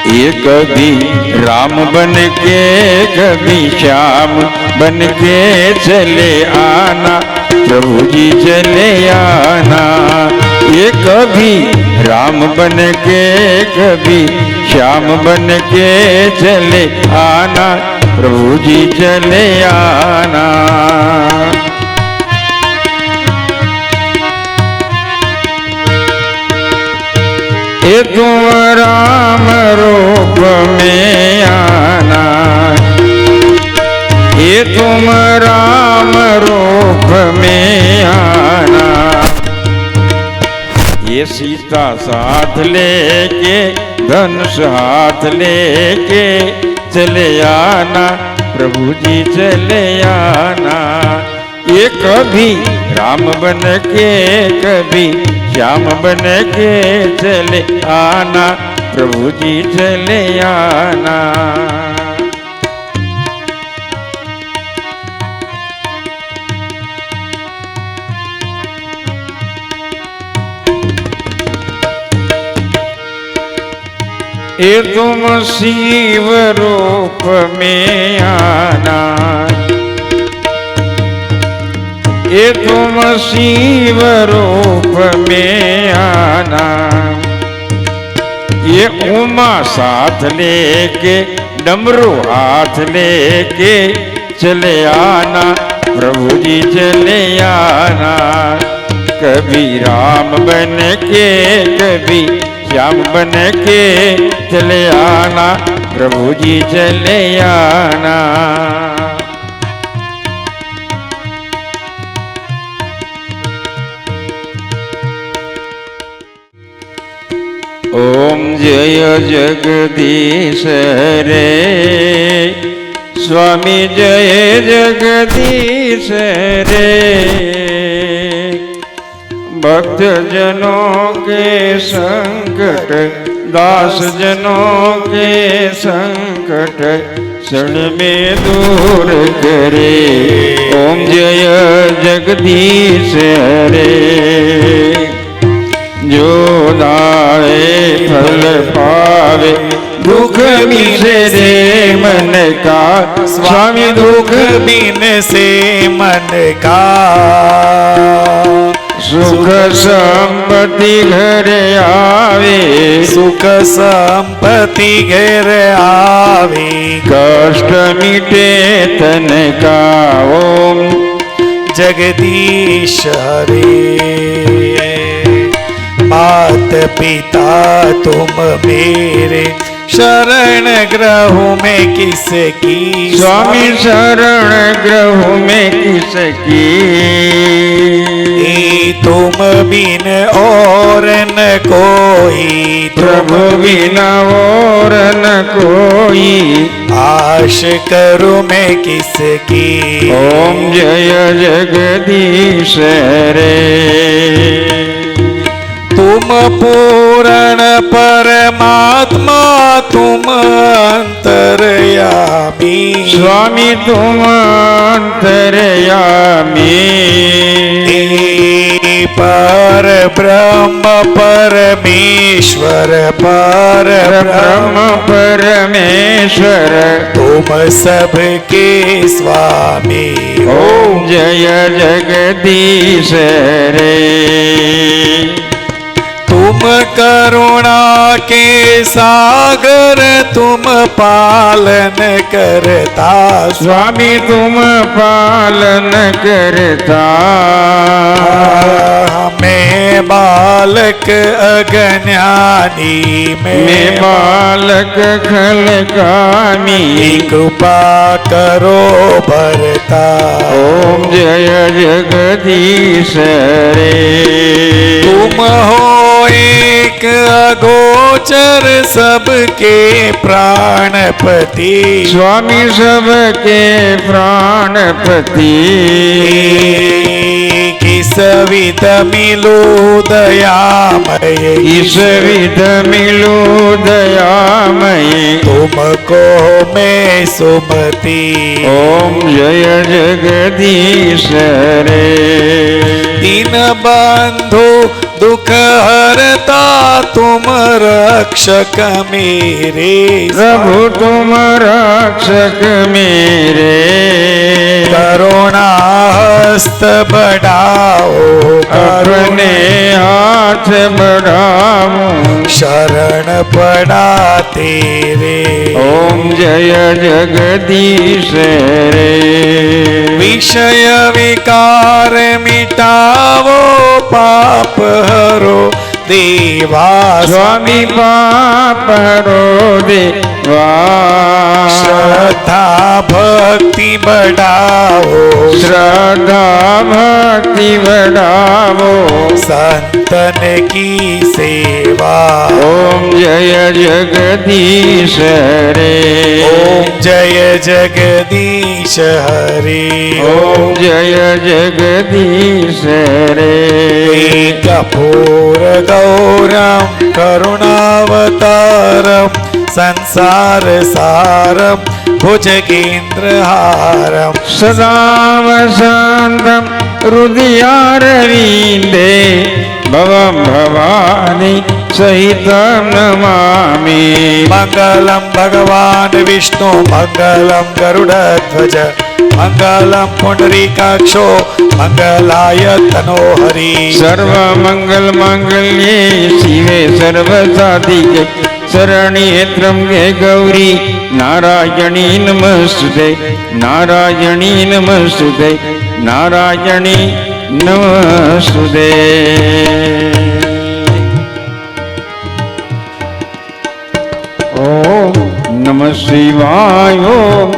ये कभी राम बन के कभी श्याम बन के चले आना, प्रभु जी चले आना। ये कभी राम बन के कभी श्याम बन के चले आना, प्रभु जी चले आना। ये तुम राम रूप में आना, ये तुम राम रूप में आना। ये सीता साथ लेके धनुष हाथ लेके चले आना, प्रभु जी चले आना। ये कभी राम बन के कभी श्याम बन के चले आना, प्रभु जी चले आना। ये तुम शिव रूप में आना, ये तुम शिव रूप में आना। ये उमा साथ लेके डमरू हाथ लेके चले आना, प्रभु जी चले आना। कभी राम बन के कभी श्याम बन के चले आना, प्रभु जी चले आना। ओम जय जगदीश रे, स्वामी जय जगदीश रे। भक्त जनों के संकट दास जनों के संकट क्षण में दूर करे। ओम जय जगदीश रे, जो दाए फल पावे दुख बिसरे मन का, स्वामी दुख बिन से मन का। सुख संपत्ति घर आवे, सुख संपत्ति घर आवे। कष्ट मिटे तन का। ओम जगदीश हरे, मात पिता तुम मेरे, शरण ग्रहों में किसकी। स्वामी शरण ग्रहों में किसकी। तुम बिन और न कोई, प्रभु बिना और न कोई। आश करूं मैं किसकी। ओम जय जगदीश रे, तुम पूर्ण परमात्मा तुम अंतर्यामी। स्वामी तुम अंतर्यामी। पर ब्रह्म परमेश्वर, पर ब्रह्म परमेश्वर, तुम सबके स्वामी। ओम जय जगदीश रे, तुम करुणा के सागर तुम पालन करता। स्वामी तुम पालन करता। मैं बालक अज्ञानी, मैं बालक खलकामी। कृपा करो भरता। ओम जय जगदीश रे, तुम हो एक अगोचर सबके प्राणपति। स्वामी सबके प्राणपति। किस विध मिलो दयामय, किस विध मिलो दयामय। तुमको मैं सुमति। ओम जय जगदीश रे, दीन बंधु दुख हरता तुम रक्षक मेरे, प्रभु तुम रक्षक मेरे, करुणा हस्त बढ़ाओ, अपने हाथ बढ़ाऊं, शरण पड़ा तेरे। ओम जय जगदीश रे। विषय विकार मिटावो, पाप हरो देवा, स्वामी पाप हरो देवा, श्रद्धा भक्ति बढ़ाओ, श्रद्धा भक्ति बढ़ावो, संतन की सेवा। ओम जय जगदीश रे। ओम जय जगदीश हरे। ओम जय जगदीश रे। कपूर गौरम करुणावतारम, संसार सारम भुजगेन्द्रहारम, सदा वसन्तं हृदयारविन्दे, भवं भवानी सहितं नमामि। मंगलम भगवान विष्णु, मंगलम गरुड़ध्वज, मंगलम पुंडरीकाक्षो, मंगलाय तनोहरि। सर्वमंगल मांगल्ये शिवे सर्वसाधिके, शरण्ये त्र्यंबके गौरी नारायणी नमस्तुते, नारायणी नमस्तुते, नारायणी नमस्तुते। ओम नमः शिवाय, ओम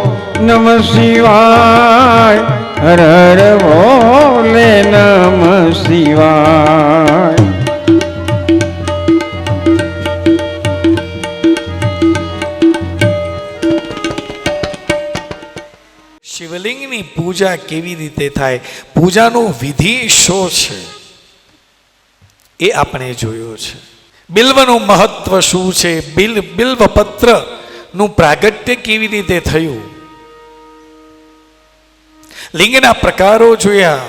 नमः शिवाय, हर हर भोले नमः शिवाय। શિવલિંગની પૂજા કેવી રીતે થાય, પૂજાનો વિધિ શું છે એ આપણે જોયો છે. બિલ્વનું મહત્વ શું છે, બિલ્વપત્રનું પ્રાગટ્ય કેવી રીતે થયું, લિંગના પ્રકારો જોયા.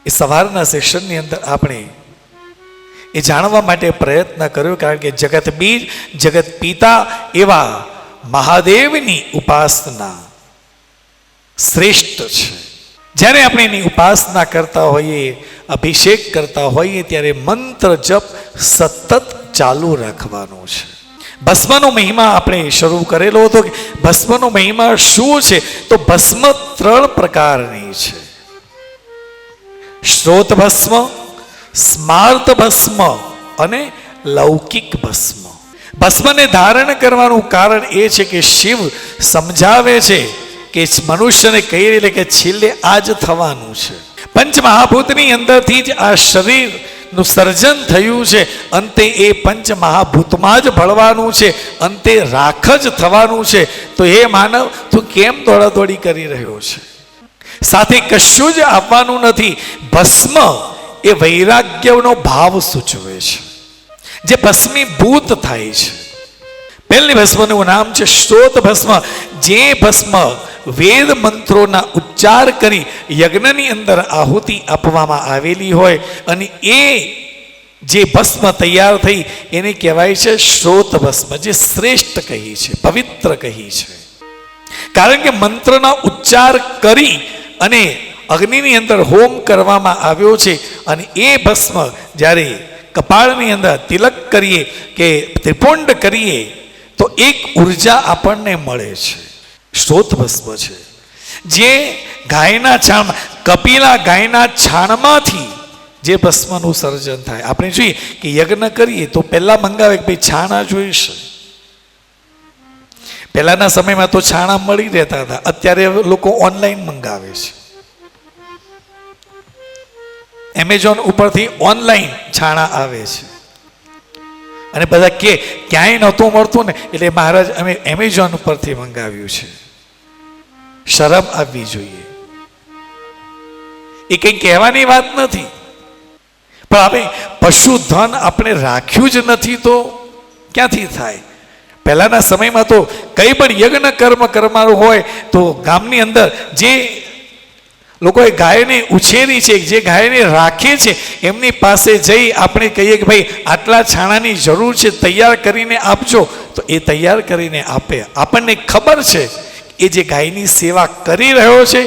એ સવારના સેશનની અંદર આપણે એ જાણવા માટે પ્રયત્ન કર્યો, કારણ કે જગત બીજ જગત પિતા એવા મહાદેવની ઉપાસના શ્રેષ્ઠ છે. જ્યારે આપણે એની ઉપાસના કરતા હોઈએ, અભિષેક કરતા હોઈએ, ત્યારે મંત્ર જપ સતત ચાલુ રાખવાનો છે. ભસ્મનો મહિમા આપણે શરૂ કરેલો હતો કે ભસ્મનો મહિમા શું છે, તો ભસ્મ 3 પ્રકારની છે: શ્રોત ભસ્મ, સ્માર્ત ભસ્મ અને લૌકિક ભસ્મ. ભસ્મને ધારણ કરવાનું કારણ એ છે કે શિવ સમજાવે છે કે મનુષ્યને કહી રહે કે છેલ્લે આ જ થવાનું છે. પંચમહાભૂતની અંદરથી જ આ શરીરનું સર્જન થયું છે. અંતે એ પંચમહાભૂતમાં જ ભળવાનું છે, અંતે રાખ જ થવાનું છે. તો એ માનવ તું કેમ દોડાદોડી કરી રહ્યો છે? સાથે કશું જ આપવાનું નથી. ભસ્મ એ વૈરાગ્યનો ભાવ સૂચવે છે, જે ભસ્મીભૂત થાય છે. પહેલી ભસ્મનું નામ છે શ્રોત ભસ્મ. જે ભસ્મ વેદ મંત્રોના ઉચ્ચાર કરી યજ્ઞની અંદર આહુતિ આપવામાં આવેલી હોય અને એ જે ભસ્મ તૈયાર થઈ એને કહેવાય છે શ્રોત ભસ્મ, જે શ્રેષ્ઠ કહી છે, પવિત્ર કહી છે. કારણ કે મંત્રના ઉચ્ચાર કરી અને અગ્નિની અંદર હોમ કરવામાં આવ્યો છે અને એ ભસ્મ જ્યારે કપાળની અંદર તિલક કરીએ કે ત્રિપુંડ કરીએ તો એક ઉર્જા આપણને મળે છે. શ્રોત ભસ્મ છે જે ગાયના છાણ, કપિલા ગાયના છાણમાંથી જે ભસ્મનું સર્જન થાય. આપણે જોઈએ કે યજ્ઞ કરીએ તો પહેલા મંગાવે કે ભાઈ છાણા જોઈશે. પહેલાના સમયમાં તો છાણા મળી રહેતા હતા, અત્યારે લોકો ઓનલાઈન મંગાવે છે. એમેઝોન ઉપરથી ઓનલાઈન છાણા આવે છે અને બધા કે ક્યાંય નહોતું મળતું ને એટલે મહારાજ અમે એમેઝોન ઉપરથી મંગાવ્યું છે. શરમ આવવી જોઈએ. એ કંઈ કહેવાની વાત નથી, પણ આપણે પશુધન આપણે રાખ્યું જ નથી તો ક્યાંથી થાય? પહેલાના સમયમાં તો કંઈ પણ યજ્ઞ કર્મ કરવાનું હોય તો ગામની અંદર જે લોકોએ ગાયને ઉછેરી છે, જે ગાયને રાખે છે એમની પાસે જઈ આપણે કહીએ કે ભાઈ આટલા છાણાની જરૂર છે, તૈયાર કરીને આપજો, તો એ તૈયાર કરીને આપે. આપણને ખબર છે એ જે ગાયની સેવા કરી રહ્યો છે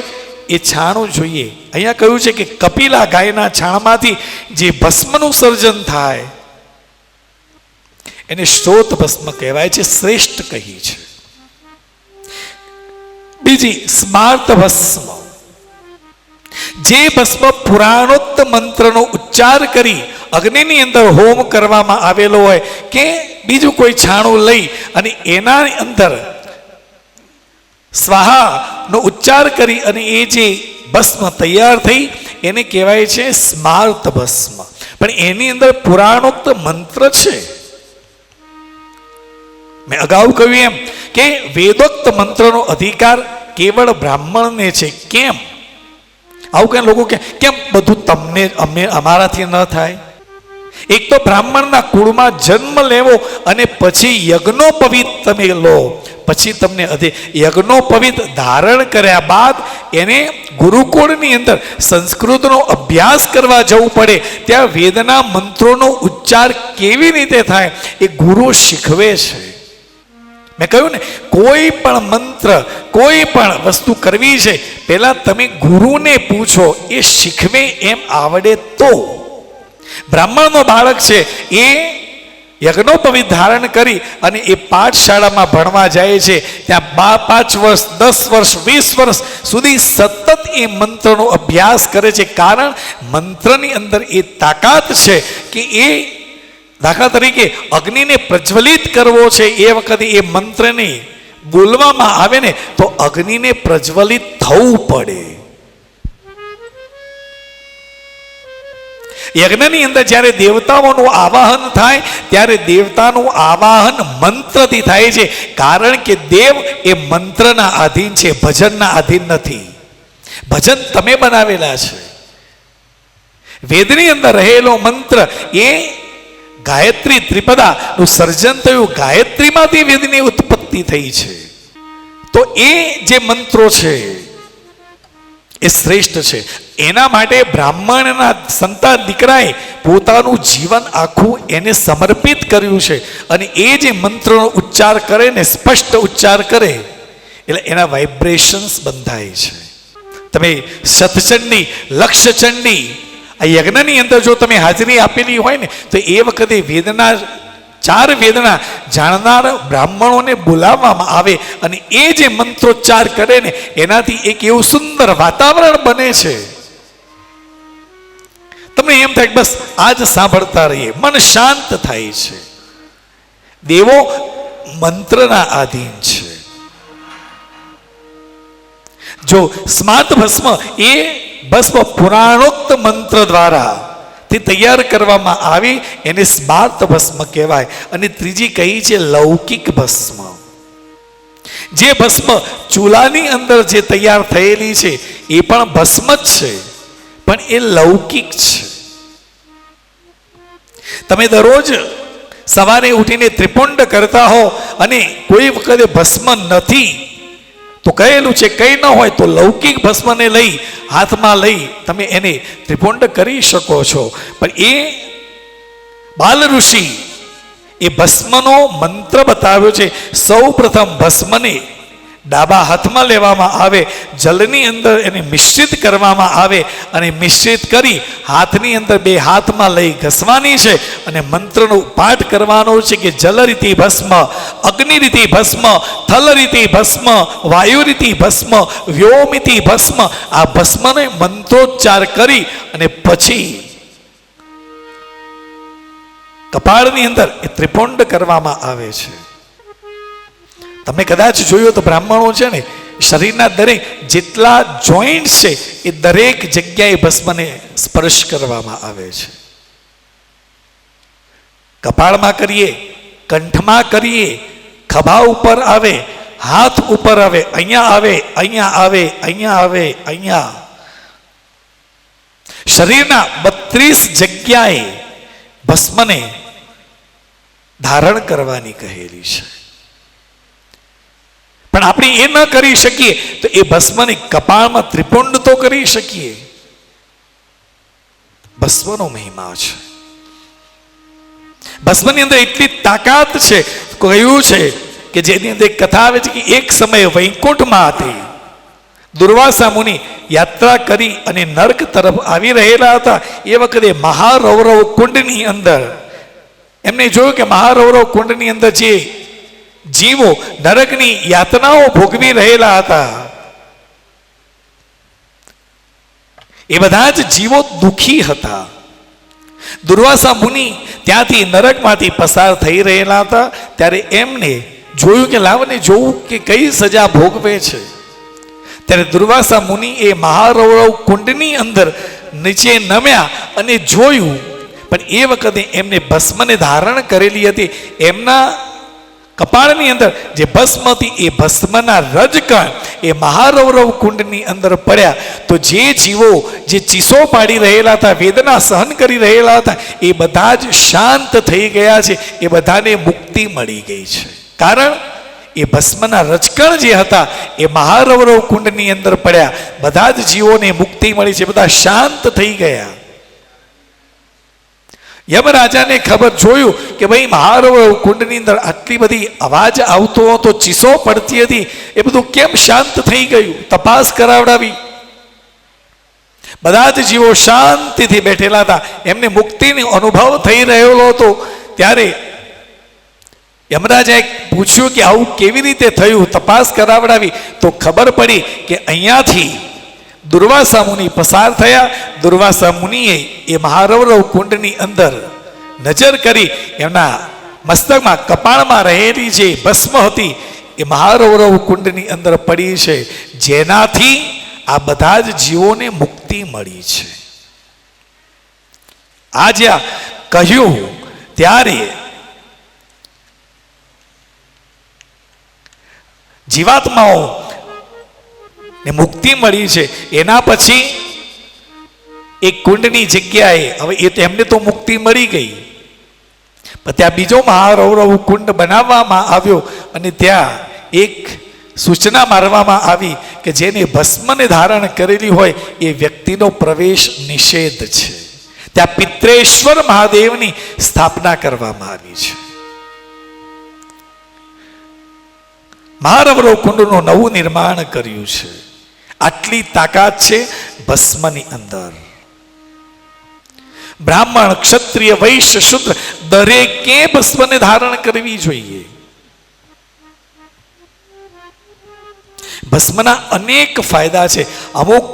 એ છાણું જોઈએ. અહીંયા કહ્યું છે કે કપિલા ગાયના છાણમાંથી જે ભસ્મનું સર્જન થાય એને સ્ત્રોત ભસ્મ કહેવાય છે, શ્રેષ્ઠ કહી છે. બીજી સ્માર્ત ભસ્મ, જે ભસ્મ પુરાણોક્ત મંત્રનો ઉચ્ચાર કરી અગ્નિની અંદર હોમ કરવામાં આવેલો હોય કે બીજું કોઈ છાણું લઈ અને એના અંદર સ્વાહાનો ઉચ્ચાર કરી અને એ જે ભસ્મ તૈયાર થઈ એને કહેવાય છે સ્માર્ત ભસ્મ. પણ એની અંદર પુરાણોક્ત મંત્ર છે. મેં અગાઉ કહ્યું એમ કે વેદોક્ત મંત્રનો અધિકાર કેવળ બ્રાહ્મણને છે. કેમ આવું કઈ લોકો કે કેમ બધું તમને અમારાથી ન થાય? એક તો બ્રાહ્મણના કુળમાં જન્મ લેવો અને પછી યજ્ઞોપવિત તમે લો, પછી તમને યજ્ઞોપવિત ધારણ કર્યા બાદ એને ગુરુકુળની અંદર સંસ્કૃતનો અભ્યાસ કરવા જવું પડે. ત્યાં વેદના મંત્રોનો ઉચ્ચાર કેવી રીતે થાય એ ગુરુ શીખવે છે. મેં કહ્યું ને, કોઈ પણ મંત્ર, કોઈ પણ વસ્તુ કરવી છે પહેલા તમે ગુરુને પૂછો, એ શીખવે એમ આવડે તો. બ્રાહ્મણનો બાળક છે એ યજ્ઞોપવિત ધારણ કરી અને એ પાઠશાળામાં ભણવા જાય છે. ત્યાં 5 વર્ષ, 10 વર્ષ, 20 વર્ષ સુધી સતત એ મંત્રનો અભ્યાસ કરે છે. કારણ મંત્રની અંદર એ તાકાત છે કે એ દાખલા તરીકે અગ્નિને પ્રજ્વલિત કરવો છે, એ વખતે એ મંત્રને બોલવામાં આવે ને તો અગ્નિને પ્રજ્વલિત થવું પડે. યજ્ઞની અંદર જ્યારે દેવતાઓનું આવાહન થાય ત્યારે દેવતાનું આવાહન મંત્રથી થાય છે. કારણ કે દેવ એ મંત્રના આધીન છે, ભજનના આધીન નથી. ભજન તમે બનાવેલા છે. વેદની અંદર રહેલો મંત્ર એ ગાયત્રી ત્રિપદાનું સર્જન થયું, ગાયત્રીમાંથી વેદની ઉત્પત્તિ થઈ છે. તો એ જે મંત્રો છે એ શ્રેષ્ઠ છે. એના માટે બ્રાહ્મણના સંતાન દીકરાએ પોતાનું જીવન આખું એને સમર્પિત કર્યું છે. અને એ જે મંત્રનો ઉચ્ચાર કરે ને, સ્પષ્ટ ઉચ્ચાર કરે એટલે એના વાઇબ્રેશન્સ બંધાય છે. તમે શતચંડી, લક્ષચંડી આ યજ્ઞની અંદર જો તમે હાજરી આપેલી હોય ને તો એ વખતે વેદના, 4 વેદના જાણનાર બ્રાહ્મણોને બોલાવવામાં આવે અને એ જે મંત્રોચ્ચાર કરે ને એનાથી એક એવું સુંદર વાતાવરણ બને છે. તમને એમ થાય બસ આજ સાંભળતા રહીએ, મન શાંત થાય છે. દેવો મંત્રના આધીન છે. જો સ્માર્ત ભસ્મ એ ભસ્મ પુરાણોક્ત મંત્ર દ્વારા તે તૈયાર કરવામાં આવી એને સ્માર્ત ભસ્મ કહેવાય. અને ત્રીજી કહી છે લૌકિક ભસ્મ. જે ભસ્મ ચૂલાની અંદર જે તૈયાર થયેલી છે એ પણ ભસ્મ જ છે, પણ એ લૌકિક છે. તમે દરરોજ સવારે ઉઠીને ત્રિપુંડ કરતા હો અને કોઈ વખતે ભસ્મ નથી તો કહેલું છે કંઈ ન હોય તો લૌકિક ભસ્મને લઈ હાથમાં લઈ તમે એને ત્રિપુંડ કરી શકો છો. પણ એ બાલ ઋષિ એ ભસ્મનો મંત્ર બતાવ્યો છે. સૌ પ્રથમ ભસ્મને ડાબા હાથમાં લેવામાં આવે, જલની અંદર એને મિશ્રિત કરવામાં આવે અને મિશ્રિત કરી હાથની અંદર 2 હાથમાં લઈ ઘસવાની છે અને મંત્રનો પાઠ કરવાનો છે કે જલ રીતિ ભસ્મ, અગ્નિ રીતિ ભસ્મ, થલ રીતિ ભસ્મ, વાયુ રીતિ ભસ્મ, વ્યોમિતિ ભસ્મ. આ ભસ્મને મંત્રોચ્ચાર કરી અને પછી કપાળની અંદર એ ત્રિપુંડ કરવામાં આવે છે. તમે કદાચ જોયું તો બ્રાહ્મણો છે ને શરીરના દરેક જેટલા જોઈન્ટ છે એ દરેક જગ્યાએ ભસ્મને સ્પર્શ કરવામાં આવે છે. કપાળમાં કરીએ, કંઠમાં કરીએ, ખભા ઉપર આવે, હાથ ઉપર આવે, અહીંયા આવે, અહીંયા આવે, અહીંયા આવે, અહીંયા. શરીરના 32 જગ્યાએ ભસ્મને ધારણ કરવાની કહેલી છે. પણ આપણે એ ન કરી શકીએ તો એ ભસ્મની કપાળમાં ત્રિપુંડ તો કરી શકીએ. ભસ્મનો મહિમા છે. ભસ્મની અંદર એટલી તાકાત છે. કહ્યું છે કે જેની અંદર એક કથા આવે છે કે એક સમયે વૈકુંઠમાં હતી દુર્વાસા મુનિ યાત્રા કરી અને નર્ક તરફ આવી રહેલા હતા. એ વખતે મહારૌરવ કુંડની અંદર એમને જોયું કે મહારૌરવ કુંડની અંદર જે જીવો નરકની યાતનાઓ ભોગવી રહેલા હતા એ બધા જ જીવો દુઃખી હતા. દુર્વાસા મુનિ ત્યાંથી નરકમાંથી પસાર થઈ રહેલા હતા ત્યારે એમને જોયું કે લાવને જોવું કે કઈ સજા ભોગવે છે. ત્યારે દુર્વાસા મુનિ એ મહારૌરવ કુંડની અંદર નીચે નમ્યા અને જોયું, પણ એ વખતે એમને ભસ્મને ધારણ કરેલી હતી. એમના કપાળની અંદર જે ભસ્મ હતી એ ભસ્મના રજકણ એ મહારૌરવ કુંડની અંદર પડ્યા. તો જે જીવો જે ચીસો પાડી રહેલા હતા, વેદના સહન કરી રહેલા હતા, એ બધા જ શાંત થઈ ગયા છે. એ બધાને મુક્તિ મળી ગઈ છે. કારણ એ ભસ્મના રજકણ જે હતા એ મહારૌરવ કુંડની અંદર પડ્યા. બધા જ જીવોને મુક્તિ મળી છે. બધા શાંત થઈ ગયા. યમરાજાને ખબર, જોયું કે ભાઈ મહારૌરવ કુંડની અંદર આટલી બધી અવાજ આવતો હતો, ચીસો પડતી હતી, એ બધું કેમ શાંત થઈ ગયું? તપાસ કરાવડાવી. બધા જ જીવો શાંતિથી બેઠેલા હતા. એમને મુક્તિનો અનુભવ થઈ રહેલો હતો. ત્યારે યમરાજાએ પૂછ્યું કે આવું કેવી રીતે થયું? તપાસ કરાવડાવી તો ખબર પડી કે અહીંયાથી દુર્વાસા મુનિ પસાર થયા. દુર્વાસા મુનિએ એ મહારૌરવ કુંડની અંદર નજર કરી એમના મસ્તકમાં કપાળમાં રહેલી જે ભસ્મ હતી એ મહારૌરવ કુંડની અંદર પડી છે, જેનાથી આ બધા જ જીવોને મુક્તિ મળી છે. આ જ્યાં કહ્યું ત્યારે જીવાત્માઓ ને મુક્તિ મળી છે. એના પછી એક કુંડની જગ્યાએ હવે એ તો એમને તો મુક્તિ મળી ગઈ, પણ ત્યાં બીજો મહારૌરવ કુંડ બનાવવામાં આવ્યો અને ત્યાં એક સૂચના મારવામાં આવી કે જેને ભસ્મને ધારણ કરેલી હોય એ વ્યક્તિનો પ્રવેશ નિષેધ છે. ત્યાં પિત્રેશ્વર મહાદેવની સ્થાપના કરવામાં આવી છે. મહારૌરવ કુંડનું નવું નિર્માણ કર્યું છે. આટલી તાકાત છે ભસ્મની અંદર. બ્રાહ્મણ, ક્ષત્રિય, વૈશ્ય, શૂદ્ર દરેકે ભસ્મને ધારણ કરવી જોઈએ. ભસ્મના અનેક ફાયદા છે. અમુક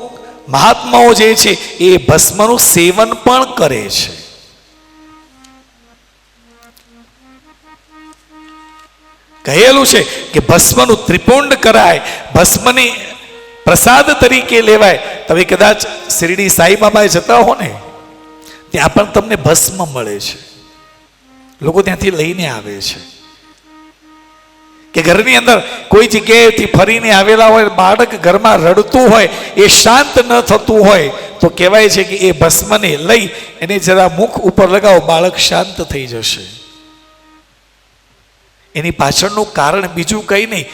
મહાત્માઓ જે છે એ ભસ્મનું સેવન પણ કરે છે. કહેલું છે કે ભસ્મનું ત્રિપુંડ કરાય, ભસ્મની પ્રસાદ તરીકે લેવાય. તમે કદાચ શિરડી સાઈ બાબાએ જતા હો ને, ત્યાં પણ તમને ભસ્મ મળે છે. લોકો ત્યાંથી લઈને આવે છે. કે ઘરની અંદર કોઈ જગ્યાએથી ફરીને આવેલા હોય, બાળક ઘરમાં રડતું હોય, એ શાંત ન થતું હોય, તો કહેવાય છે કે એ ભસ્મને લઈ એને જરા મુખ ઉપર લગાવો, બાળક શાંત થઈ જશે. એની પાછળનું કારણ બીજું કંઈ નહીં,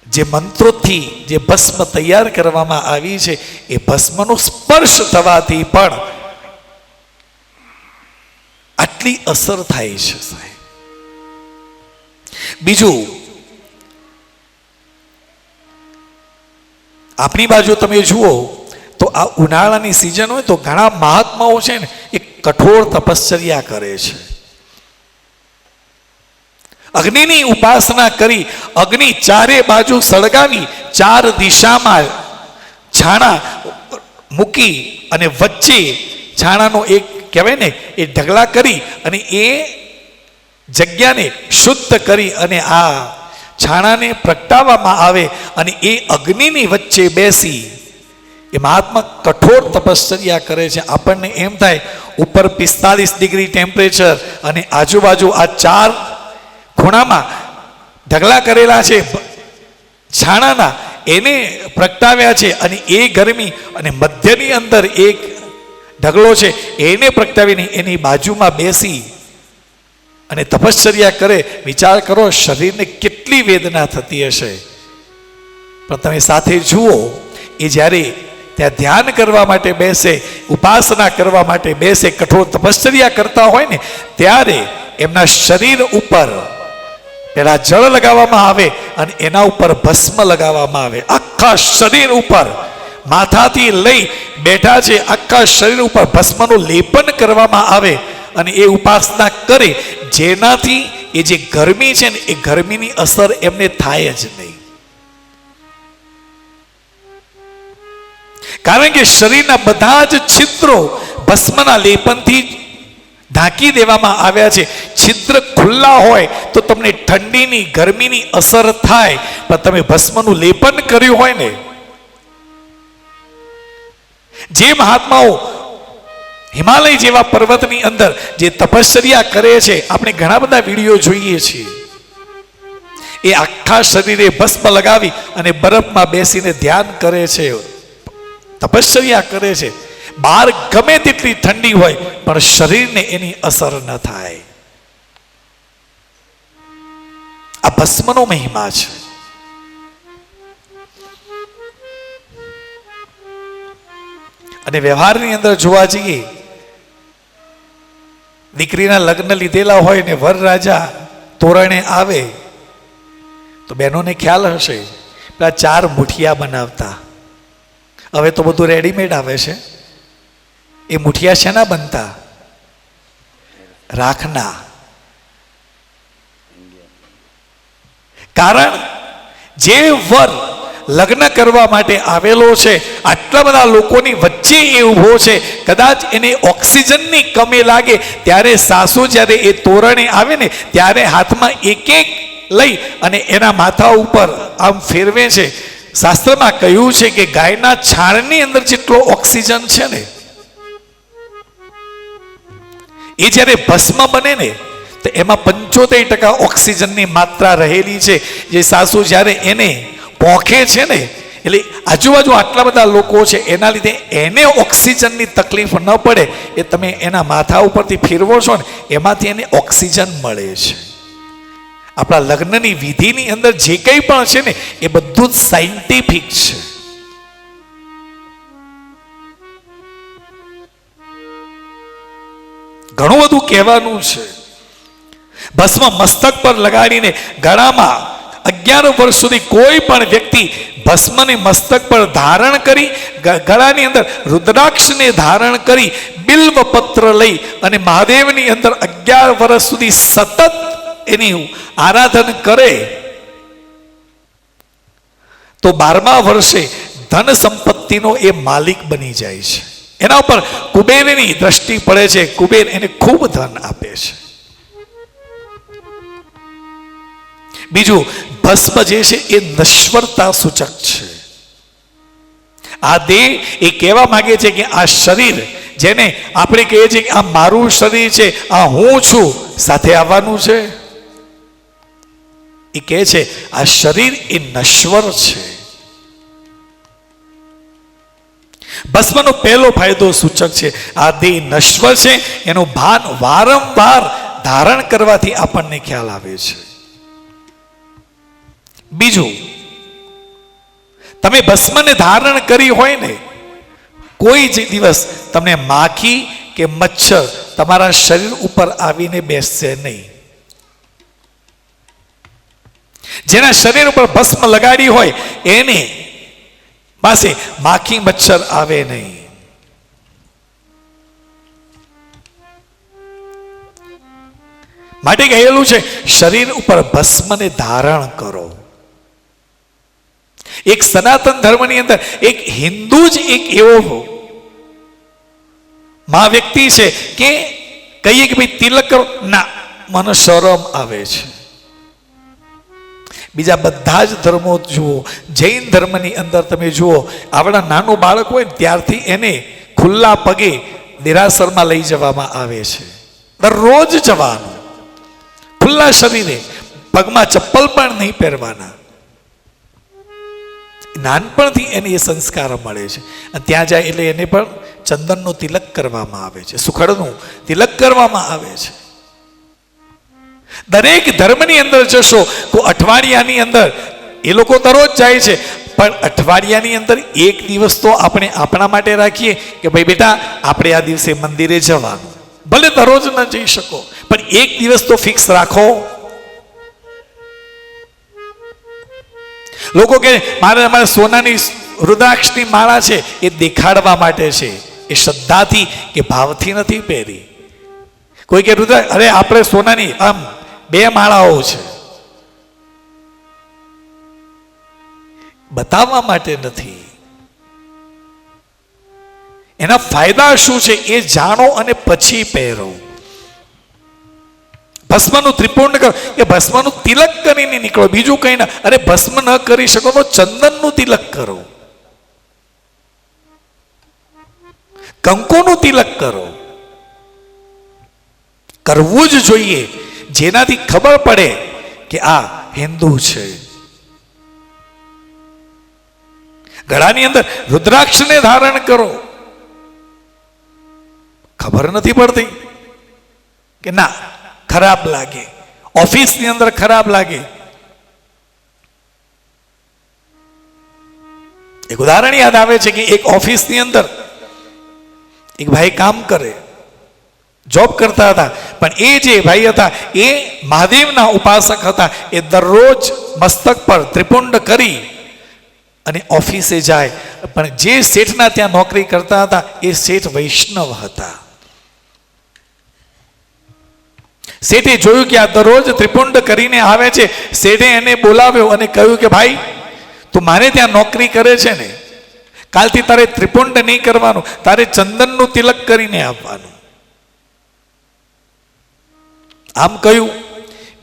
જે મંત્રોથી જે ભસ્મ તૈયાર કરવામાં આવી છે એ ભસ્મનો સ્પર્શ થવાથી પણ આટલી અસર થાય છે સાહેબ. બીજું, આપણી બાજુ તમે જુઓ તો આ ઉનાળાની સિઝન હોય તો ઘણા મહાત્માઓ છે ને એ કઠોર તપશ્ચર્યા કરે છે. અગ્નિની ઉપાસના કરી, અગ્નિ ચારે બાજુ સળગાવી, ચાર દિશામાં છાણા મૂકી અને વચ્ચે છાણાનો એક કહેવાય ને એ ઢગલા કરી અને એ જગ્યાને શુદ્ધ કરી અને આ છાણાને પ્રગટાવવામાં આવે અને એ અગ્નિની વચ્ચે બેસી એ મહાત્મા કઠોર તપશ્ચર્યા કરે છે. આપણને એમ થાય ઉપર 45 ડિગ્રી ટેમ્પરેચર અને આજુબાજુ આ ચાર ખૂણામાં ઢગલા કરેલા છે છાણાના, એને પ્રગટાવ્યા છે અને એ ગરમી અને મધ્યની અંદર એક ઢગલો છે એને પ્રગટાવીને એની બાજુમાં બેસી અને તપશ્ચર્યા કરે. વિચાર કરો શરીરને કેટલી કેટલી વેદના થતી હશે. પણ તમે સાથે જુઓ, એ જ્યારે ત્યાં ધ્યાન કરવા માટે બેસે, ઉપાસના કરવા માટે બેસે, કઠોર તપશ્ચર્યા કરતા હોય ને, ત્યારે એમના શરીર ઉપર પેલા જળ લગાવવામાં આવે અને એના ઉપર ભસ્મ લગાવવામાં આવે. આખા શરીર ઉપર, માથાથી લઈ બેઠા છે આખા શરીર ઉપર ભસ્મનું લેપન કરવામાં આવે અને એ ઉપાસના કરે, જેનાથી એ જે ગરમી છે ને એ ગરમીની અસર એમને થાય જ નહીં. કારણ કે શરીરના બધા જ છિદ્રો ભસ્મના લેપનથી ઢાંકી દેવામાં આવ્યા છે. છિદ્ર ખુલ્લા હોય તો તમને ઠંડીની ગરમીની અસર થાય, પણ તમે ભસ્મનું લેપન કર્યું હોય ને, જે મહાત્માઓ હિમાલય જેવા પર્વતની અંદર જે તપશ્ચર્યા કરે છે, આપણે ઘણા બધા વિડીયો જોઈએ છીએ, એ આખા શરીરે ભસ્મ લગાવી અને બરફમાં બેસીને ધ્યાન કરે છે, તપશ્ચર્યા કરે છે. બહાર ગમે તેટલી ઠંડી હોય પણ શરીરને એની અસર ન થાય. આ ભસ્મનો મહિમા છે. અને વ્યવહારની અંદર જોવા જઈએ, દીકરીના લગ્ન લીધેલા હોય ને વરરાજા તોરણે આવે તો બહેનોને ખ્યાલ હશે, પેલા 4 મુઠિયા બનાવતા. હવે તો બધું રેડીમેડ આવે છે. એ મુઠિયા શેના બનતા? રાખના. કારણ જે વર લગ્ન કરવા માટે આવેલો છે, આટલા બધા લોકોની વચ્ચે એ ઊભો છે, કદાચ એને ઓક્સિજનની કમી લાગે ત્યારે સાસુ જ્યારે એ તોરણે આવે ને ત્યારે હાથમાં એક એક લઈ અને એના માથા ઉપર આમ ફેરવે છે. શાસ્ત્રમાં કહ્યું છે કે ગાયના છાણની અંદર જેટલો ઓક્સિજન છે ને, એ જ્યારે ભસ્મ બને ને તો એમાં 75% ઓક્સિજનની માત્રા રહેલી છે. જે સાસુ જ્યારે એને પોંખે છે ને, એટલે આજુબાજુ આટલા બધા લોકો છે, એના લીધે એને ઓક્સિજનની તકલીફ ન પડે એ તમે એના માથા ઉપરથી ફેરવો છો ને, એમાંથી એને ઓક્સિજન મળે છે. આપણા લગ્નની વિધિની અંદર જે કંઈ પણ છે ને એ બધું જ સાયન્ટિફિક છે. ઘણું બધું કહેવાનું છે. ભસ્મ મસ્તક પર લગાડીને ગળામાં 11 વર્ષ સુધી કોઈ પણ વ્યક્તિ ભસ્મને મસ્તક પર ધારણ કરી, ગળાની અંદર રુદ્રાક્ષને ધારણ કરી, બિલ્વ પત્ર લઈ અને મહાદેવની અંદર 11 વર્ષ સુધી સતત એની આરાધન કરે તો 12મા વર્ષે ધન સંપત્તિનો એ માલિક બની જાય છે. એના ઉપર કુબેરની દ્રષ્ટિ પડે છે. કુબેર એને ખૂબ ધન આપે છે. બીજું, ભસ્મ જે છે એ નશ્વરતા સૂચક છે. આ દેહ એ કહેવા માંગે છે કે આ શરીર, જેને આપણે કહીએ છીએ કે આ મારું શરીર છે, આ હું છું, સાથે આવવાનું છે. એ કહે છે આ શરીર એ નશ્વર છે. ભસ્મનો પહેલો ફાયદો સૂચક છે. આ દેહ નશ્વર છે, એનું ભાન વારંવાર ધારણ કરવાથી આપણને ખ્યાલ આવે છે. બીજું, તમે ભસ્મને ધારણ કરી હોય ને, કોઈ જ દિવસ તમને માખી કે મચ્છર તમારા શરીર ઉપર આવીને બેસશે નહીં. જેના શરીર ઉપર ભસ્મ લગાડી હોય એને પાસે માખી મચ્છર આવે નહીં. માટે કહેલું છે શરીર ઉપર ભસ્મને ધારણ કરો. એક સનાતન ધર્મની અંદર એક હિન્દુ જ એક એવો મહા વ્યક્તિ છે કે કહીએ કે ભાઈ તિલક કરો, ના, મને શરમ આવે છે. બીજા બધા જ ધર્મો જુઓ, જૈન ધર્મની અંદર તમે જુઓ, આપણા નાનું બાળક હોય ને ત્યારથી એને ખુલ્લા પગે દેરાસરમાં લઈ જવામાં આવે છે. દરરોજ જવાનું, ખુલ્લા શરીરે, પગમાં ચપ્પલ પણ નહીં પહેરવાના. નાનપણથી એને એ સંસ્કાર મળે છે. અને ત્યાં જાય એટલે એને પણ ચંદનનું તિલક કરવામાં આવે છે, સુખડનું તિલક કરવામાં આવે છે. દરેક ધર્મની અંદર જશો તો અઠવાડિયાની અંદર એ લોકો દરરોજ જાય છે, પણ અઠવાડિયાની અંદર એક દિવસ તો આપણે આપણા માટે રાખીએ કે ભાઈ બેટા આપણે આ દિવસે મંદિરે જવાનું. ભલે દરરોજ ન જઈ શકો પણ એક દિવસ તો ફિક્સ રાખો. લોકો કે મારે સોનાની રુદ્રાક્ષની માળા છે એ દેખાડવા માટે છે, એ શ્રદ્ધાથી કે ભાવથી નથી પહેરી. કોઈ કે રુદ્રાક્ષ, અરે આપણે સોનાની આમ 2 માળાઓ છે, બતાવવા માટે નથી. એના ફાયદા શું છે એ જાણો અને પછી પહેરો. ભસ્મનું ત્રિપુંડ કરો કે ભસ્મનું તિલક કરીને નીકળો, બીજું કંઈ ના. અરે ભસ્મ ન કરી શકો તો ચંદનનું તિલક કરો, કંકુનું તિલક કરો. કરવું જ જોઈએ, જેનાથી ખબર પડે કે આ હિન્દુ છે. ગળાની અંદર રુદ્રાક્ષને ધારણ કરો, ખબર નથી પડતી કે ના ખરાબ લાગે, ઓફિસની અંદર ખરાબ લાગે. એક ઉદાહરણ યાદ આવે છે કે એક ઓફિસની અંદર એક ભાઈ કામ કરે, જોબ કરતા હતા, પણ એ જે ભાઈ હતા એ મહાદેવના ઉપાસક હતા. એ દરરોજ મસ્તક પર ત્રિપુંડ કરી અને ઓફિસે જાય. પણ જે શેઠના ત્યાં નોકરી કરતા હતા એ શેઠ વૈષ્ણવ હતા. શેઠે જોયું કે આ દરરોજ ત્રિપુંડ કરીને આવે છે. શેઠે એને બોલાવ્યો અને કહ્યું કે ભાઈ તું મારે ત્યાં નોકરી કરે છે ને, કાલથી તારે ત્રિપુંડ નહીં કરવાનું, તારે ચંદનનું તિલક કરીને આપવાનું. આમ કહ્યું.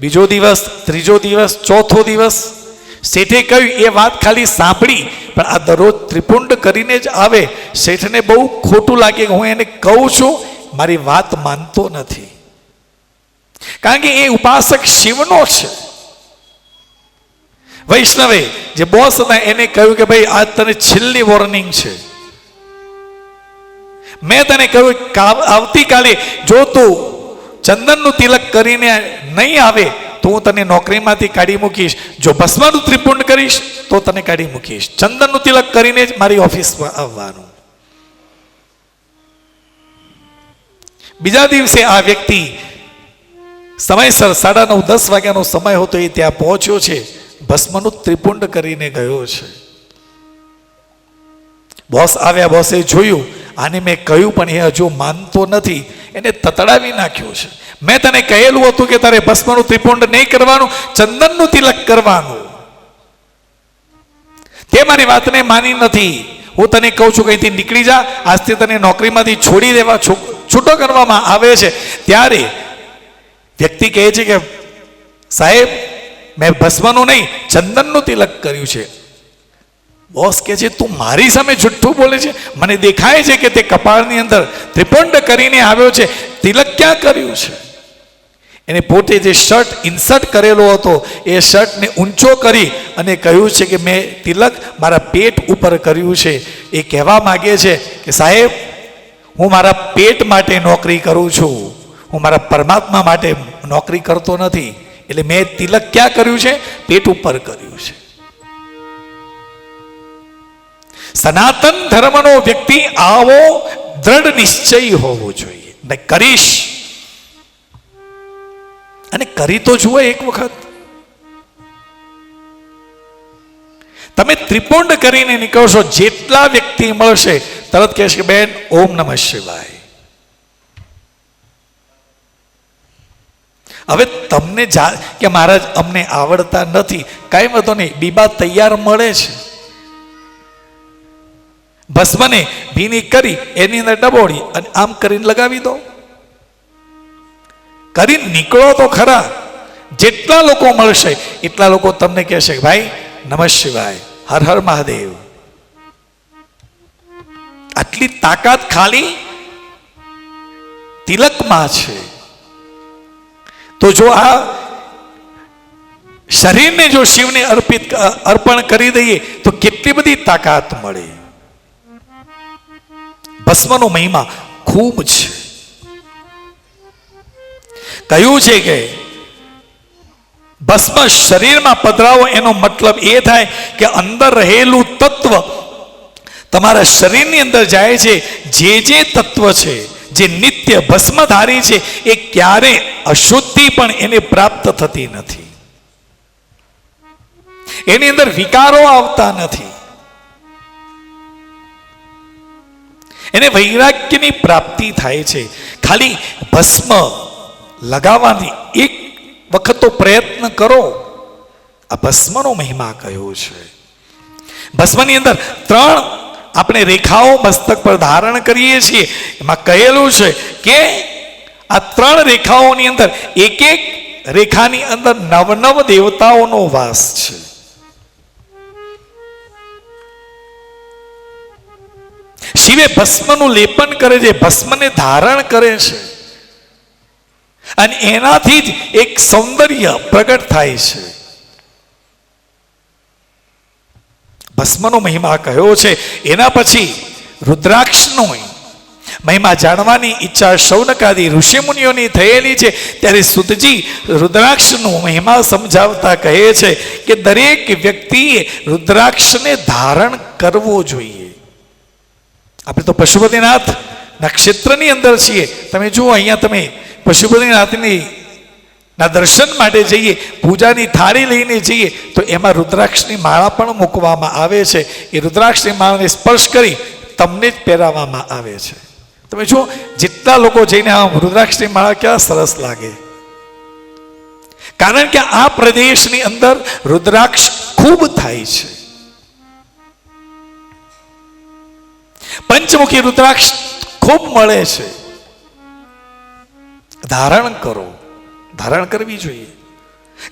બીજો દિવસ, ત્રીજો દિવસ, ચોથો દિવસ શેઠે કહ્યું, એ વાત ખાલી સાંભળી પણ આ દરરોજ ત્રિપુંડ કરીને જ આવે. શેઠને બહુ ખોટું લાગે કે હું એને કહું છું, મારી વાત માનતો નથી. કારણ કે એ ઉપાસક શિવનો છે. વૈષ્ણવે જે બોસ હતા એને કહ્યું કે ભાઈ આ તને છેલ્લી વોર્નિંગ છે. મેં તને કહ્યું આવતીકાલે જો તું ચંદનનું તિલક કરીને નહીં આવે તો હું તને નોકરીમાંથી કાઢી મૂકીશ. જો ભસ્મનું ત્રિપુંડ કરીશ તો તને કાઢી મૂકીશ. ચંદનનું તિલક કરીને જ મારી ઓફિસમાં આવવાનું. બીજા દિવસે આ વ્યક્તિ સમયસર 9:30-10 વાગ્યાનો સમય હતો એ ત્યાં પહોંચ્યો છે. ભસ્મનું ત્રિપુંડ કરીને ગયો છે. બોસ આવ્યા, બોસે જોયું આને મેં કહ્યું પણ એ હજુ માનતો નથી, એને તતડાવી નાખ્યો છે. મેં તને કહેલું હતું કે તારે ભસ્મનું ત્રિપુંડ નહીં કરવાનું, ચંદનનું તિલક કરવાનું. તે મારી વાતને માની નથી. હું તને કહું છું કઈથી નીકળી જા, આજથી તને નોકરીમાંથી છોડી દેવા છૂટો કરવામાં આવે છે. ત્યારે વ્યક્તિ કહે છે કે સાહેબ મેં ભસ્મનું નહીં ચંદનનું તિલક કર્યું છે. બોસ કહે છે તું મારી સામે જુઠ્ઠું બોલે છે, મને દેખાય છે કે તે કપાળની અંદર ત્રિપુંડ કરીને આવ્યો છે, તિલક ક્યાં કર્યું છે? એને પોતે જે શર્ટ ઇન્સર્ટ કરેલો હતો એ શર્ટને ઊંચો કરી અને કહ્યું છે કે મેં તિલક મારા પેટ ઉપર કર્યું છે. એ કહેવા માગે છે કે સાહેબ હું મારા પેટ માટે નોકરી કરું છું, હું મારા પરમાત્મા માટે નોકરી કરતો નથી. એટલે મેં તિલક ક્યાં કર્યું છે? પેટ ઉપર કર્યું છે. સનાતન ધર્મનો વ્યક્તિ આવો દ્રઢ નિશ્ચય હોવો જોઈએ. મેં કરીશ અને કરી તો જુઓ એક વખત. તમે ત્રિપુંડ કરીને નીકળશો, જેટલા વ્યક્તિ મળશે તરત કહેશે કે બેન ઓમ નમઃ શિવાય. હવે તમને કે મહારાજ અમને આવડતા નથી, કાંઈ વાંધો નહીં, બીબા તૈયાર મળે છે. ભસ્મને ભીની કરી એની અંદર ડબોળી અને આમ કરીને લગાવી દો. કરી નીકળો તો ખરા. જેટલા લોકો મળશે એટલા લોકો તમને કહેશે કે ભાઈ નમઃ શિવાય, હર હર મહાદેવ. આટલી તાકાત ખાલી તિલકમાં છે. તો જો આ શરીરને જો શિવને અર્પણ કરી દઈએ તો કેટલી બધી તાકાત મળે. ભસ્મનો મહિમા ખૂબ છે. કહ્યું છે કે ભસ્મ શરીરમાં પધરાવો એનો મતલબ એ થાય કે અંદર રહેલું તત્વ તમારા શરીરની અંદર જાય છે. જે તત્વ છે, જે નિત્ય ભસ્મધારી છે, એ ક્યારે અશુદ્ધિ પણ એને પ્રાપ્ત થતી નથી. એની અંદર વિકારો આવતા નથી. એને વૈરાગ્યની પ્રાપ્તિ થાય છે. ખાલી ભસ્મ લગાવવાની એક વખત તો પ્રયત્ન કરો. આ ભસ્મનો મહિમા કયો છે. ભસ્મની અંદર 3 આપણે રેખાઓ મસ્તક પર ધારણ કરીએ છીએ. એમાં કહેલું છે કે આ 3 રેખાઓની અંદર એક રેખાની અંદર 9 દેવતાઓનો વાસ છે. શિવે ભસ્મનું લેપન કરે છે, ભસ્મને ધારણ કરે છે, અને એનાથી જ એક સૌંદર્ય પ્રગટ થાય છે. ભસ્મનો મહિમા કયો છે. એના પછી રુદ્રાક્ષનો મહિમા જાણવાની ઈચ્છા શૌનકાદી ઋષિમુનિઓની થયેલી છે. ત્યારે સુતજી રુદ્રાક્ષનો મહિમા સમજાવતા કહે છે કે દરેક વ્યક્તિએ રુદ્રાક્ષને ધારણ કરવો જોઈએ. આપણે તો પશુપતિનાથ નક્ષત્રની અંદર છીએ. તમે જુઓ, અહીંયા તમે પશુપતિનાથની ના દર્શન માટે જઈએ, પૂજાની થાળી લઈને જઈએ તો એમાં રુદ્રાક્ષની માળા પણ મૂકવામાં આવે છે. એ રુદ્રાક્ષની માળાને સ્પર્શ કરી તમને જ પહેરાવવામાં આવે છે. તમે જુઓ, જેટલા લોકો જઈને આમ રુદ્રાક્ષની માળા કેવા સરસ લાગે. કારણ કે આ પ્રદેશની અંદર રુદ્રાક્ષ ખૂબ થાય છે. પંચમુખી રુદ્રાક્ષ ખૂબ મળે છે. ધારણ કરો, ધારણ કરવી જોઈએ.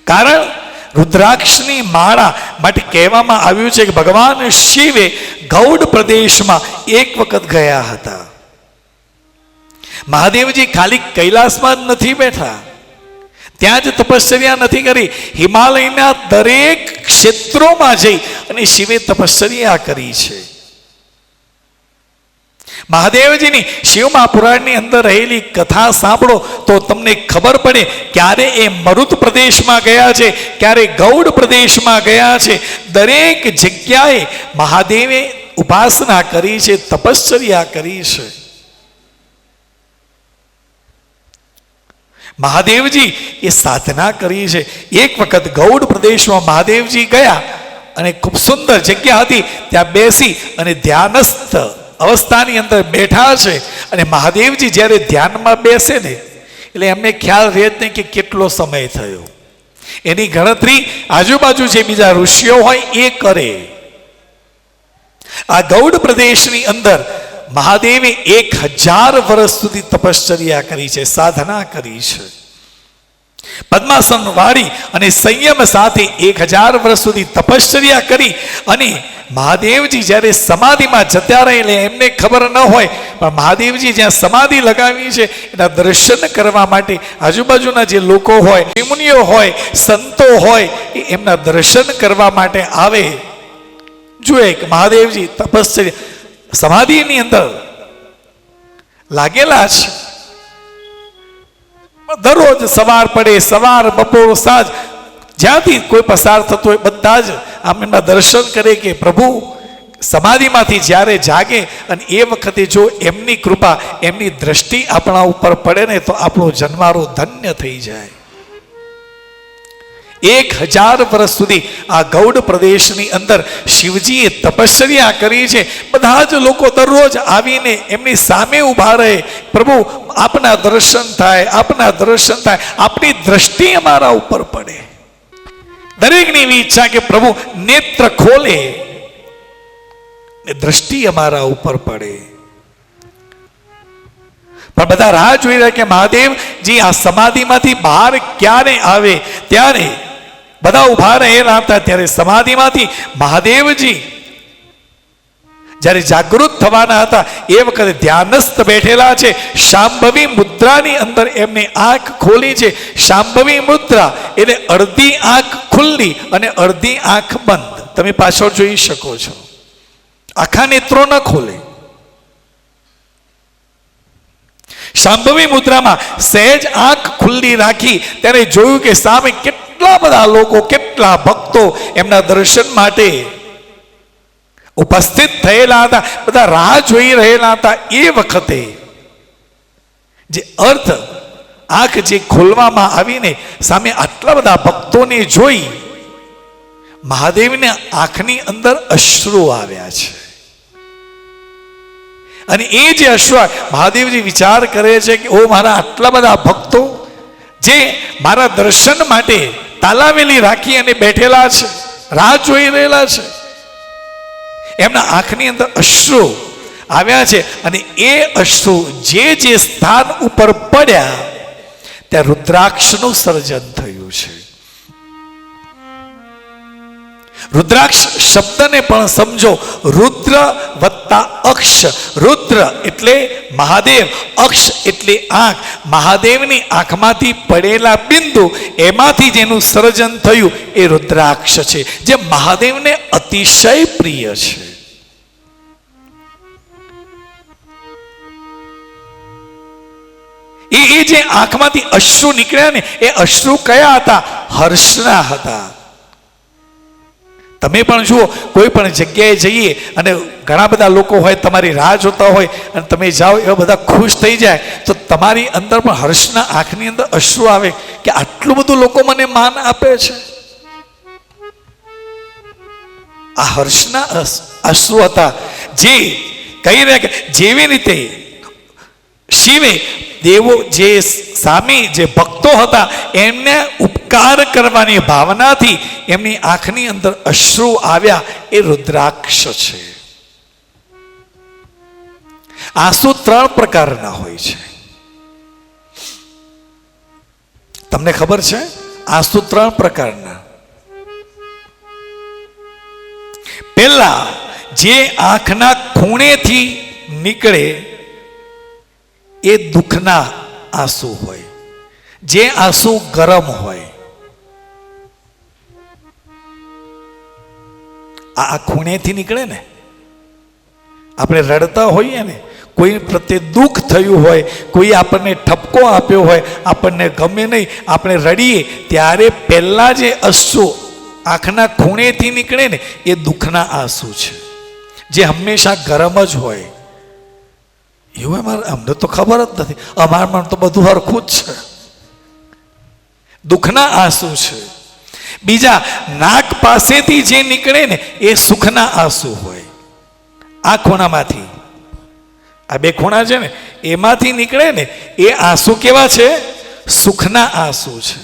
કારણ રુદ્રાક્ષની માળા માટે કહેવામાં આવ્યું છે કે ભગવાન શિવે ગૌડ પ્રદેશમાં એક વખત ગયા હતા. મહાદેવજી ખાલી કૈલાસમાં જ નથી બેઠા, ત્યાં જ તપશ્ચર્યા નથી કરી. હિમાલયના દરેક ક્ષેત્રોમાં જઈ અને શિવે તપશ્ચર્યા કરી છે. મહાદેવજીની શિવ મહાપુરાણની અંદર રહેલી કથા સાંભળો તો તમને ખબર પડે. ક્યારે એ મરુત પ્રદેશમાં ગયા છે, ક્યારે ગૌડ પ્રદેશમાં ગયા છે. દરેક જગ્યાએ મહાદેવે ઉપાસના કરી છે, તપશ્ચર્યા કરી છે. મહાદેવજી એ સાધના કરી છે. એક વખત ગૌડ પ્રદેશમાં મહાદેવજી ગયા અને ખૂબ સુંદર જગ્યા હતી. ત્યાં બેસી અને ધ્યાનસ્થ અવસ્થાની અંદર બેઠા છે. અને મહાદેવજી જ્યારે ધ્યાનમાં બેસે ને એટલે એમને ખ્યાલ રહે જ નહીં કે કેટલો સમય થયો. એની ગણતરી આજુબાજુ જે બીજા ઋષિઓ હોય એ કરે. આ ગૌડ પ્રદેશની અંદર મહાદેવે 1000 વર્ષ સુધી તપશ્ચર્યા કરી છે, સાધના કરી છે. પદ્માસન વાળી અને સંયમ સાથે 1000 વર્ષ સુધી તપશ્ચર્યા કરી. અને મહાદેવજી જ્યારે સમાધિમાં જતા રહે એટલે એમને ખબર ન હોય, પણ મહાદેવજી જ્યાં સમાધિ લગાવી છે એના દર્શન કરવા માટે આજુબાજુના જે લોકો હોય, મુનિઓ હોય, સંતો હોય, એ એમના દર્શન કરવા માટે આવે. જુએ કે મહાદેવજી તપશ્ચર્યા સમાધિની અંદર લાગેલા છે. દરરોજ સવાર પડે, સવાર બપોર સાંજ જ્યાંથી કોઈ પસાર થતો હોય બધા જ આમ એમના દર્શન કરે કે પ્રભુ સમાધિમાંથી જ્યારે જાગે અને એ વખતે જો એમની કૃપા, એમની દ્રષ્ટિ આપણા ઉપર પડે ને તો આપણો જન્મારો ધન્ય થઈ જાય. 1000 વર્ષ સુધી આ ગૌડ પ્રદેશની અંદર શિવજીએ તપશ્ચર્યા કરી છે. બધા જ લોકો દરરોજ આવીને એમની સામે ઊભા રહે, પ્રભુ આપના દર્શન થાય, આપના દર્શન થાય, આપની દ્રષ્ટિ અમારા ઉપર પડે. દરેકની એવી ઈચ્છા કે પ્રભુ નેત્ર ખોલે ને દ્રષ્ટિ અમારા ઉપર પડે. પણ બધા રાહ જોઈ રહ્યા કે મહાદેવજી આ સમાધિમાંથી બહાર ક્યારે આવે. ત્યારે બધા ઉભા રહેલા હતા. ત્યારે સમાધિમાંથી મહાદેવજી જ્યારે જાગૃત થવાના હતા એ વખતે ધ્યાનસ્થ બેઠેલા છે. શાંભવી મુદ્રાની અંદર એમને આંખ ખોલી છે. શાંભવી મુદ્રા એટલે અડધી આંખ ખુલ્લી અને અડધી આંખ બંધ. તમે પાછળ જોઈ શકો છો. આખા નેત્રો ન ખોલે. શાંભવી મુદ્રામાં સહેજ આંખ ખુલ્લી રાખી ત્યારે જોયું કે સામે કેટલા કેટલા બધા લોકો, કેટલા ભક્તો એમના દર્શન માટે ઉપસ્થિત થયેલા હતા, બધા રાહ જોઈ રહેલા હતા. એ વખતે જે અર્ધ આંખ જે ખોલવામાં આવીને સામે આટલા બધા ભક્તોને જોઈ મહાદેવને આંખની અંદર અશ્રુ આવ્યા છે. અને એ જે અશ્રુ, મહાદેવજી વિચાર કરે છે કે ઓ મારા આટલા બધા ભક્તો જે મારા દર્શન માટે તાલાવેલી રાખી અને બેઠેલા છે, રાહ જોઈ રહેલા છે, એમના આંખની અંદર અશ્રુ આવ્યા છે. અને એ અશ્રુ જે સ્થાન ઉપર પડ્યા ત્યાં રુદ્રાક્ષનું સર્જન થયું છે. રુદ્રાક્ષ શબ્દને પણ સમજો. રુદ્ર વત્તા અક્ષ. રુદ્ર એટલે મહાદેવ, અક્ષ એટલે આંખ. મહાદેવની આંખમાંથી પડેલા બિંદુ, એમાંથી જેનું સર્જન થયું એ રુદ્રાક્ષ છે, જે મહાદેવને અતિશય પ્રિય છે. એ જે આંખમાંથી અશ્રુ નીકળ્યા ને, એ અશ્રુ કયા હતા? હર્ષના હતા. તમે પણ જુઓ, કોઈ પણ જગ્યાએ જઈએ અને ઘણા બધા લોકો હોય, તમારી રાહ જોતા હોય અને તમે જાઓ, એવા બધા ખુશ થઈ જાય, તો તમારી અંદર પણ હર્ષના આંખની અંદર અશ્રુ આવે કે આટલું બધું લોકો મને માન આપે છે. આ હર્ષના અશ્રુ હતા, જે કહી રહ્યા કે જેવી રીતે શિવે દેવો જે સામે જે ભક્તો હતા એમને ઉપકાર કરવાની ભાવનાથી એમની આંખની અંદર અશ્રુ આવ્યા, એ રુદ્રાક્ષ છે. આંસુ 3 પ્રકારના હોય છે. તમને ખબર છે? આંસુ 3 પ્રકારના. પહેલા જે આંખના ખૂણેથી નીકળે એ દુઃખના આંસુ હોય, જે આંસુ ગરમ હોય. આ ખૂણેથી નીકળે ને, આપણે રડતા હોઈએ ને, કોઈ પ્રત્યે દુઃખ થયું હોય, કોઈ આપણને ઠપકો આપ્યો હોય, આપણને ગમે નહીં, આપણે રડીએ ત્યારે પહેલા જે અશ્રુ આંખના ખૂણેથી નીકળે ને એ દુઃખના આંસુ છે, જે હંમેશા ગરમ જ હોય. એવું અમને તો ખબર જ નથી, અમારામાં તો બધું હરખું જ છે. દુઃખના આંસુ છે. બીજા નાક પાસેથી જે નીકળે ને એ સુખના આંસુ હોય. આ ખૂણામાંથી, આ 2 ખૂણા છે ને, એમાંથી નીકળે ને એ આંસુ કેવા છે? સુખના આંસુ છે.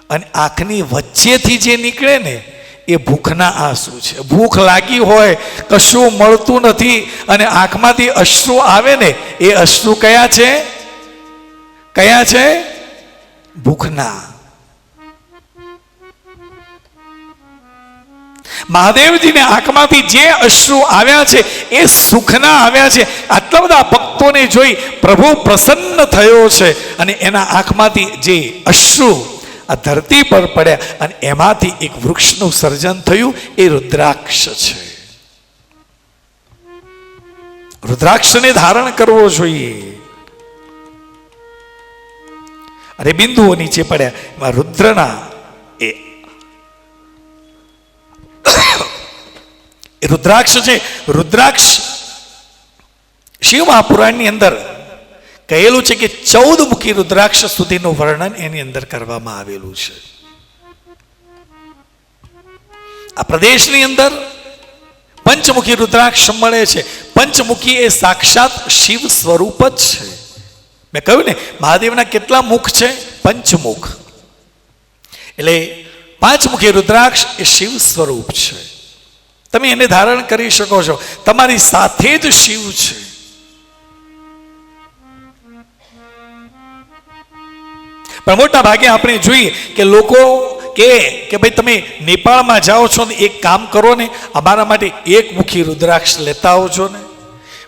અને આંખની વચ્ચેથી જે નીકળે ને એ ભૂખના આંસુ છે. ભૂખ લાગી હોય, કશું મળતું નથી અને આંખમાંથી અશ્રુ આવે ને એ અશ્રુ કયા છે? કયા છે? ભૂખના. મહાદેવજીને આંખમાંથી જે અશ્રુ આવ્યા છે એ સુખના આવ્યા છે. આટલા બધા ભક્તોને જોઈ પ્રભુ પ્રસન્ન થયો છે અને એના આંખમાંથી જે અશ્રુ આ ધરતી પર પડ્યા અને એમાંથી એક વૃક્ષનું સર્જન થયું, એ રુદ્રાક્ષ છે. રુદ્રાક્ષને ધારણ કરવો જોઈએ. અરે બિંદુઓ નીચે પડ્યા, એમાં રુદ્રના એ રુદ્રાક્ષ છે. રુદ્રાક્ષ શિવ મહાપુરાણની અંદર કહેલું છે કે 14 મુખી રુદ્રાક્ષ સુધીનું વર્ણન એની અંદર કરવામાં આવેલું છે. આ પ્રદેશની અંદર પંચમુખી રુદ્રાક્ષ મળે છે. પંચમુખી એ સાક્ષાત શિવ સ્વરૂપ જ છે. મેં કહ્યું ને, મહાદેવના કેટલા મુખ છે? પંચમુખ. એટલે 5 મુખી રુદ્રાક્ષ એ શિવ સ્વરૂપ છે. તમે એને ધારણ કરી શકો છો. તમારી સાથે જ શિવ છે. પણ મોટા ભાગે આપણે જોઈએ કે લોકો કે ભાઈ તમે નેપાળમાં જાઓ છો ને, એક કામ કરો ને, અમારા માટે 1 મુખી રુદ્રાક્ષ લેતા આવજો ને.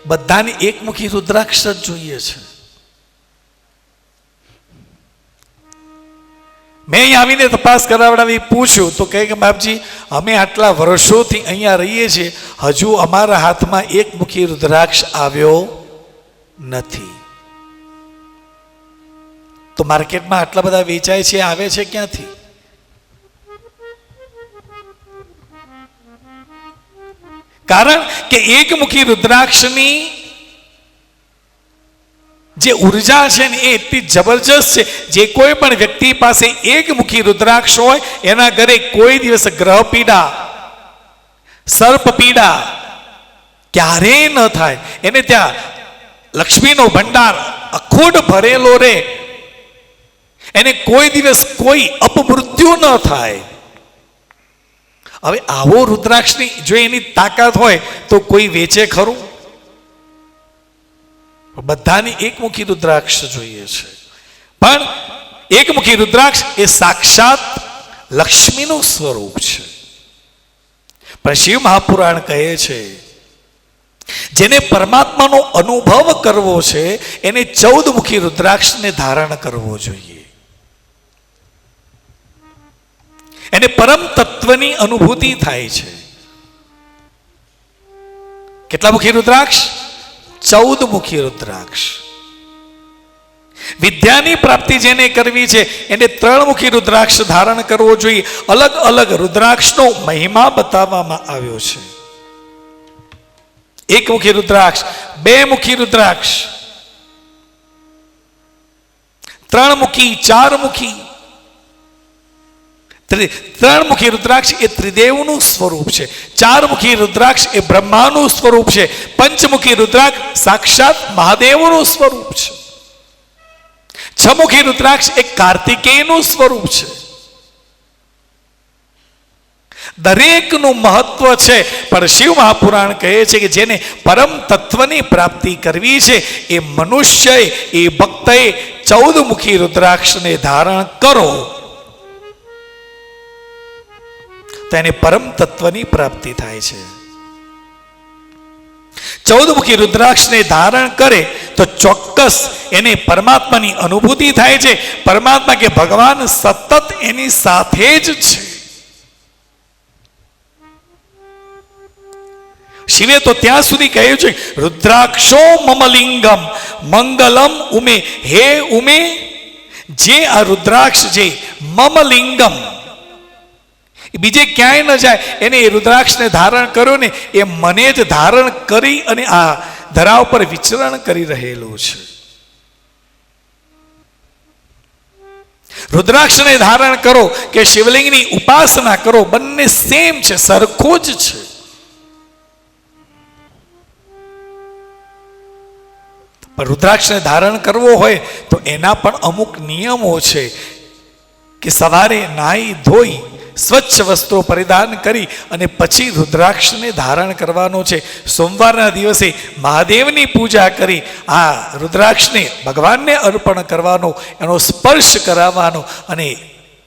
બધાને 1 મુખી રુદ્રાક્ષ જ જોઈએ છે. મેં અહીં આવીને તપાસ કરાવડાવી, પૂછ્યું તો કહે કે બાપજી, અમે આટલા વર્ષોથી અહીંયા રહીએ છીએ, હજુ અમારા હાથમાં 1 મુખી રુદ્રાક્ષ આવ્યો નથી. તો માર્કેટમાં આટલા બધા વેચાય છે, આવે છે ક્યાંથી? કારણ કે એકમુખી રુદ્રાક્ષની જે ઉર્જા છે ને એ એટલી જબરજસ્ત છે, જે કોઈ પણ વ્યક્તિ પાસે એકમુખી રુદ્રાક્ષ હોય એના ઘરે કોઈ દિવસ ગ્રહ પીડા, સર્પ પીડા ક્યારેય ન થાય. એને ત્યાં લક્ષ્મીનો ભંડાર અખૂટ ભરેલો રહે, એને કોઈ દિવસ કોઈ અપમૃત્યુ ન થાય. હવે આવો રુદ્રાક્ષની જો એની તાકાત હોય તો કોઈ વેચે ખરું? બધાની એકમુખી રુદ્રાક્ષ જોઈએ છે, પણ એકમુખી રુદ્રાક્ષ એ સાક્ષાત લક્ષ્મીનું સ્વરૂપ છે. પણ શિવ મહાપુરાણ કહે છે જેને પરમાત્માનો અનુભવ કરવો છે એને 14 મુખી રુદ્રાક્ષને ધારણ કરવો જોઈએ. એને પરમ તત્વની અનુભૂતિ થાય છે. કેટલા મુખી રુદ્રાક્ષ? 14 મુખી રુદ્રાક્ષ. વિદ્યાની પ્રાપ્તિ જેને કરવી છે એને 3 મુખી રુદ્રાક્ષ ધારણ કરવો જોઈએ. અલગ અલગ રુદ્રાક્ષનો મહિમા બતાવવામાં આવ્યો છે. 1 મુખી રુદ્રાક્ષ, 2 મુખી રુદ્રાક્ષ, 3 મુખી, 4 મુખી. 3 મુખી રુદ્રાક્ષ એ ત્રિદેવનું સ્વરૂપ છે. 4 મુખી રુદ્રાક્ષ એ બ્રહ્માનું સ્વરૂપ છે. 5 મુખી રુદ્રાક્ષ સાક્ષાત મહાદેવનું સ્વરૂપ છે. 6 મુખી રુદ્રાક્ષ એ કાર્તિકેયનું સ્વરૂપ છે. દરેકનું મહત્વ છે, પણ શિવ મહાપુરાણ કહે છે કે જેને પરમ તત્વની પ્રાપ્તિ કરવી છે એ મનુષ્યએ, એ ભક્તએ 14 મુખી રુદ્રાક્ષને ધારણ કરો તો એને પરમ તત્વની પ્રાપ્તિ થાય છે. 14 મુખી રુદ્રાક્ષને ધારણ કરે તો ચોક્કસ એને પરમાત્માની અનુભૂતિ થાય છે. પરમાત્મા કે ભગવાન સતત એની સાથે જ છે. શિવે તો ત્યાં સુધી કહ્યું છે રુદ્રાક્ષો મમ લિંગમ મંગલમ ઉમે. હે ઉમે, જે આ રુદ્રાક્ષ છે મમ લિંગમ, બીજે ક્યાંય ન જાય, એને એ રુદ્રાક્ષને ધારણ કર્યો ને એ મને જ ધારણ કરી અને આ ધરા ઉપર વિચરણ કરી રહેલું છે. રુદ્રાક્ષને ધારણ કરો કે શિવલિંગની ઉપાસના કરો, બંને સેમ છે, સરખું જ છે. પણ રુદ્રાક્ષને ધારણ કરવો હોય તો એના પણ અમુક નિયમો છે કે સવારે નાહી ધોઈ સ્વચ્છ વસ્ત્રો પરિધાન કરી અને પછી રુદ્રાક્ષને ધારણ કરવાનો છે. સોમવારના દિવસે મહાદેવની પૂજા કરી આ રુદ્રાક્ષને ભગવાનને અર્પણ કરવાનો, એનો સ્પર્શ કરાવવાનો અને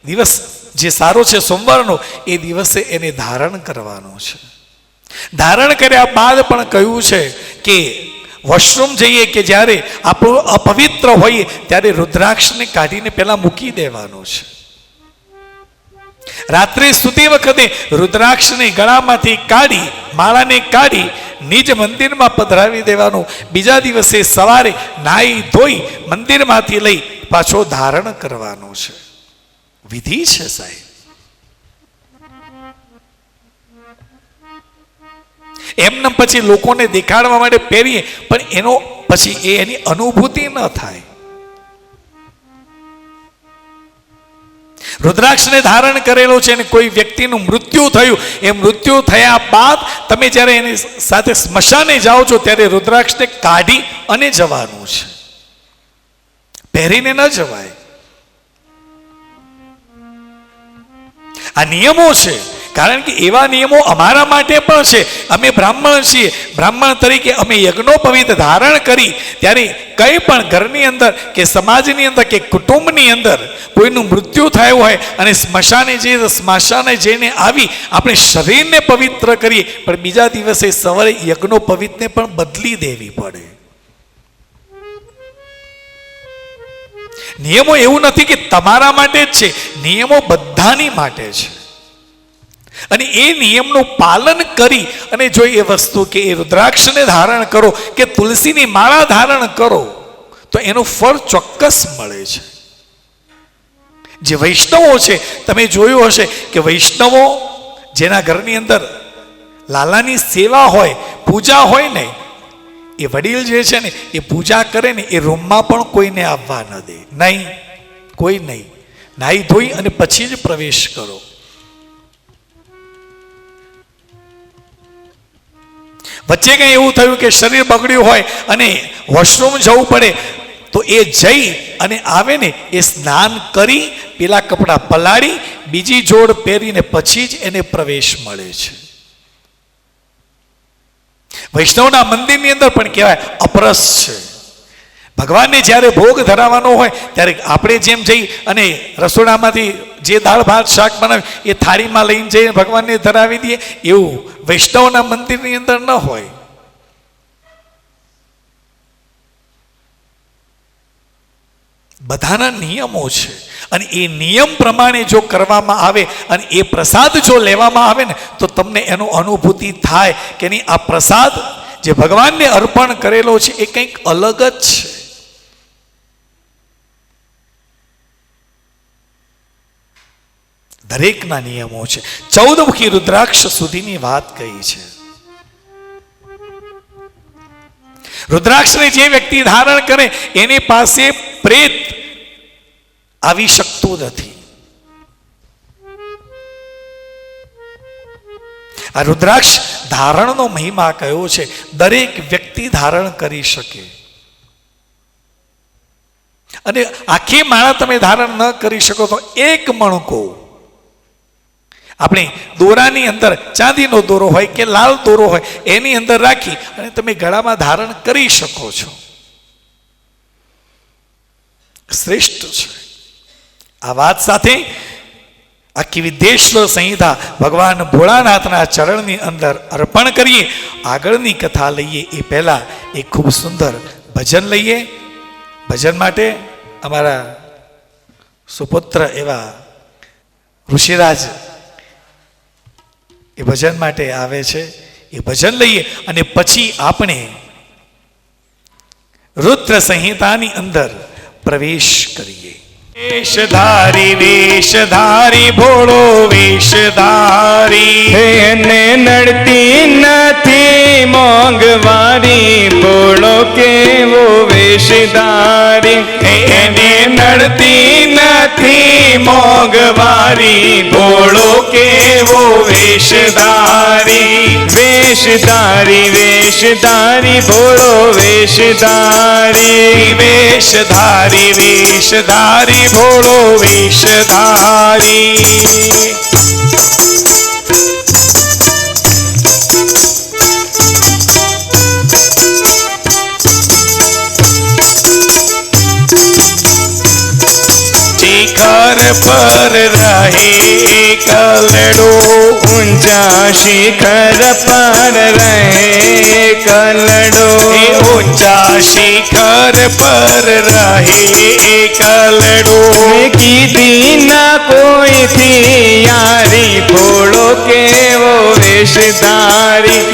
દિવસ જે સારો છે સોમવારનો એ દિવસે એને ધારણ કરવાનો છે. ધારણ કર્યા બાદ પણ કહ્યું છે કે વોશરૂમ જઈએ કે જ્યારે આપણું અપવિત્ર હોઈએ ત્યારે રુદ્રાક્ષને કાઢીને પહેલા મૂકી દેવાનું છે. રાત્રે સૂતી વખતે રુદ્રાક્ષને ગળામાંથી કાઢી, માળાને કાઢી નિજ મંદિરમાં પધરાવી દેવાનું. બીજા દિવસે સવારે નાહી ધોઈ મંદિરમાંથી લઈ પાછો ધારણ કરવાનો છે. વિધિ છે સાહેબ. એમને પછી લોકોને દેખાડવા માટે પહેરીએ પણ એનો પછી એની અનુભૂતિ ન થાય. રુદ્રાક્ષને ધારણ કરેલો છે અને કોઈ વ્યક્તિનું મૃત્યુ થયું, એ મૃત્યુ થયા બાદ તમે જ્યારે એની સાથે સ્મશાને જાઓ છો ત્યારે રુદ્રાક્ષને કાઢી અને જવાનું છે, પહેરીને ન જવાય. આ નિયમો છે, કારણ કે એવા નિયમો અમારા માટે પણ છે. અમે બ્રાહ્મણ છીએ, બ્રાહ્મણ તરીકે અમે યજ્ઞોપવિત ધારણ કરી ત્યારે કંઈ પણ ઘરની અંદર કે સમાજની અંદર કે કુટુંબની અંદર કોઈનું મૃત્યુ થયું હોય અને સ્મશાને જઈએ, સ્મશાને જઈને આવી આપણે શરીરને પવિત્ર કરીએ, પણ બીજા દિવસે સવારે યજ્ઞોપવિતને પણ બદલી દેવી પડે. નિયમો એવું નથી કે તમારા માટે જ છે, નિયમો બધાની માટે છે. અને એ નિયમનું પાલન કરી અને જો એ વસ્તુ કે એ રુદ્રાક્ષને ધારણ કરો કે તુલસીની માળા ધારણ કરો તો એનું ફળ ચોક્કસ મળે છે. જે વૈષ્ણવો છે, તમે જોયું હશે કે વૈષ્ણવો જેના ઘરની અંદર લાલાની સેવા હોય, પૂજા હોય ને, એ વડીલ જે છે ને એ પૂજા કરે ને એ રૂમમાં પણ કોઈને આવવા ન દે, નહીં, કોઈ નહીં. નાહી ધોઈ અને પછી જ પ્રવેશ કરો. વચ્ચે કંઈ એવું થયું કે શરીર બગડ્યું હોય અને વોશરૂમ જવું પડે તો એ જઈ અને આવે ને એ સ્નાન કરી પેલા કપડાં પલાળી બીજી જોડ પહેરીને પછી જ એને પ્રવેશ મળે છે. વૈષ્ણવના મંદિરની અંદર પણ કહેવાય અપરસ છે. ભગવાનને જ્યારે ભોગ ધરાવવાનો હોય ત્યારે આપણે જેમ જઈ અને રસોડામાંથી જે દાળ ભાત શાક બનાવે એ થાળીમાં લઈને જઈને ભગવાનને ધરાવી દઈએ, એવું વૈષ્ણવના મંદિરની અંદર ન હોય. બધાના નિયમો છે અને એ નિયમ પ્રમાણે જો કરવામાં આવે અને એ પ્રસાદ જો લેવામાં આવે ને તો તમને એનો અનુભૂતિ થાય કે નહીં, આ પ્રસાદ જે ભગવાનને અર્પણ કરેલો છે એ કંઈક અલગ જ છે. દરેકના નિયમો છે. 14 મુખી રુદ્રાક્ષ સુધીની વાત કહી છે. રુદ્રાક્ષને જે વ્યક્તિ ધારણ કરે એની પાસે પ્રેત આવી શકતું નથી. આ રુદ્રાક્ષ ધારણનો મહિમા કયો છે, દરેક વ્યક્તિ ધારણ કરી શકે. અને આખી માળા તમે ધારણ ન કરી શકો તો એક મણકો આપણે દોરાની અંદર ચાંદીનો દોરો હોય કે લાલ દોરો હોય એની અંદર રાખી અને તમે ગળામાં ધારણ કરી શકો છો. શ્રેષ્ઠ છે. આ વાત સાથે આખી વિદ્યેશ્વર સંહિતા ભગવાન ભોળાનાથના ચરણની અંદર અર્પણ કરીએ. આગળની કથા લઈએ એ પહેલા એક ખૂબ સુંદર ભજન લઈએ. ભજન માટે અમારા સુપુત્ર એવા ઋષિરાજ એ ભજન માટે આવે છે. એ ભજન લઈએ અને પછી આપણે રુદ્ર સંહિતાની અંદર પ્રવેશ કરીએ. વેશધારી વેશધારી ભોળો વેશધારી, એને નડતી નથી મોંઘવારી, ભોળો કેવો વેશધારી. એને નડતી નથી મોંઘવારી, ભોળો કેવો વેશધારી. વેશધારી વેશધારી ભોળો વેશધારી, વેશધારી વેશધારી ભોળો વેશધારી. શિખર પર રહે કલડો, ઊંચા શિખર પર રહે કલડો. ઊંચા શિખર પર રહે કલડો. કીધી ના કોઈથી યારી, ભોળો કેવો વેશધારી.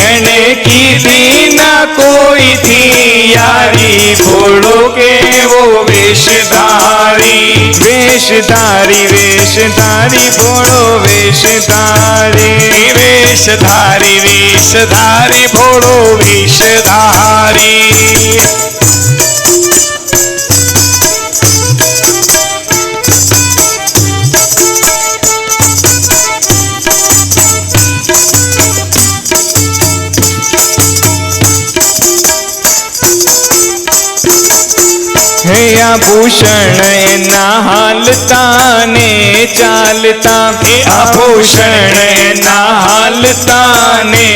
એને કીધી ના કોઈથી યારી, ભોળો કેવો વેશધારી. વેશધારી વેશધારી ભોળો વેશધારી, વેશધારી વેશધારી ભોળો વેશધારી. હે આભૂષણ એના હાલતા ને ચાલતા, હે આભૂષણ એના હાલતા ને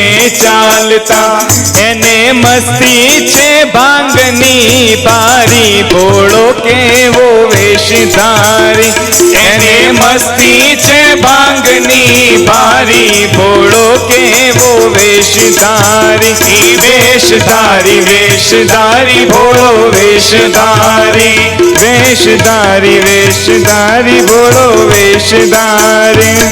ચાલતા. એને મસ્તી છે ભાંગની બારી, ભોળો કેવો વેશધારી. એને મસ્તી છે ભાંગની બારી, ભોળો કેવો વેશધારી. વેશધારી વેશધારી ભોળો વેશધારી, વેશધારી વેશધારી ભોળો વેશધારી.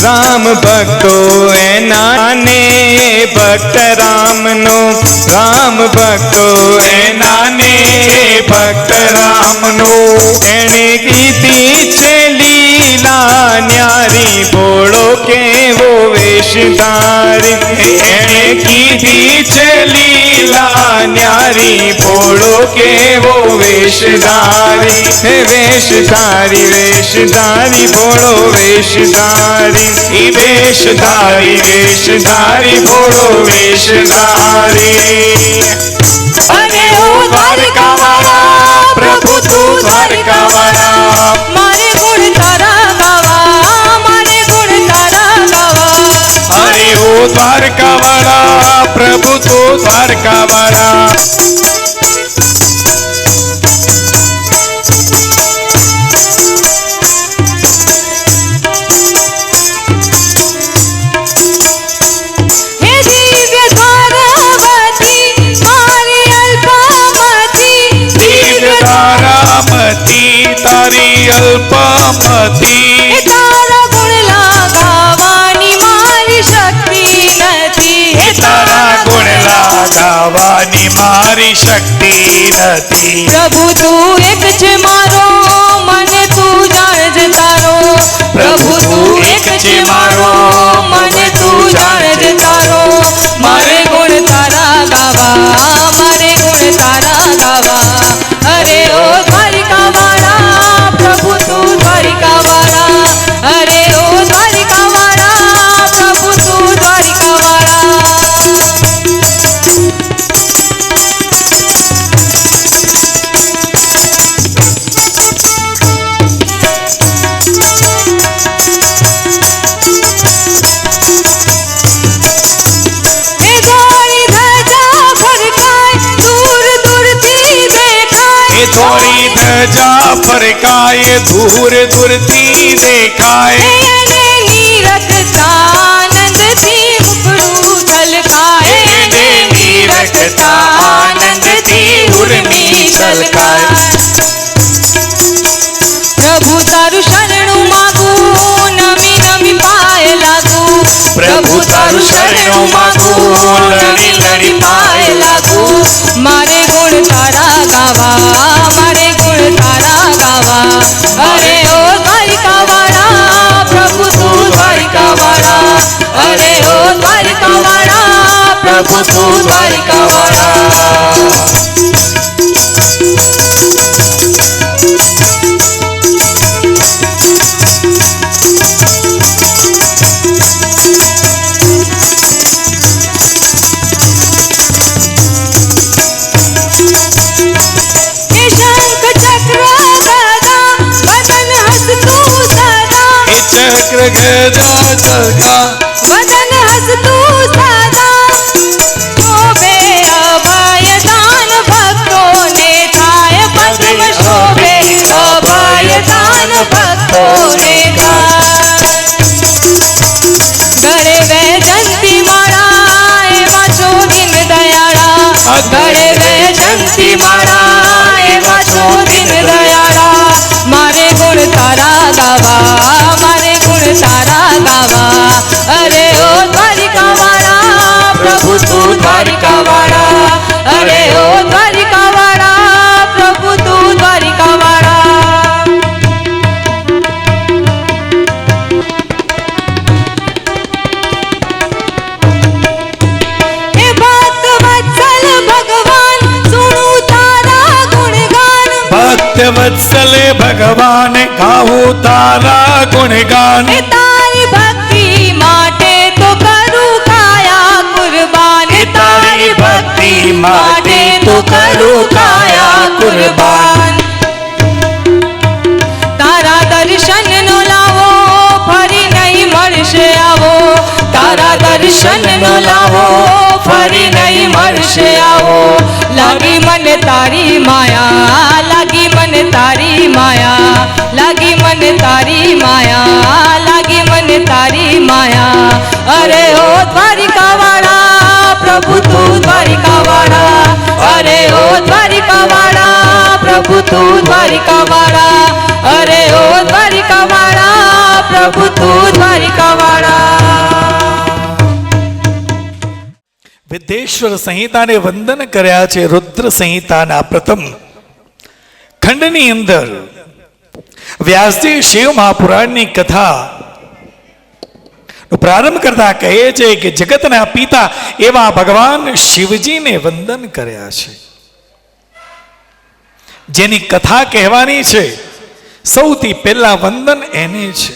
રામ ભક્તો એના ને ભક્ત રામનો, રામ ભક્તો એના ને ભક્ત રામનો. એણે કીધી છે લીલા ન્યારી, ભોળો કેવો વેશધારી. એણે કીધી છે લીલા ન્યારી, ભોળો કેવો વેશધારી. હે વેશધારી વેશધારી ભોળો વેશધારી. ઈ વેશધારી વેશધારી ભોળો વેશધારી. અરે ઓ દ્વારકાવાળા પ્રભુ તું દ્વારકાવાળા, મારે ગુણ તારા ગાવા, મારે ગુણ તારા ગાવા. અરે ઓ દ્વારકાવાળા પ્રભુ તો દ્વારકાવાળા. હે દિવ્ય દ્વારવતી મારી અલ્પમતી, દિવ્ય તારામતી તારી અલ્પમતી. હે તારા ગુણ લગાવવાની મારી શક્તિ નથી. હે તારા ગુણ ગાવાની મારી શક્તિ નથી. પ્રભુ તું એક છે મારો, મને તું જાણજે તારો. પ્રભુ તું એક છે મારો, મને તું જાણજે તારો. મારે ગુણ તારા ગાવા, મારે ગુણ તારા ગાવા. અરે ઓ દ્વારિકાવાળા પ્રભુ તું દ્વારિકાવાળા. અરે ઓ દ્વારિકાવાળા પ્રભુ તું દ્વારિકાવાળા. હે ધોળી ધજા ફરકાય દૂર દૂરથી દેખાય. એ થોડી ધજા ફરકાય દૂર દૂરથી દેખાય. હે એને નીરખતા આનંદથી મુખડું છલકાય. એને નીરખતા આનંદથી ઉર્મી છલકાય. પ્રભુ તારું શરણું માગું, નમી નમી પાય લાગું. પ્રભુ તારું શરણું માગું, નમી નમી પાય લાગું. મારે ગુણ તારા ગાવા, મારે ગુણ તારા ગાવા. અરે ઓ દ્વારિકાવાળા પ્રભુ તું દ્વારિકાવાળા. અરે ઓ દ્વારિકાવાળા પ્રભુ તું દ્વારિકાવાળા. હે શંખ ચક્ર ગદા વદન હસતું સદા. એ ચક્ર ગદા ચરખા વદન હસતું સદા. શોભે અભય દાન ભક્તોને થાય. પદ્મ શોભે અભય દાન ભક્તોને થાય. ગળે વૈજંતી માળા એવા છો દિન દયાળા. ગળે વૈજંતી માળા એવા છો દિન દયાળા. મારે ગુણ તારા ગાવા, મારે ગુણ તારા ગાવા. અરે ઓ દ્વારિકાવાળા પ્રભુ તું દ્વારિકાવાળા. અરે ઓ દ્વારિકાવાળા પ્રભુ તું દ્વારિકાવાળા. હે ભક્ત વત્સલ ભગવાન સુણું તારા ગુણગાન. ભક્ત વત્સલે ભગવાન ગાવું તારા ગુણગાન. હે તારી ભક્તિ માટે તો કરું કાયા કુરબાન. હે તારી ભક્તિ માટે તો કરું કાયા કુરબાન. તારા દર્શન નો લાવો ફરી નહીં મળશે આવો. તારા દર્શન નો લાવો ફરી નહીં મળશે આવો. લાગી મને તારી માયા, લાગી મને તારી માયા. લાગી મને તારી માયા, લાગી મને તારી માયા. અરે ઓ દ્વારિકાવાળા પ્રભુ તું દ્વારિકાવાળા. અરે ઓ દ્વારિકાવાળા પ્રભુ તું દ્વારિકાવાળા. અરે ઓ દ્વારિકાવાળા પ્રભુ તું દ્વારિકાવાળા. સિદ્ધેશ્વર સંહિતાને વંદન કર્યા છે. રુદ્ર સંહિતાના પ્રથમ ખંડની અંદર વ્યાસજી શિવ મહાપુરાણની કથા પ્રારંભ કરતા કહે છે કે જગતના પિતા એવા ભગવાન શિવજીને વંદન કર્યા છે. જેની કથા કહેવાની છે સૌથી પહેલા વંદન એને છે.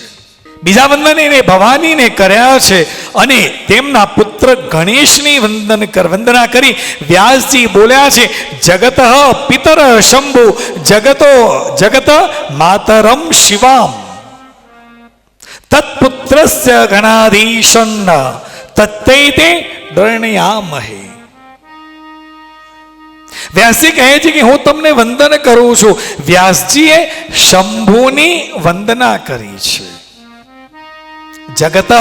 બીજા વંદન એને ભવાનીને કર્યા છે અને તેમના પુત્ર ગણેશની વંદના કરી વ્યાસજી બોલ્યા છે જગત પિતર શંભુ જગત માતરમ શિવામ તત્પુત્રસ્ય ગણાધીશન તત્તૈતે દર્ણયામહે. વ્યાસજી કહે છે કે હું તમને વંદન કરું છું. વ્યાસજીએ શંભુની વંદના કરી છે. જગત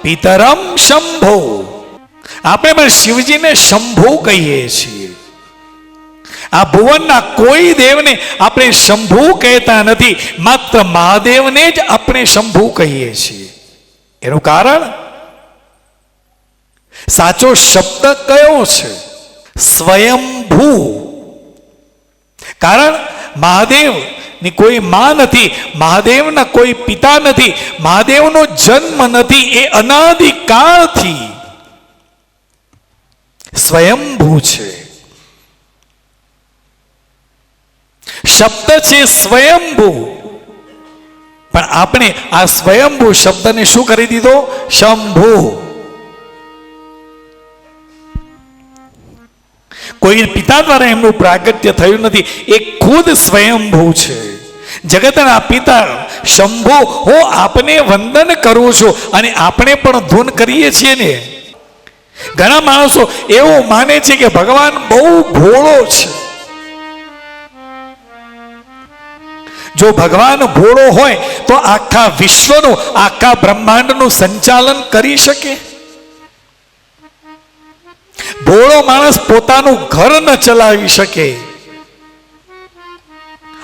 પિતરમ શંભો. આપણે પણ શિવજીને શંભુ કહીએ છીએ. આ ભુવનના કોઈ દેવને આપણે શંભુ કહેતા નથી, માત્ર મહાદેવને જ આપણે શંભુ કહીએ છીએ. એનું કારણ સાચો શબ્દ કયો છે? સ્વયંભૂ. કારણ મહાદેવ ની કોઈ માં નથી, મહાદેવના કોઈ પિતા નથી, મહાદેવનો જન્મ નથી. એ અનાદિકાળથી સ્વયંભૂ છે. શબ્દ છે સ્વયંભૂ, પણ આપણે આ સ્વયંભૂ શબ્દને શું કરી દીધો? શંભુ. કોઈ પિતા દ્વારા એમનું પ્રાગટ્ય થયું નથી, એ ખુદ સ્વયંભૂ છે. જગતના પિતા શંભુ, હું આપને વંદન કરું છું. અને આપણે પણ ધૂન કરીએ છીએ ને. ઘણા માણસો એવું માને છે કે ભગવાન બહુ ભોળો છે. જો ભગવાન ભોળો હોય તો આખા વિશ્વનું, આખા બ્રહ્માંડનું સંચાલન કરી શકે? ભોળો માણસ પોતાનું ઘર ન ચલાવી શકે.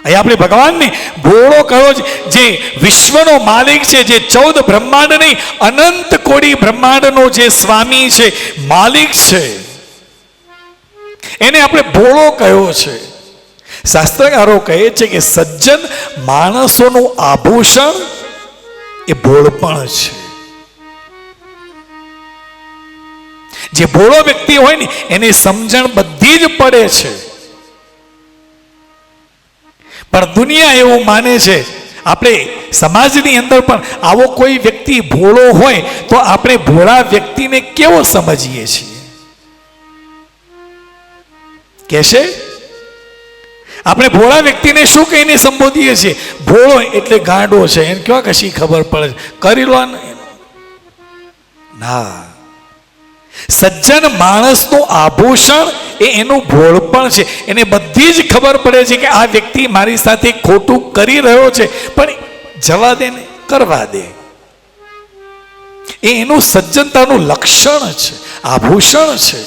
અહીં આપણે ભગવાનને ભોળો કહ્યો છે. જે વિશ્વનો માલિક છે, જે 14 બ્રહ્માંડ નહીં અનંત કોટી બ્રહ્માંડનો જે સ્વામી છે, માલિક છે, એને આપણે ભોળો કહ્યો છે. શાસ્ત્રકારો કહે છે કે સજ્જન માણસોનું આભૂષણ એ ભોળપણ છે. જે ભોળો વ્યક્તિ હોય ને એને સમજણ બધી જ પડે છે. પણ દુનિયા એવું માને છે, આપણે સમાજની અંદર પણ આવો કોઈ વ્યક્તિ ભોળો હોય તો આપણે ભોળા વ્યક્તિને કેવો સમજીએ છીએ? કહેશે આપણે ભોળા વ્યક્તિને શું કહીને સંબોધીએ છીએ? ભોળો એટલે ગાંડો છે, એને ક્યાં કશી ખબર પડે છે, કરી લો ના. સજ્જન માણસનું આભૂષણ એ એનું ભોળપણ છે. એને બધી જ ખબર પડે છે કે આ વ્યક્તિ મારી સાથે ખોટું કરી રહ્યો છે, પણ જવા દે ને, કરવા દે. એ એનું સજ્જનતાનું લક્ષણ છે, આભૂષણ છે.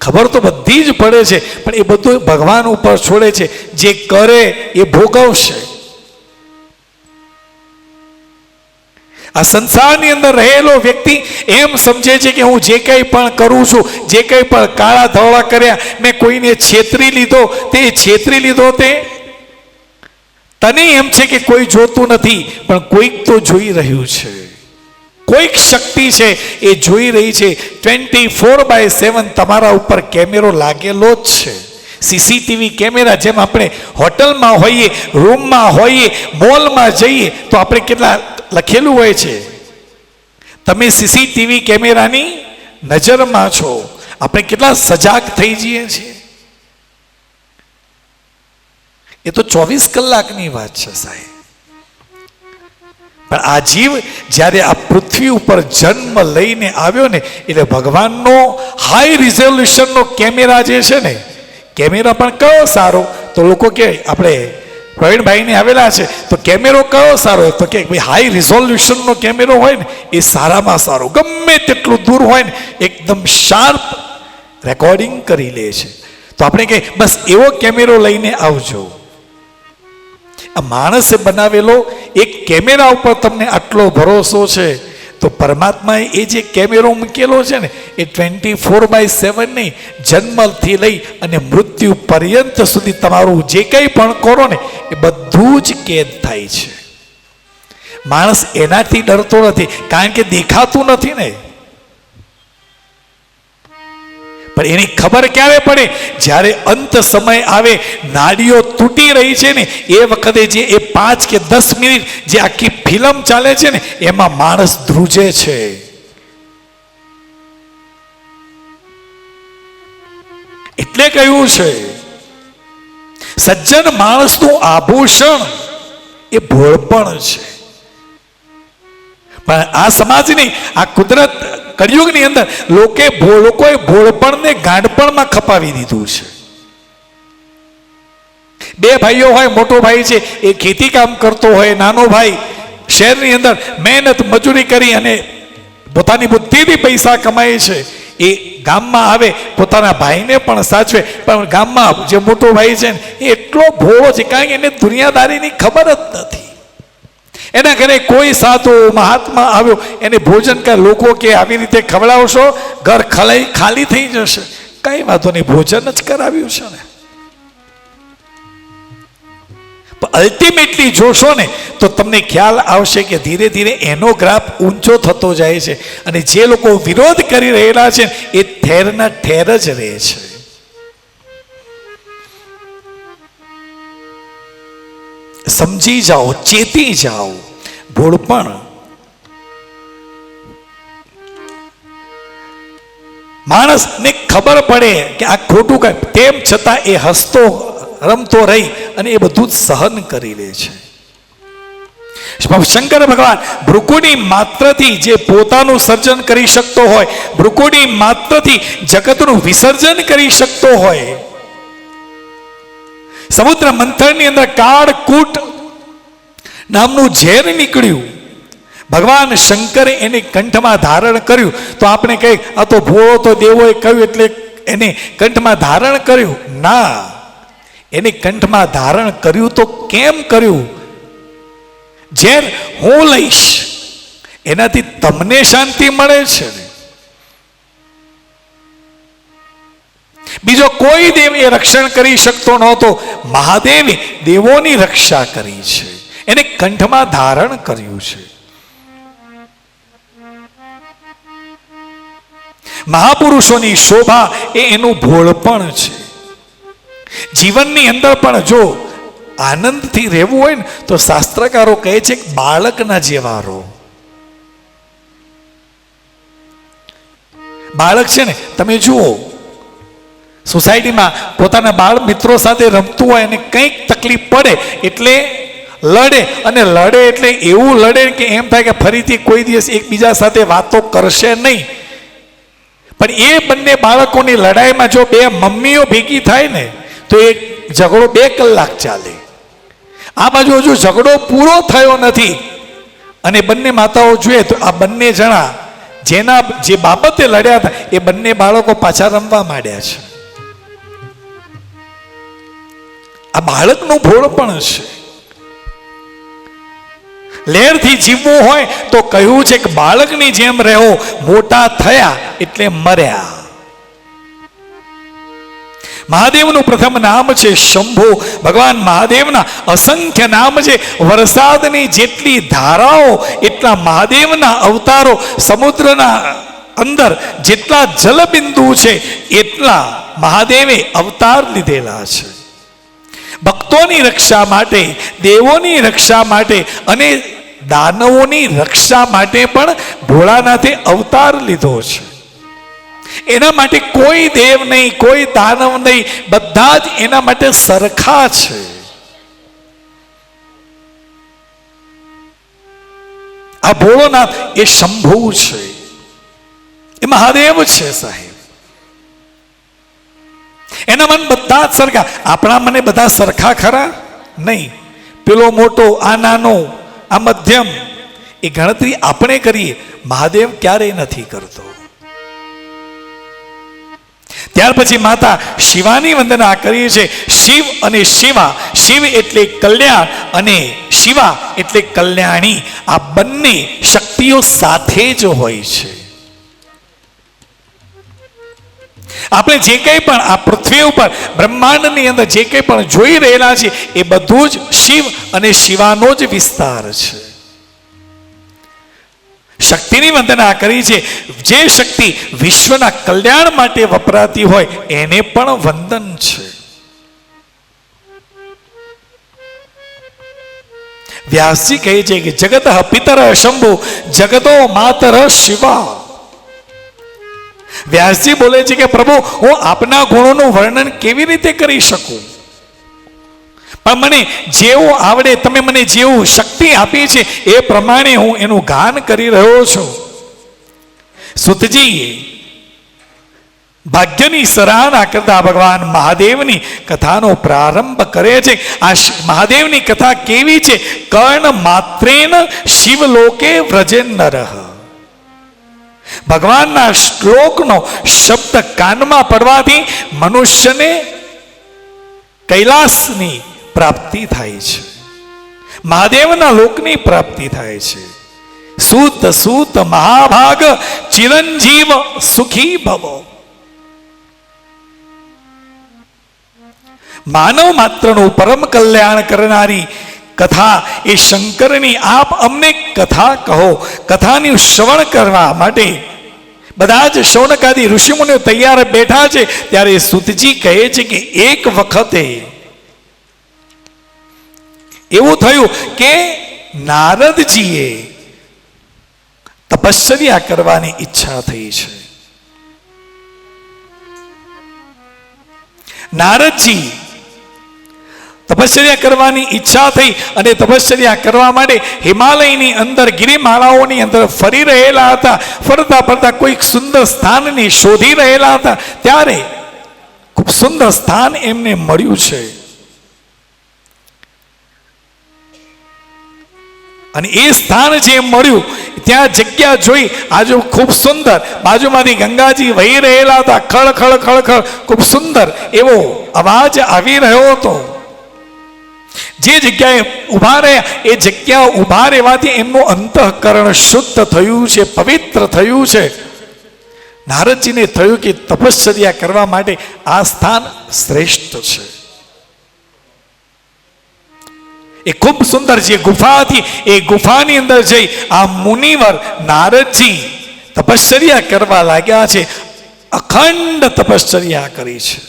ખબર તો બધી જ પડે છે, પણ એ બધું ભગવાન ઉપર છોડે છે. જે કરે એ ભોગવશે. આ સંસારની અંદર રહેલો વ્યક્તિ એમ સમજે છે કે હું જે કંઈ પણ કરું છું, જે કંઈ પણ કાળા ધોળા કર્યા, મેં કોઈને છેતરી લીધો, તે છેતરી લીધો, તે તને એમ છે કે કોઈ જોતું નથી, પણ કોઈક તો જોઈ રહ્યું છે. કોઈક શક્તિ છે એ જોઈ રહી છે. 24/7 તમારા ઉપર કેમેરો લાગેલો જ છે. CCTV camera. જેમ આપણે હોટલમાં હોઈએ, રૂમમાં હોઈએ, મોલમાં જઈએ તો આપણે કેટલા લખેલું હોય છે, તમે સીસીટીવી કેમેરાની નજરમાં છો. આપણે કેટલા સજાગ થઈ જઈએ છીએ. એ તો 24 કલાકની વાત છે સાહેબ. પણ આ જીવ જ્યારે આ પૃથ્વી ઉપર જન્મ લઈને આવ્યો ને, એટલે ભગવાનનો હાઈ રિઝોલ્યુશનનો કેમેરા જે છે ને, કેમેરા પણ કયો સારો? તો લોકો કે આપણે પ્રવીણભાઈને આવેલા છે તો કેમેરો કયો સારો? તો કે ભાઈ હાઈ રિઝોલ્યુશનનો કેમેરો હોય ને એ સારામાં સારો. ગમે તેટલું દૂર હોય ને એકદમ શાર્પ રેકોર્ડિંગ કરી લે છે. તો આપણે કે બસ એવો કેમેરો લઈને આવજો. આ માણસે બનાવેલો એક કેમેરા ઉપર તમને આટલો ભરોસો છે તો તો પરમાત્માએ એ જે કેમેરો મૂકેલો છે ને એ 24/7 નહીં, જન્મથી લઈ અને મૃત્યુ પર્યંત સુધી તમારું જે કંઈ પણ કરો ને એ બધું જ કેદ થાય છે. માણસ એનાથી ડરતો નથી, કારણ કે દેખાતું નથી ને. પણ એની ખબર ક્યારે પડે? જ્યારે અંત સમય આવે, નાડીઓ તૂટી રહી છે ને એ વખતે જે એ 5 કે 10 મિનિટ જે આખી ફિલ્મ ચાલે છે ને એમાં માણસ ધ્રુજે છે. એટલે કહ્યું છે સજ્જન માણસનું આભૂષણ એ ભોળપણ છે. પણ આ સમાજની આ કુદરત કળિયુગની અંદર લોકોએ ભોળપણને ગાંડપણમાં ખપાવી દીધું છે. બે ભાઈઓ હોય, મોટો ભાઈ છે એ ખેતી કામ કરતો હોય, નાનો ભાઈ શહેરની અંદર મહેનત મજૂરી કરી અને પોતાની બુદ્ધિથી પૈસા કમાય છે. એ ગામમાં આવે, પોતાના ભાઈને પણ સાચવે, પણ ગામમાં જે મોટો ભાઈ છે ને એ એટલો ભોળો છે, કારણ કે એને દુનિયાદારીની ખબર જ નથી. એના ઘરે કોઈ સાધુ મહાત્મા આવ્યો, એને ભોજન કે લોકો કે આવી રીતે ખવડાવશો ઘર ખાલી થઈ જશે. કઈ વાંધો નહીં, ભોજન જ કરાવ્યું છે ને. અલ્ટિમેટલી જોશો ને તો તમને ખ્યાલ આવશે કે ધીરે ધીરે એનો ગ્રાફ ઊંચો થતો જાય છે અને જે લોકો વિરોધ કરી રહેલા છે એ ઠેરના ઠેર જ રહે છે. સમજી જાઓ, ચેતી જાઓ. ભોળપણ માણસને ખબર પડે કે આ ખોટું કાંઈ, તેમ છતાં એ હસતો રમતો રહી અને એ બધું જ સહન કરી લે છે. શંકર ભગવાન ભૃકુની માત્રથી જે પોતાનું સર્જન કરી શકતો હોય, ભૃકુની માત્રથી જગતનું વિસર્જન કરી શકતો હોય, સમુદ્ર મંથનની અંદર કાળકૂટ નામનું ઝેર નીકળ્યું, ભગવાન શંકરે એને કંઠમાં ધારણ કર્યું. તો આપણે કહીએ આ તો ભોળો તો દેવોએ કહ્યું એટલે એને કંઠમાં ધારણ કર્યું. ના, એને કંઠમાં ધારણ કર્યું તો કેમ કર્યું? ઝેર હું લઈશ, એનાથી તમને શાંતિ મળે છે ને. બીજો કોઈ દેવ એ રક્ષણ કરી શકતો નહોતો, મહાદેવે દેવોની રક્ષા કરી છે, એને કંઠમાં ધારણ કર્યું છે. મહાપુરુષોની શોભા એ એનું ભોળપણ છે. જીવનની અંદર પણ જો આનંદથી રહેવું હોય ને તો શાસ્ત્રકારો કહે છે કે બાળકના જેવા રહો. બાળક છે ને, તમે જુઓ સોસાયટીમાં પોતાના બાળ મિત્રો સાથે રમતું હોય અને કંઈક તકલીફ પડે એટલે લડે, અને લડે એટલે એવું લડે કે એમ થાય કે ફરીથી કોઈ દિવસ એકબીજા સાથે વાતો કરશે નહીં. પણ એ બંને બાળકોની લડાઈમાં જો બે મમ્મીઓ ભેગી થાય ને તો એ ઝઘડો 2 કલાક ચાલે. આ બાજુ હજુ ઝઘડો પૂરો થયો નથી અને બંને માતાઓ જોઈએ તો આ બંને જણા જે બાબતે લડ્યા હતા એ બંને બાળકો પાછા રમવા માંડ્યા છે. આ બાળકનું ભોળપણ છે. લહેરથી જીવવું હોય તો કહ્યું છે કે બાળકની જેમ રહો, મોટા થયા એટલે મર્યા. મહાદેવનું પ્રથમ નામ છે શંભુ. ભગવાન મહાદેવના અસંખ્ય નામ છે. વરસાદની જેટલી ધારાઓ એટલા મહાદેવના અવતારો, સમુદ્રના અંદર જેટલા જલબિંદુ છે એટલા મહાદેવે અવતાર લીધેલા છે. ભક્તોની રક્ષા માટે, દેવોની રક્ષા માટે અને દાનવોની રક્ષા માટે પણ ભોળાનાથે અવતાર લીધો છે. એના માટે કોઈ દેવ નહીં, કોઈ દાનવ નહીં, બધા જ એના માટે સરખા છે. આ ભોળોનાથ એ શંભુ છે, એ મહાદેવ છે સાહેબ. એના મન બધા જ સરખા. આપણા મને બધા સરખા ખરા નહીં. પેલો મોટો, આ નાનો, આ મધ્યમ, એ ગણતરી આપણે કરીએ, મહાદેવ ક્યારેય નથી કરતો. ત્યાર પછી માતા શિવાની વંદના કરીએ છીએ. શિવ અને શિવા, શિવ એટલે કલ્યાણ અને શિવા એટલે કલ્યાણી. આ બંને શક્તિ શક્તિઓ સાથે જ હોય છે. આપણે જે કંઈ પણ આ પૃથ્વી ઉપર બ્રહ્માંડની અંદર જે કંઈ પણ જોઈ રહેલા છે એ બધું જ શિવ અને શિવાનો જ વિસ્તાર છે. શક્તિની વંદના કરી છે. જે શક્તિ વિશ્વના કલ્યાણ માટે વપરાતી હોય એને પણ વંદન છે. વ્યાસજી કહે છે કે જગત પિતર શંભુ જગતો માતર શિવા. વ્યાસજી બોલે છે કે પ્રભુ હું આપના ગુણોનું વર્ણન કેવી રીતે કરી શકું, પણ મને જેવું આવડે, તમે મને જેવું શક્તિ આપી છે એ પ્રમાણે હું એનું ગાન કરી રહ્યો છું. સુતજી ભાગ્યની સરાહના કરતા ભગવાન મહાદેવની કથાનો પ્રારંભ કરે છે. આ મહાદેવની કથા કેવી છે? કર્ણ માત્રેન શિવલોકે વ્રજે નરઃ. ભગવાનના શ્લોકનો શબ્દ કાનમાં પડવાથી મનુષ્યને કૈલાસની પ્રાપ્તિ થાય છે, મહાદેવના લોકની પ્રાપ્તિ થાય છે. સૂત સૂત મહાભાગ ચિરંજીવ સુખી ભવો. માનવ માત્રનું પરમ કલ્યાણ કરનારી કથા એ શંકરની આપ અમને કથા કહો. કથાનું શ્રવણ કરવા માટે બધા જ શૌનકાદી ઋષિમુનિઓ તૈયાર બેઠા છે. ત્યારે સુતજી કહે છે કે એક વખતે એવું થયું કે નારદજીએ તપશ્ચર્યા કરવાની ઈચ્છા થઈ છે. નારદજી તપશ્ચર્યા કરવાની ઈચ્છા થઈ અને તપશ્ચર્યા કરવા માટે હિમાલયની અંદર ગિરિમાળાઓની અંદર ફરી રહેલા હતા. ફરતા ફરતા કોઈક સુંદર સ્થાનને શોધી રહેલા હતા. ત્યારે ખૂબ સુંદર સ્થાન એમને મળ્યું છે અને એ સ્થાન જે મળ્યું ત્યાં જગ્યા જોઈ આજુ ખૂબ સુંદર, બાજુમાંથી ગંગાજી વહી રહેલા હતા. ખળ ખળ ખળ ખળ ખૂબ સુંદર એવો અવાજ આવી રહ્યો હતો. જે જગ્યાએ ઊભા રહ્યા એ જગ્યા ઊભા રહેવાથી એમનું અંતઃકરણ શુદ્ધ થયું છે, પવિત્ર થયું છે. નારદજીને થયું કે તપશ્ચર્યા કરવા માટે આ સ્થાન શ્રેષ્ઠ છે. એ ખૂબ સુંદર છે ગુફા હતી. એ ગુફાની અંદર જઈ આ મુનિવર નારદજી તપશ્ચર્યા કરવા લાગ્યા છે. અખંડ તપશ્ચર્યા કરી છે.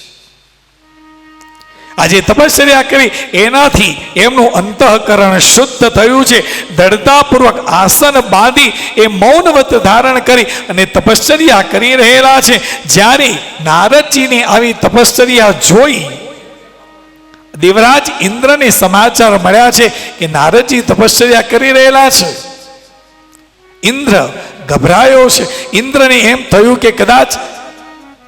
આજે તપશ્ચર્યા કરી એનાથી એમનું અંતઃકરણ શુદ્ધ થયું છે. દૃઢતાપૂર્વક આસન બાંધી એ મૌનવ્રત ધારણ કરી અને તપશ્ચર્યા કરી રહેલા છે. જ્યારે નારદજીને આવી તપશ્ચર્યા જોઈ દેવરાજ ઇન્દ્રને સમાચાર મળ્યા છે કે નારદજી તપશ્ચર્યા કરી રહેલા છે. ઇન્દ્ર ગભરાયો છે. ઇન્દ્રને એમ થયું કે કદાચ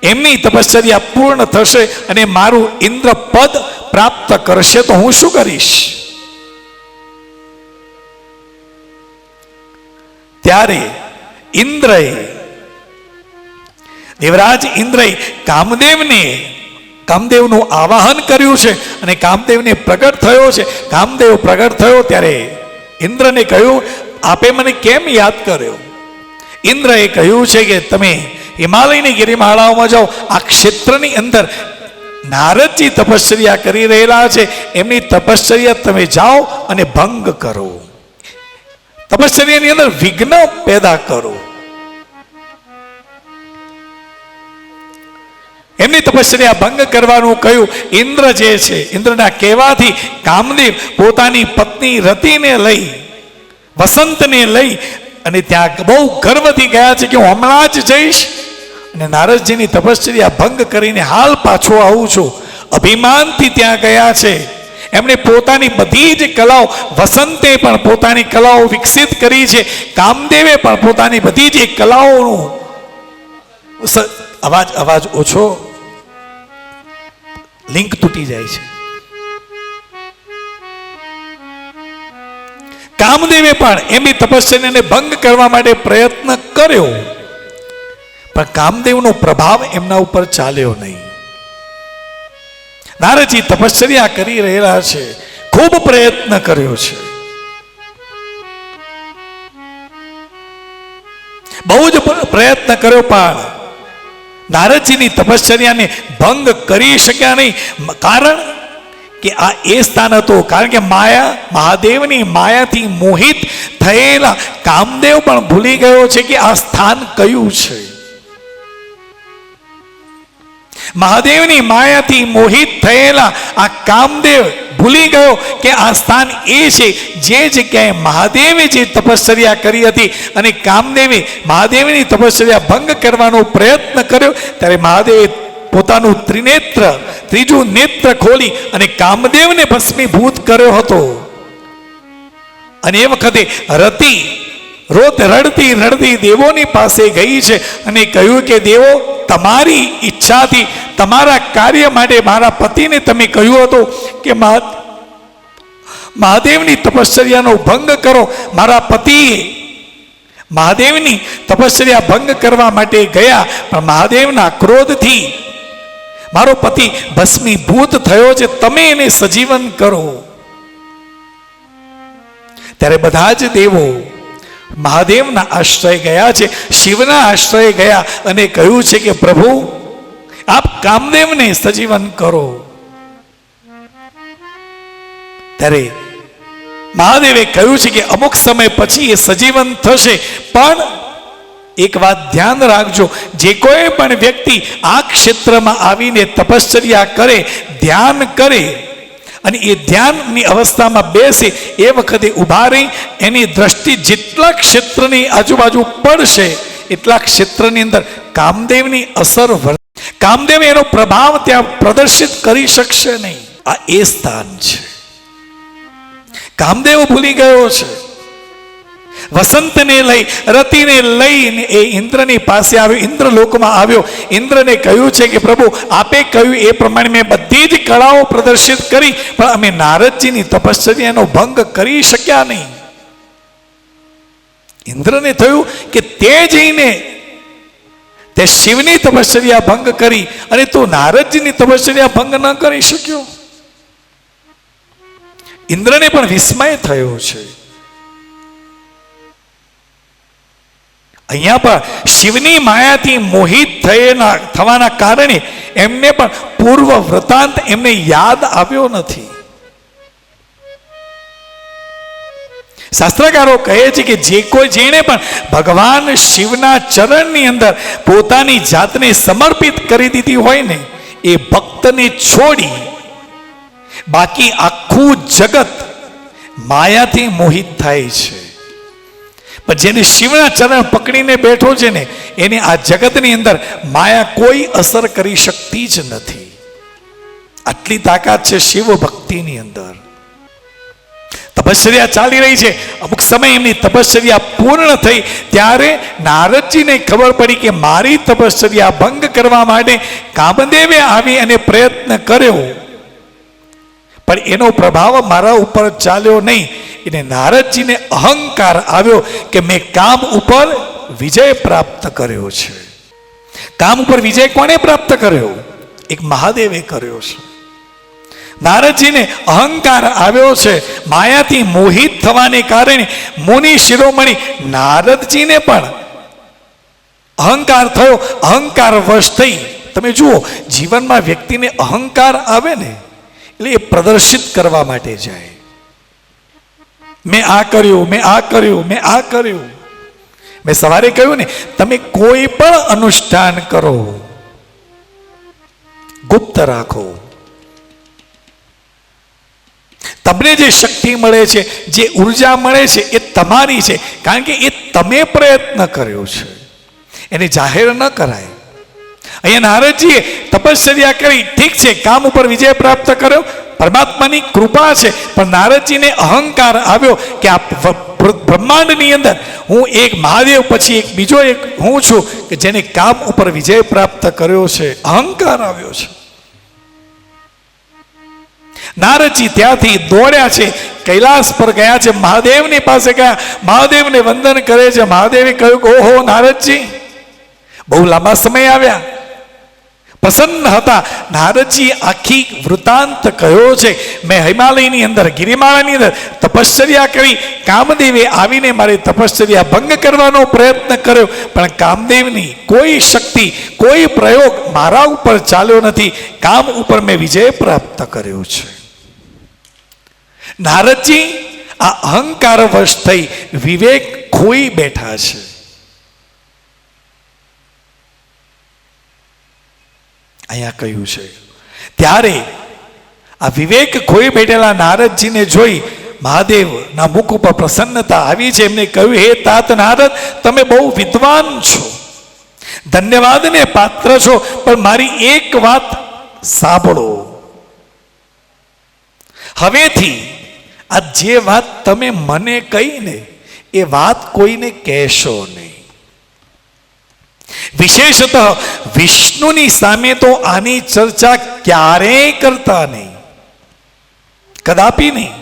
એમની તપશ્ચર્યા પૂર્ણ થશે અને મારું ઇન્દ્ર પદ પ્રાપ્ત કરશે તો હું શું કરીશ? ત્યારે ઇન્દ્રએ, દેવરાજ ઇન્દ્રએ કામદેવનું આવાહન કર્યું છે અને કામદેવને પ્રગટ થયો છે. કામદેવ પ્રગટ થયો ત્યારે ઇન્દ્રને કહ્યું, આપે મને કેમ યાદ કર્યો? ઇન્દ્રએ કહ્યું છે કે તમે હિમાલયની ગિરિમાળાઓમાં જાઓ. આ ક્ષેત્રની અંદર નારદજી તપશ્ચર્યા કરી રહેલા છે. એમની તપશ્ચર્યા તમે જાઓ અને ભંગ કરો. તપશ્ચર્યાની અંદર વિઘ્ન પેદા કરો. એમની તપશ્ચર્યા ભંગ કરવાનું કહ્યું. ઇન્દ્ર જે છે, ઇન્દ્રના કહેવાથી કામદેવ પોતાની પત્ની રતિને લઈ, વસંતને લઈ અને ત્યાં બહુ ગર્વથી ગયા છે કે હું હમણાં જ જઈશ અને નારદજીની તપશ્ચર્યા ભંગ કરીને હાલ પાછો આવું છું. અભિમાનથી ત્યાં ગયા છે. એમણે પોતાની બધી જ કલાઓ, વસંતે પણ પોતાની કલાઓ વિકસિત કરી છે. કામદેવે પણ પોતાની બધી જ કલાઓનું અવાજ ઓછો, લિંક તૂટી જાય છે. કામદેવે પણ એમની તપસ્યાને ભંગ કરવા માટે પ્રયત્ન કર્યો, પણ કામદેવનો પ્રભાવ એમના ઉપર ચાલ્યો નહીં. નારદજી તપશ્ચર્યા કરી રહેલા છે, ખૂબ પ્રયત્ન કર્યો છે. બહુ જ પ્રયત્ન કર્યો પણ નારદજીની તપશ્ચર્યાને ભંગ કરી શક્યા નહીં. કારણ કે આ એ સ્થાન હતું, કારણ કે માયા, મહાદેવની માયાથી મોહિત થયેલા કામદેવ પણ ભૂલી ગયો છે કે આ સ્થાન કયું છે. મહાદેવની માયાથી મોહિત થયેલા આ કામદેવ ભૂલી ગયો કે આ સ્થાન એ છે જે જગ્યાએ મહાદેવે જે તપશ્ચર્યા કરી હતી અને કામદેવે મહાદેવની તપશ્ચર્યા ભંગ કરવાનો પ્રયત્ન કર્યો ત્યારે મહાદેવે પોતાનું ત્રીજું નેત્ર ખોલી અને કામદેવને ભસ્મીભૂત કર્યો હતો. અને એ વખતે રતી રડતી દેવોની પાસે ગઈ છે અને કહ્યું કે દેવો, તમારી ઈચ્છાથી તમારા કાર્ય માટે મારા પતિને તમે કહ્યું હતું કે મહાદેવની તપશ્ચર્યાનો ભંગ કરો. મારા પતિએ મહાદેવની તપશ્ચર્યા ભંગ કરવા માટે ગયા, પણ મહાદેવના ક્રોધથી મારો પતિ ભસ્મીભૂત થયો છે, તમે એને સજીવન કરો. ત્યારે બધા જ દેવો મહાદેવના આશ્રય ગયા છે, શિવના આશ્રય ગયા અને કહ્યું છે કે પ્રભુ, આપ કામદેવને સજીવન કરો. ત્યારે મહાદેવે કહ્યું છે કે અમુક સમય પછી એ સજીવન થશે, પણ એક વાત ધ્યાન રાખજો, જે કોઈ પણ વ્યક્તિ આ ક્ષેત્રમાં આવીને તપશ્ચર્યા કરે, ધ્યાન કરે અને એ ધ્યાનની અવસ્થામાં બેસે, એ વખતે ઊભા રહી એની દ્રષ્ટિ જેટલા ક્ષેત્રની આજુબાજુ પડશે એટલા ક્ષેત્રની અંદર કામદેવની અસર, કામદેવ એનો પ્રભાવ ત્યાં પ્રદર્શિત કરી શકશે નહીં. આ એ સ્થાન છે. કામદેવ ભૂલી ગયો છે. વસંતને લઈ, રતિને લઈને એ ઇન્દ્રની પાસે આવ્યો, ઇન્દ્રલોકમાં આવ્યો. ઇન્દ્રને કહ્યું છે કે પ્રભુ, આપે કહ્યું એ પ્રમાણે મેં બધી જ કળાઓ પ્રદર્શિત કરી, પણ અમે નારદજીની તપશ્ચર્યાનો ભંગ કરી શક્યા નહીં. ઇન્દ્રને થયું કે તે જઈને તે શિવની તપશ્ચર્યા ભંગ કરી અને તું નારદજીની તપશ્ચર્યા ભંગ ન કરી શક્યો. ઇન્દ્રને પણ વિસ્મય થયો છે. અહીંયા પણ શિવની માયાથી મોહિત થવાના કારણે એમને પણ પૂર્વ વૃતાંત એમને યાદ આવ્યો નથી. શાસ્ત્રકારો કહે છે કે જેણે પણ ભગવાન શિવના ચરણની અંદર પોતાની જાતને સમર્પિત કરી દીધી હોય ને, એ ભક્તને છોડી બાકી આખું જગત માયાથી મોહિત થાય છે. પણ જેને શિવના ચરણ પકડીને બેઠો છે ને, એને આ જગતની અંદર માયા કોઈ અસર કરી શકતી જ નથી. આટલી તાકાત છે શિવ ભક્તિની અંદર. તપશ્ચર્યા ચાલી રહી છે. અમુક સમય એમની તપશ્ચર્યા પૂર્ણ થઈ ત્યારે નારદજીને ખબર પડી કે મારી તપશ્ચર્યા ભંગ કરવા માટે કામદેવે આવી અને પ્રયત્ન કર્યો, પણ એનો પ્રભાવ મારા ઉપર ચાલ્યો નહીં. એને નારદજીને અહંકાર આવ્યો કે મેં કામ ઉપર વિજય પ્રાપ્ત કર્યો છે. કામ ઉપર વિજય કોને પ્રાપ્ત કર્યો? એક મહાદેવે કર્યો છે. નારદજીને અહંકાર આવ્યો છે. માયાથી મોહિત થવાને કારણે મુનિ શિરોમણી નારદજીને પણ અહંકાર થયો. અહંકાર વશ થઈ, તમે જુઓ, જીવનમાં વ્યક્તિને અહંકાર આવે ને એટલે એ પ્રદર્શિત કરવા માટે જાય. મેં આ કર્યું, મેં આ કર્યું, મેં આ કર્યું. મેં સવારે કહ્યું ને, તમે કોઈ પણ અનુષ્ઠાન કરો, ગુપ્ત રાખો. તમને જે શક્તિ મળે છે, જે ઉર્જા મળે છે, એ તમારી છે, કારણ કે એ તમે પ્રયત્ન કર્યો છે. એને જાહેર ન કરાય. અહીંયા નારદજીએ તપશ્ચર્યા કરી, ઠીક છે, કામ ઉપર વિજય પ્રાપ્ત કર્યો, પરમાત્માની કૃપા છે, પણ નારદજીને અહંકાર આવ્યો કે આ બ્રહ્માંડની અંદર હું એક મહાદેવ પછી એક બીજો એક હું છું કે જેને કામ ઉપર વિજય પ્રાપ્ત કર્યો છે. અહંકાર આવ્યો છે. નારદજી ત્યાંથી દોડ્યા છે, કૈલાસ પર ગયા છે, મહાદેવની પાસે ગયા, મહાદેવને વંદન કરે છે. મહાદેવે કહ્યું કે ઓહો નારદજી, બહુ લાંબા સમય આવ્યા, પ્રસન્ન હતા. નારદજી આખી વૃત્તાંત કહ્યો છે. મેં હિમાલયની અંદર ગિરિમાળાની અંદર તપશ્ચર્યા કરી, કામદેવે આવીને મારી તપશ્ચર્યા ભંગ કરવાનો પ્રયત્ન કર્યો, પણ કામદેવની કોઈ શક્તિ, કોઈ પ્રયોગ મારા ઉપર ચાલ્યો નથી. કામ ઉપર મેં વિજય પ્રાપ્ત કર્યો છે. નારદજી આ અહંકાર વશ થઈ વિવેક ખોઈ બેઠા છે. અહીંયા કહ્યું છે ત્યારે આ વિવેક ખોઈ બેઠેલા નારદજીને જોઈ મહાદેવના મુખ ઉપર પ્રસન્નતા આવી છે. એમને કહ્યું, હે તાત નારદ, તમે બહુ વિદ્વાન છો, ધન્યવાદને પાત્ર છો, પણ મારી એક વાત સાંભળો. હવેથી આ જે વાત તમે મને કહી ને એ વાત કોઈને કહેશો નહીં. વિશેષતઃ વિષ્ણુની સામે તો આની ચર્ચા ક્યારેય કરતા નહીં, કદાપી નહીં.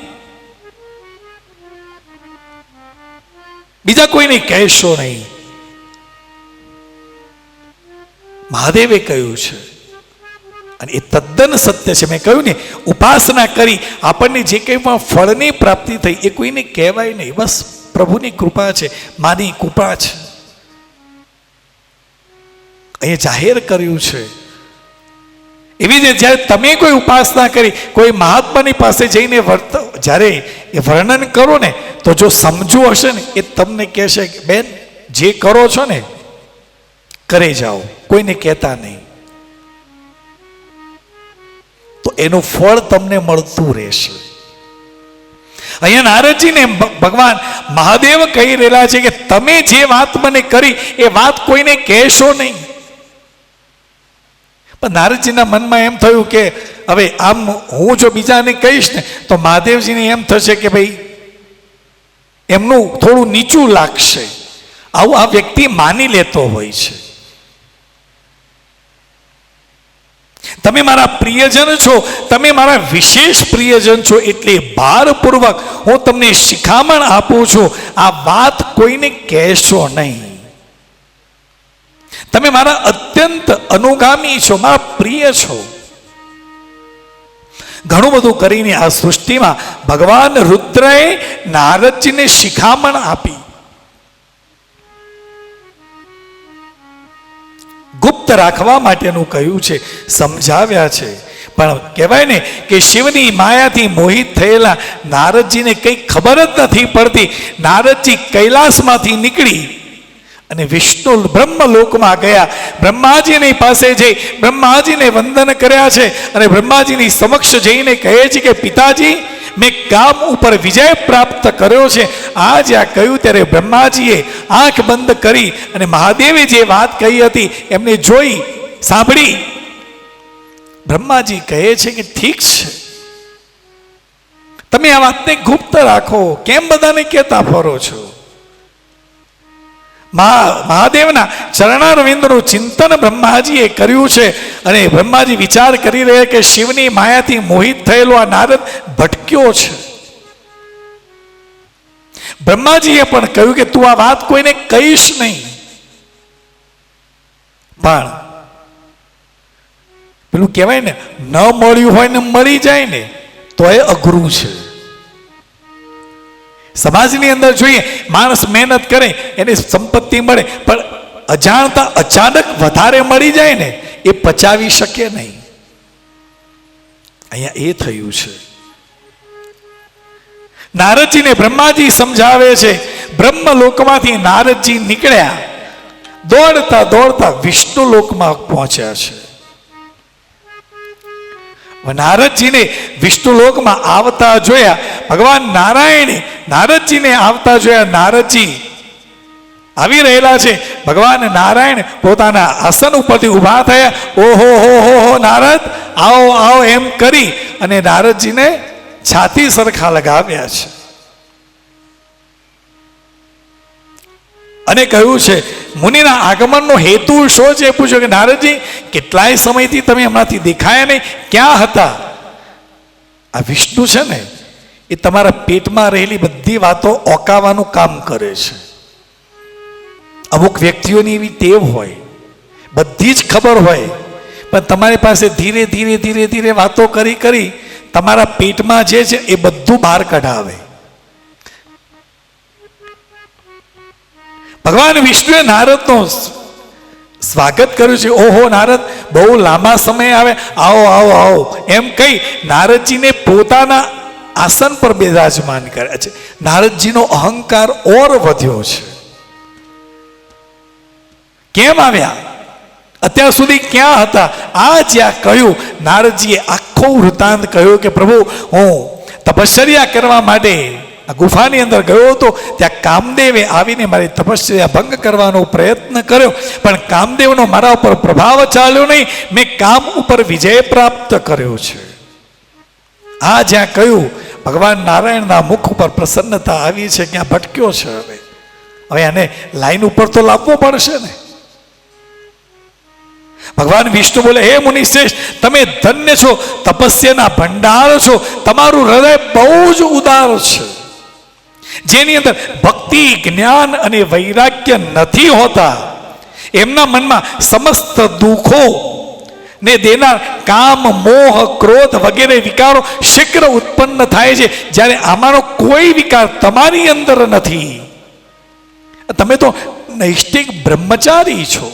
બીજા કોઈને કહેશો નહીં. મહાદેવે કહ્યું છે અને એ તદ્દન સત્ય છે. મેં કહ્યું ને, ઉપાસના કરી આપણને જે કંઈ પણ ફળની પ્રાપ્તિ થઈ એ કોઈને કહેવાય નહીં. બસ પ્રભુની કૃપા છે, માની કૃપા છે. અહીંયા જાહેર કર્યું છે. એવી રીતે જ્યારે તમે કોઈ ઉપાસના કરી, કોઈ મહાત્માની પાસે જઈને જ્યારે એ વર્ણન કરો ને, તો જો સમજવું હશે ને એ તમને કહેશે કે બેન, જે કરો છો ને કરે જાઓ, કોઈને કહેતા નહીં, તો એનું ફળ તમને મળતું રહેશે. અહીંયા નારદજીને ભગવાન મહાદેવ કહી રહેલા છે કે તમે જે વાત મને કરી એ વાત કોઈને કહેશો નહીં. પણ નારદજીના મનમાં એમ થયું કે હવે આમ હું જો બીજાને કહીશ ને તો મહાદેવજીને એમ થશે કે ભાઈ એમનું થોડું નીચું લાગશે. આવું આ વ્યક્તિ માની લેતો હોય છે. તમે મારા પ્રિયજન છો, તમે મારા વિશેષ પ્રિયજન છો, એટલે ભારપૂર્વક હું તમને શિખામણ આપું છું, આ વાત કોઈને કહેશો નહીં. તમે મારા અત્યંત અનુગામી છો, મારા પ્રિય છો. ઘણું બધું કરીને આ સૃષ્ટિમાં ભગવાન રુદ્રએ નારદજીને શિખામણ આપી. ગુપ્ત રાખવા માટેનું કહ્યું છે, સમજાવ્યા છે. પણ કહેવાય ને કે શિવની માયાથી મોહિત થયેલા નારદજીને કંઈ ખબર જ નથી પડતી. નારદજી કૈલાસમાંથી નીકળી અને વિષ્ણુ બ્રહ્મલોકમાં ગયા. બ્રહ્માજીની પાસે જઈ બ્રહ્માજીને વંદન કર્યા છે અને બ્રહ્માજીની સમક્ષ જઈને કહે છે કે પિતાજી, મેં કામ ઉપર વિજય પ્રાપ્ત કર્યો છે. આ જ્યાં કહ્યું ત્યારે બ્રહ્માજીએ આંખ બંધ કરી અને મહાદેવે જે વાત કહી હતી એમને જોઈ, સાંભળી. બ્રહ્માજી કહે છે કે ઠીક છે, તમે આ વાતને ગુપ્ત રાખો, કેમ બધાને કહેતા ફરો છો? મહાદેવના ચરણારવિંદનું ચિંતન બ્રહ્માજીએ કર્યું છે અને બ્રહ્માજી વિચાર કરી રહ્યા કે શિવની માયાથી મોહિત થયેલો આ નારદ ભટક્યો છે. બ્રહ્માજીએ પણ કહ્યું કે તું આ વાત કોઈને કહીશ નહીં. પણ પેલું કહેવાય ને, ન મળ્યું હોય ને મળી જાય ને તો એ અઘરું છે. સમાજની અંદર જોઈએ, માણસ મહેનત કરે એને સંપત્તિ મળે, પણ અજાણતા અચાનક વધારે મળી જાય ને એ પચાવી શકે નહીં. અહીંયા એ થયું છે. નારદજીને બ્રહ્માજી સમજાવે છે. બ્રહ્મલોકમાંથી નારદજી નીકળ્યા, દોડતા દોડતા વિષ્ણુ લોકમાં પહોંચ્યા છે. નારદજીને વિષ્ણુલોકમાં આવતા જોયા ભગવાન નારાયણે નારદજીને આવતા જોયા. નારદજી આવી રહેલા છે. ભગવાન નારાયણ પોતાના આસન ઉપરથી ઊભા થયા. ઓહો હો હો હો નારદ, આવો આવો એમ કરી અને નારદજીને છાતી સરખા લગાવ્યા છે અને કહ્યું છે, મુનિના આગમનનો હેતુ શું છે? પૂછ્યું કે નારદજી, કેટલાય સમયથી તમે હમણાંથી દેખાયા નહીં, ક્યાં હતા? આ વિષ્ણુ છે ને એ તમારા પેટમાં રહેલી બધી વાતો ઓકાવાનું કામ કરે છે. અમુક વ્યક્તિઓની એવી ટેવ હોય, બધી જ ખબર હોય, પણ તમારી પાસે ધીરે ધીરે ધીરે ધીરે વાતો કરી કરી તમારા પેટમાં જે છે એ બધું બહાર કઢાવે. ભગવાન વિષ્ણુએ નારદનો સ્વાગત કર્યું છે. ઓહો નારદ, બહુ લાંબા સમય આવે, આવો આવો આવો એમ કહી નારદજીને પોતાના આસન પર બિરાજમાન કર્યા છે. નારદજીનો અહંકાર ઓર વધ્યો છે. કેમ આવ્યા? અત્યાર સુધી ક્યાં હતા? આ જ્યાં કહ્યું, નારદજીએ આખો વૃત્તાંત કહ્યું કે પ્રભુ, હું તપશ્ચર્યા કરવા માટે આ ગુફાની અંદર ગયો હતો. ત્યાં કામદેવે આવીને મારી તપશ્ચર્યા ભંગ કરવાનો પ્રયત્ન કર્યો, પણ કામદેવનો મારા ઉપર પ્રભાવ ચાલ્યો નહીં. મેં કામ ઉપર વિજય પ્રાપ્ત કર્યો છે. આ જ્યાં કહ્યું, ભગવાન નારાયણના મુખ ઉપર પ્રસન્નતા આવી છે. ક્યાં ભટક્યો છે? હવે આને લાઈન ઉપર તો લાવવો પડશે ને. ભગવાન વિષ્ણુ બોલે, હે મુનિશ્રેષ્ઠ, તમે ધન્ય છો, તપસ્યાના ભંડાર છો. તમારું હૃદય બહુ જ ઉદાર છે, જેની અંદર ભક્તિ, જ્ઞાન અને વૈરાગ્ય નથી હોતા. એમના મનમાં સમસ્ત દુઃખો ને દેનાર કામ, મોહ, ક્રોધ વગેરે વિકારો શીઘ્ર ઉત્પન્ન થાય છે. જ્યારે આમાંનો કોઈ વિકાર તમારી અંદર નથી. તમે તો નૈષ્ઠિક બ્રહ્મચારી છો.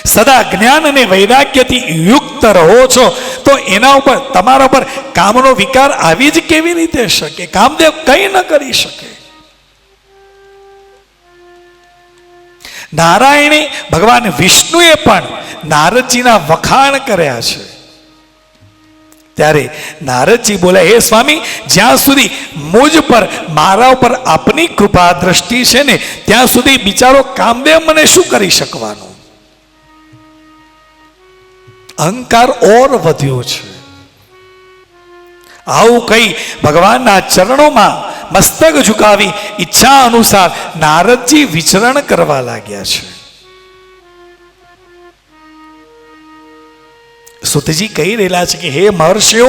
સદા જ્ઞાન અને વૈરાગ્યથી યુક્ત રહો છો, તો એના ઉપર, તમારા ઉપર કામનો વિકાર આવી જ કેવી રીતે શકે? કામદેવ કંઈ ન કરી શકે. નારાયણે, ભગવાન વિષ્ણુએ પણ નારદજીના વખાણ કર્યા છે. ત્યારે નારદજી બોલ્યા, હે સ્વામી, જ્યાં સુધી મુજ પર, મારા ઉપર આપની કૃપા દ્રષ્ટિ છે ને, ત્યાં સુધી બિચારો કામદેવ મને શું કરી શકવાનો? અહંકાર ઓર વધ્યો છે. આવું કઈ ભગવાનના ચરણોમાં મસ્તક ઝુકાવી ઈચ્છા અનુસાર નારદજી વિચરણ કરવા લાગ્યા છે. સુતજી કહી રહેલા છે કે હે મહર્ષિઓ,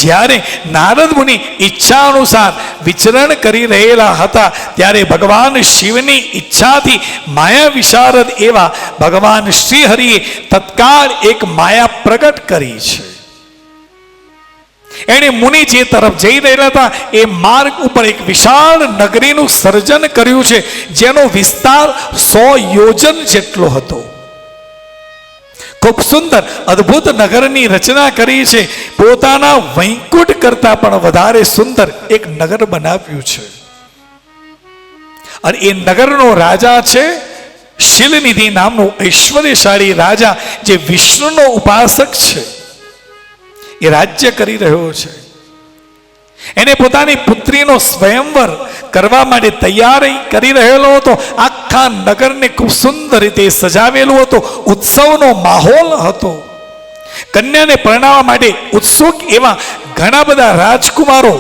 જ્યારે નારદ મુનિ ઈચ્છા અનુસાર વિચરણ કરી રહેલા હતા, ત્યારે ભગવાન શિવની ઈચ્છાથી માયા વિશારદ એવા ભગવાન શ્રી હરિએ તત્કાળ એક માયા પ્રગટ કરી છે. એણે મુનિ જે તરફ જઈ રહેલા હતા એ માર્ગ ઉપર એક વિશાળ નગરીનું સર્જન કર્યું છે, જેનો વિસ્તાર 100 યોજન જેટલો હતો. ખૂબ સુંદર અદ્ભુત નગરની રચના કરી છે. પોતાના વૈકુંઠ કરતા પણ વધારે સુંદર એક નગર બનાવ્યું છે. અને એ નગરનો રાજા છે શિલનિધિ નામનો ઐશ્વર્યશાળી રાજા, જે વિષ્ણુનો ઉપાસક છે. એ રાજ્ય કરી રહ્યો છે. એને પોતાની પુત્રીનો સ્વયંવર કરવા માટે તૈયારી કરી રહેલો હતો. આખા નગરને ખૂબ સુંદર રીતે સજાવેલું હતું. ઉત્સવનો માહોલ હતો. કન્યાને પરણાવવા માટે ઉત્સુક એવા ઘણા બધા રાજકુમારો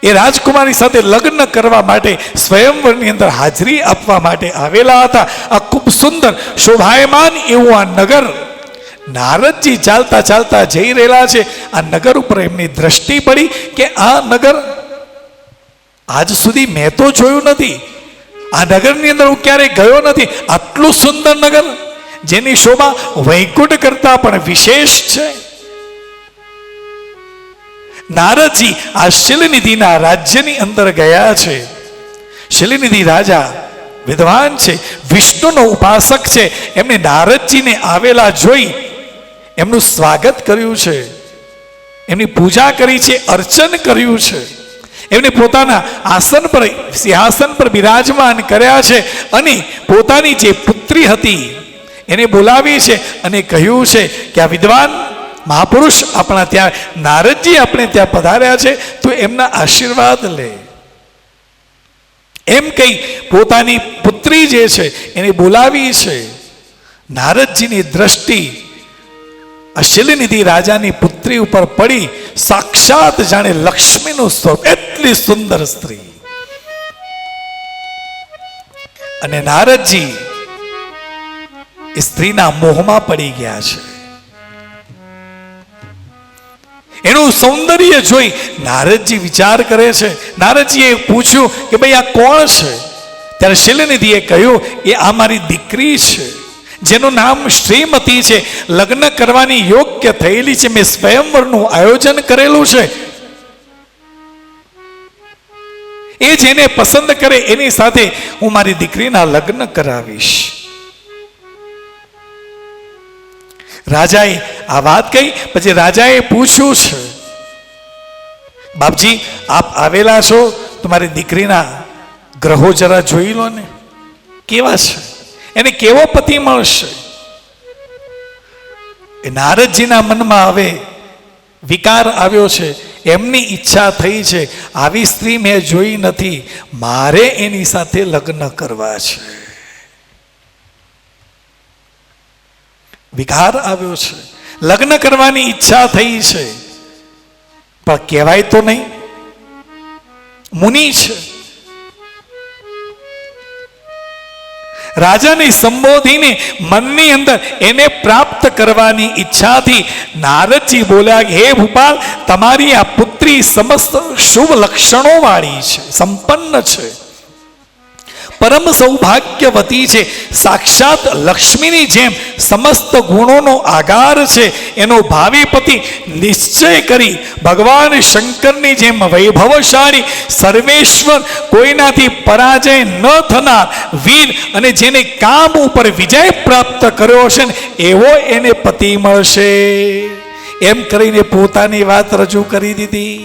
એ રાજકુમારી સાથે લગ્ન કરવા માટે સ્વયંવરની અંદર હાજરી આપવા માટે આવેલા હતા. આ ખૂબ સુંદર શોભાયમાન એવું આ નગર, નારદજી ચાલતા ચાલતા જઈ રહેલા છે. આ નગર ઉપર એમની દ્રષ્ટિ પડી કે આ નગર આજ સુધી મેં તો જોયું નથી. આ નગરની અંદર હું ક્યારેય ગયો નથી. આટલું સુંદર નગર, જેની શોભા વૈકુંઠ કરતા પણ વિશેષ છે. નારદજી આ શિલનિધિના રાજ્યની અંદર ગયા છે. શિલનિધિ રાજા વિદ્વાન છે, વિષ્ણુનો ઉપાસક છે. એમને નારદજીને આવેલા જોઈ એમનું સ્વાગત કર્યું છે, એમની પૂજા કરી છે, અર્ચન કર્યું છે. એમને પોતાના આસન પર, સિંહાસન પર બિરાજમાન કર્યા છે. અને પોતાની જે પુત્રી હતી એને બોલાવી છે અને કહ્યું છે કે આ વિદ્વાન મહાપુરુષ આપણા ત્યાં, નારદજી આપણે ત્યાં પધાર્યા છે, તો એમના આશીર્વાદ લે. એમ કહી પોતાની પુત્રી જે છે એને બોલાવી છે. નારદજીની દ્રષ્ટિ આ શિલનિધિ રાજાની પુત્રી ઉપર પડી. સાક્ષાત જાણે લક્ષ્મીનું સ્વરૂપ, એટલી સુંદર સ્ત્રી. અને નારદજી એ સ્ત્રીના મોહમાં પડી ગયા છે. એનું સૌંદર્ય જોઈ નારદજી વિચાર કરે છે. નારદજીએ પૂછ્યું કે ભાઈ આ કોણ છે? ત્યારે શિલનિધિએ કહ્યું, એ આ મારી દીકરી છે, જેનું નામ શ્રીમતી છે, લગ્ન કરવાની યોગ્ય થયેલી છે, મેં સ્વયંવરનું આયોજન કરેલું છે, એ જેને પસંદ કરે એની સાથે હું મારી દીકરીના લગ્ન કરાવીશ. રાજાએ આ વાત કહી. પછી રાજાએ પૂછ્યું છે, બાપજી આપ આવેલા છો તો મારી દીકરીના ગ્રહો જરા જોઈ લો ને, કેવા છે, એને કેવો પતિ મળશે. એ નારદજીના મનમાં હવે વિકાર આવ્યો છે. એમની ઈચ્છા થઈ છે, આવી સ્ત્રી મેં જોઈ નથી, મારે એની સાથે લગ્ન કરવા છે. વિકાર આવ્યો છે, લગ્ન કરવાની ઈચ્છા થઈ છે, પણ કહેવાય તો નહીં, મુનિ છે. રાજાને સંબોધીને મનની અંદર એને પ્રાપ્ત કરવાની ઈચ્છાથી નારદજી બોલ્યા, હે ભૂપાલ, તમારી આ પુત્રી સમસ્ત શુભ લક્ષણો વાળી છે, સંપન્ન છે, પરમ સૌભાગ્યવતી છે, સાક્ષાત લક્ષ્મીની જેમ સમસ્ત ગુણોનો આગાર છે. એનો ભાવિ પતિ નિશ્ચય કરી ભગવાન શંકરની જેમ વૈભવશાળી, સર્વેશ્વર, કોઈનાથી પરાજય ન થનાર વીર અને જેને કામ ઉપર વિજય પ્રાપ્ત કર્યો છે ને એવો એને પતિ મળશે. એમ કરીને પોતાની વાત રજૂ કરી દીધી.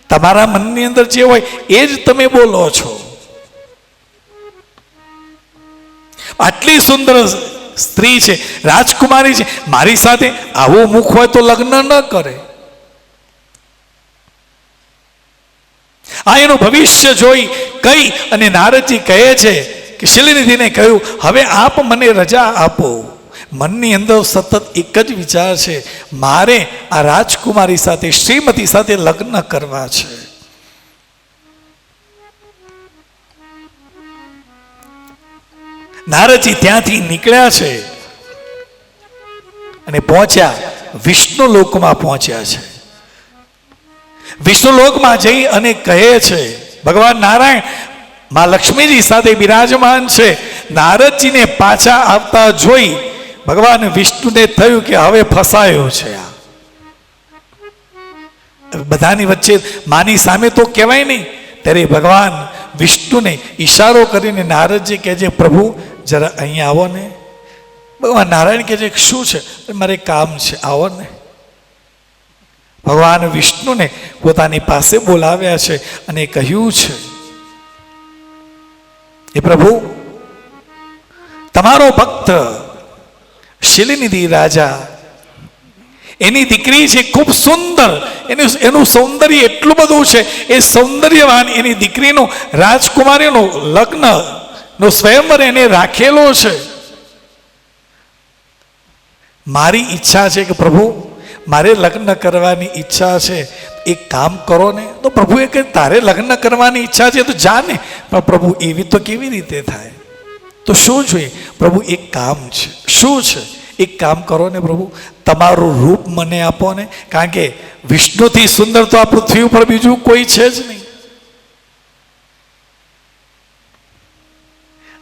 તમારા મનની અંદર જે હોય એ જ તમે બોલો છો. આટલી સુંદર સ્ત્રી છે, રાજકુમારી છે, મારી સાથે આવું મુખ હોય તો લગ્ન ન કરે. આ એનું ભવિષ્ય જોઈ કઈ અને નારદજી કહે છે કે શિલનિધિને કહ્યું, હવે આપ મને રજા આપો. મનની અંદર સતત એક જ વિચાર છે, મારે આ રાજકુમારી સાથે, શ્રીમતી સાથે લગ્ન કરવા છે. નારદજી ત્યાંથી નીકળ્યા છે અને પહોંચ્યા વિષ્ણુ લોકમાં પહોંચ્યા છે. વિષ્ણુ લોકમાં જઈ અને કહે છે, ભગવાન નારાયણ માં લક્ષ્મીજી સાથે બિરાજમાન છે. નારદજીને પાછા આવતા જોઈ ભગવાન વિષ્ણુને થયું કે હવે ફસાયો છે. આ બધાની વચ્ચે માની સામે તો કહેવાય નહીં. ત્યારે ભગવાન વિષ્ણુને ઈશારો કરીને નારદજી કહે છે, પ્રભુ જરા અહીંયા આવો ને. ભગવાન નારાયણ કહે છે, શું છે? મારે કામ છે, આવો ને. ભગવાન વિષ્ણુને પોતાની પાસે બોલાવ્યા છે અને કહ્યું છે, એ પ્રભુ, તમારો ભક્ત શિલનિધિ રાજા, એની દીકરી છે ખૂબ સુંદર, એનું સૌંદર્ય એટલું બધું છે, એ સૌંદર્યવાન એની દીકરીનું રાજકુમારીનું લગ્ન નો સ્વયંવર એને રાખેલો છે. મારી ઈચ્છા છે કે પ્રભુ, મારે લગ્ન કરવાની ઈચ્છા છે, એક કામ કરો ને. તો પ્રભુએ કહે, તારે લગ્ન કરવાની ઈચ્છા છે તો જા ને. પણ પ્રભુ, એવી તો કેવી રીતે થાય? તો શું જોઈએ? પ્રભુ, એક કામ છે. શું છે? એક કામ કરો ને પ્રભુ, તમારું રૂપ મને આપો ને. કારણ કે વિષ્ણુથી સુંદર તો આ પૃથ્વી ઉપર બીજું કોઈ છે જ નહીં.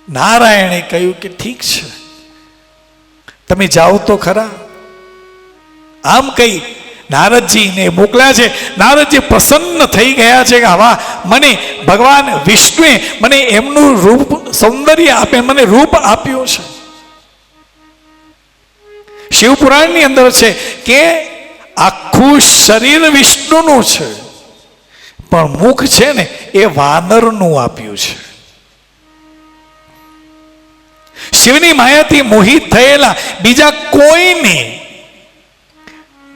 નારાયણે કહ્યું કે ઠીક છે, તમે જાઓ તો ખરા. આમ કહી નારદજીને મોકલ્યા છે. નારદજી પ્રસન્ન થઈ ગયા છે કે આવા મને ભગવાન વિષ્ણુએ મને એમનું રૂપ, સૌંદર્ય આપે, મને રૂપ આપ્યું છે. શિવપુરાણની અંદર છે કે આખું શરીર વિષ્ણુનું છે, પણ મુખ છે ને એ વાનરનું આપ્યું છે. શિવની માયાથી મોહિત થયેલા બીજા કોઈને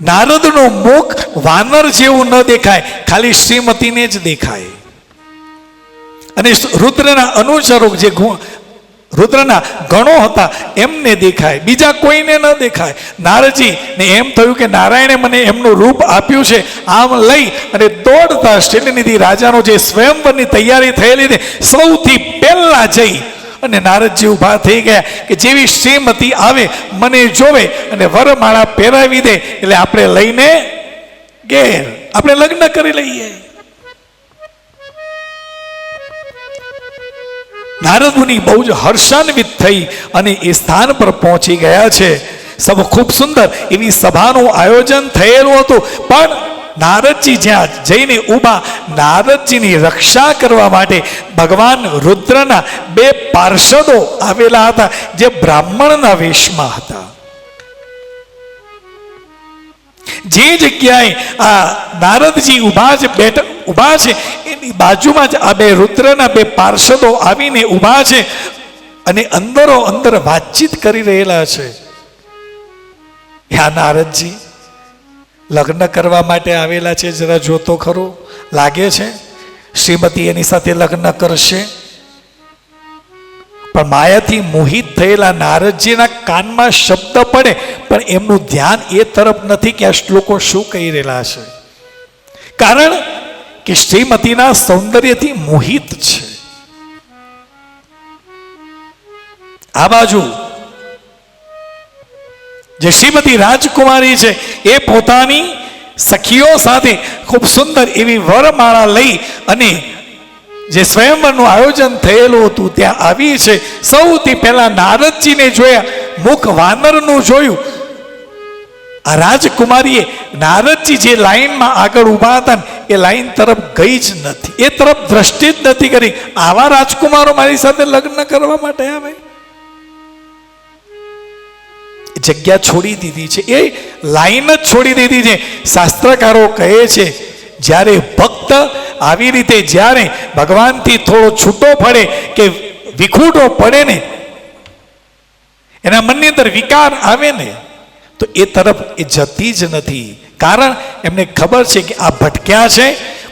નારદનું મુખ વાનર જેવું ન દેખાય, ખાલી શ્રીમતીને જ દેખાય. અને રુદ્રના અનુચરો જે રુદ્રના ગણો હતા એમને દેખાય, બીજા કોઈને ન દેખાય. નારદજી ને એમ થયું કે નારાયણે મને એમનું રૂપ આપ્યું છે. આમ લઈ અને દોડતા શિલનિધિ રાજાનો જે સ્વયંવરની તૈયારી થયેલી ને સૌથી પહેલા જઈ અને નારદજી ઊભા થઈ ગયા કે જેવી શ્રીમતી આવે મને જોવે અને વરમાળા પહેરાવી દે એટલે આપણે લઈને ઘેર આપણે લગ્ન કરી લઈએ. નારદ મુનિ બહુ જ હર્ષાન્વિત થઈ અને એ સ્થાન પર પહોંચી ગયા છે. સબ ખૂબ સુંદર એવી સભાનું આયોજન થયેલું હતું, પણ નારદજી જ્યાં જઈને ઊભા, નારદજીની રક્ષા કરવા માટે ભગવાન રુદ્રના બે પાર્ષદો આવેલા હતા, જે બ્રાહ્મણના વેશમાં હતા. જે જગ્યાએ આ નારદજી ઊભા છે એની બાજુમાં જ આ બે રુદ્રના બે પાર્ષદો આવીને ઊભા છે અને અંદરો અંદર વાતચીત કરી રહેલા છે. આ નારદજી લગ્ન કરવા માટે આવેલા છે, જરા જોતો ખરો. લાગે છે શ્રીમતી એની સાથે લગ્ન કરશે, પણ માયાથી મોહિત થયેલા નારદજીના કાનમાં શબ્દ પડે, પણ એમનું ધ્યાન એ તરફ નથી કે આ શ્લોકો શું કહી રહેલા છે. કારણ કે શ્રીમતીના સૌંદર્યથી મોહિત છે. આ બાજુ જે શ્રીમતી રાજકુમારી છે એ પોતાની સખીઓ સાથે ખૂબ સુંદર એવી વરમાળા લઈ અને જે સ્વયંવરનું આયોજન થયેલું હતું ત્યાં આવી છે. સૌથી પહેલા નારદજીને જોયા, મુખ વાનરનું જોયું. આ રાજકુમારીએ નારદજી જે લાઈનમાં આગળ ઊભા હતા એ લાઈન તરફ ગઈ જ નથી, એ તરફ દ્રષ્ટિ જ નથી કરી. આવા રાજકુમારો મારી સાથે લગ્ન કરવા માટે આવે, જગ્યા છોડી દીધી છે, એ લાઈન જ છોડી દીધી છે. શાસ્ત્રકારો કહે છે જ્યારે ભક્ત આવી રીતે જ્યારે ભગવાનથી થોડો છૂટો પડે કે વિખૂટો પડે ને, એના મનની અંદર વિકાર આવે ને, તો એ તરફ એ જતી જ નથી. કારણ એમને ખબર છે કે આ ભટક્યા છે,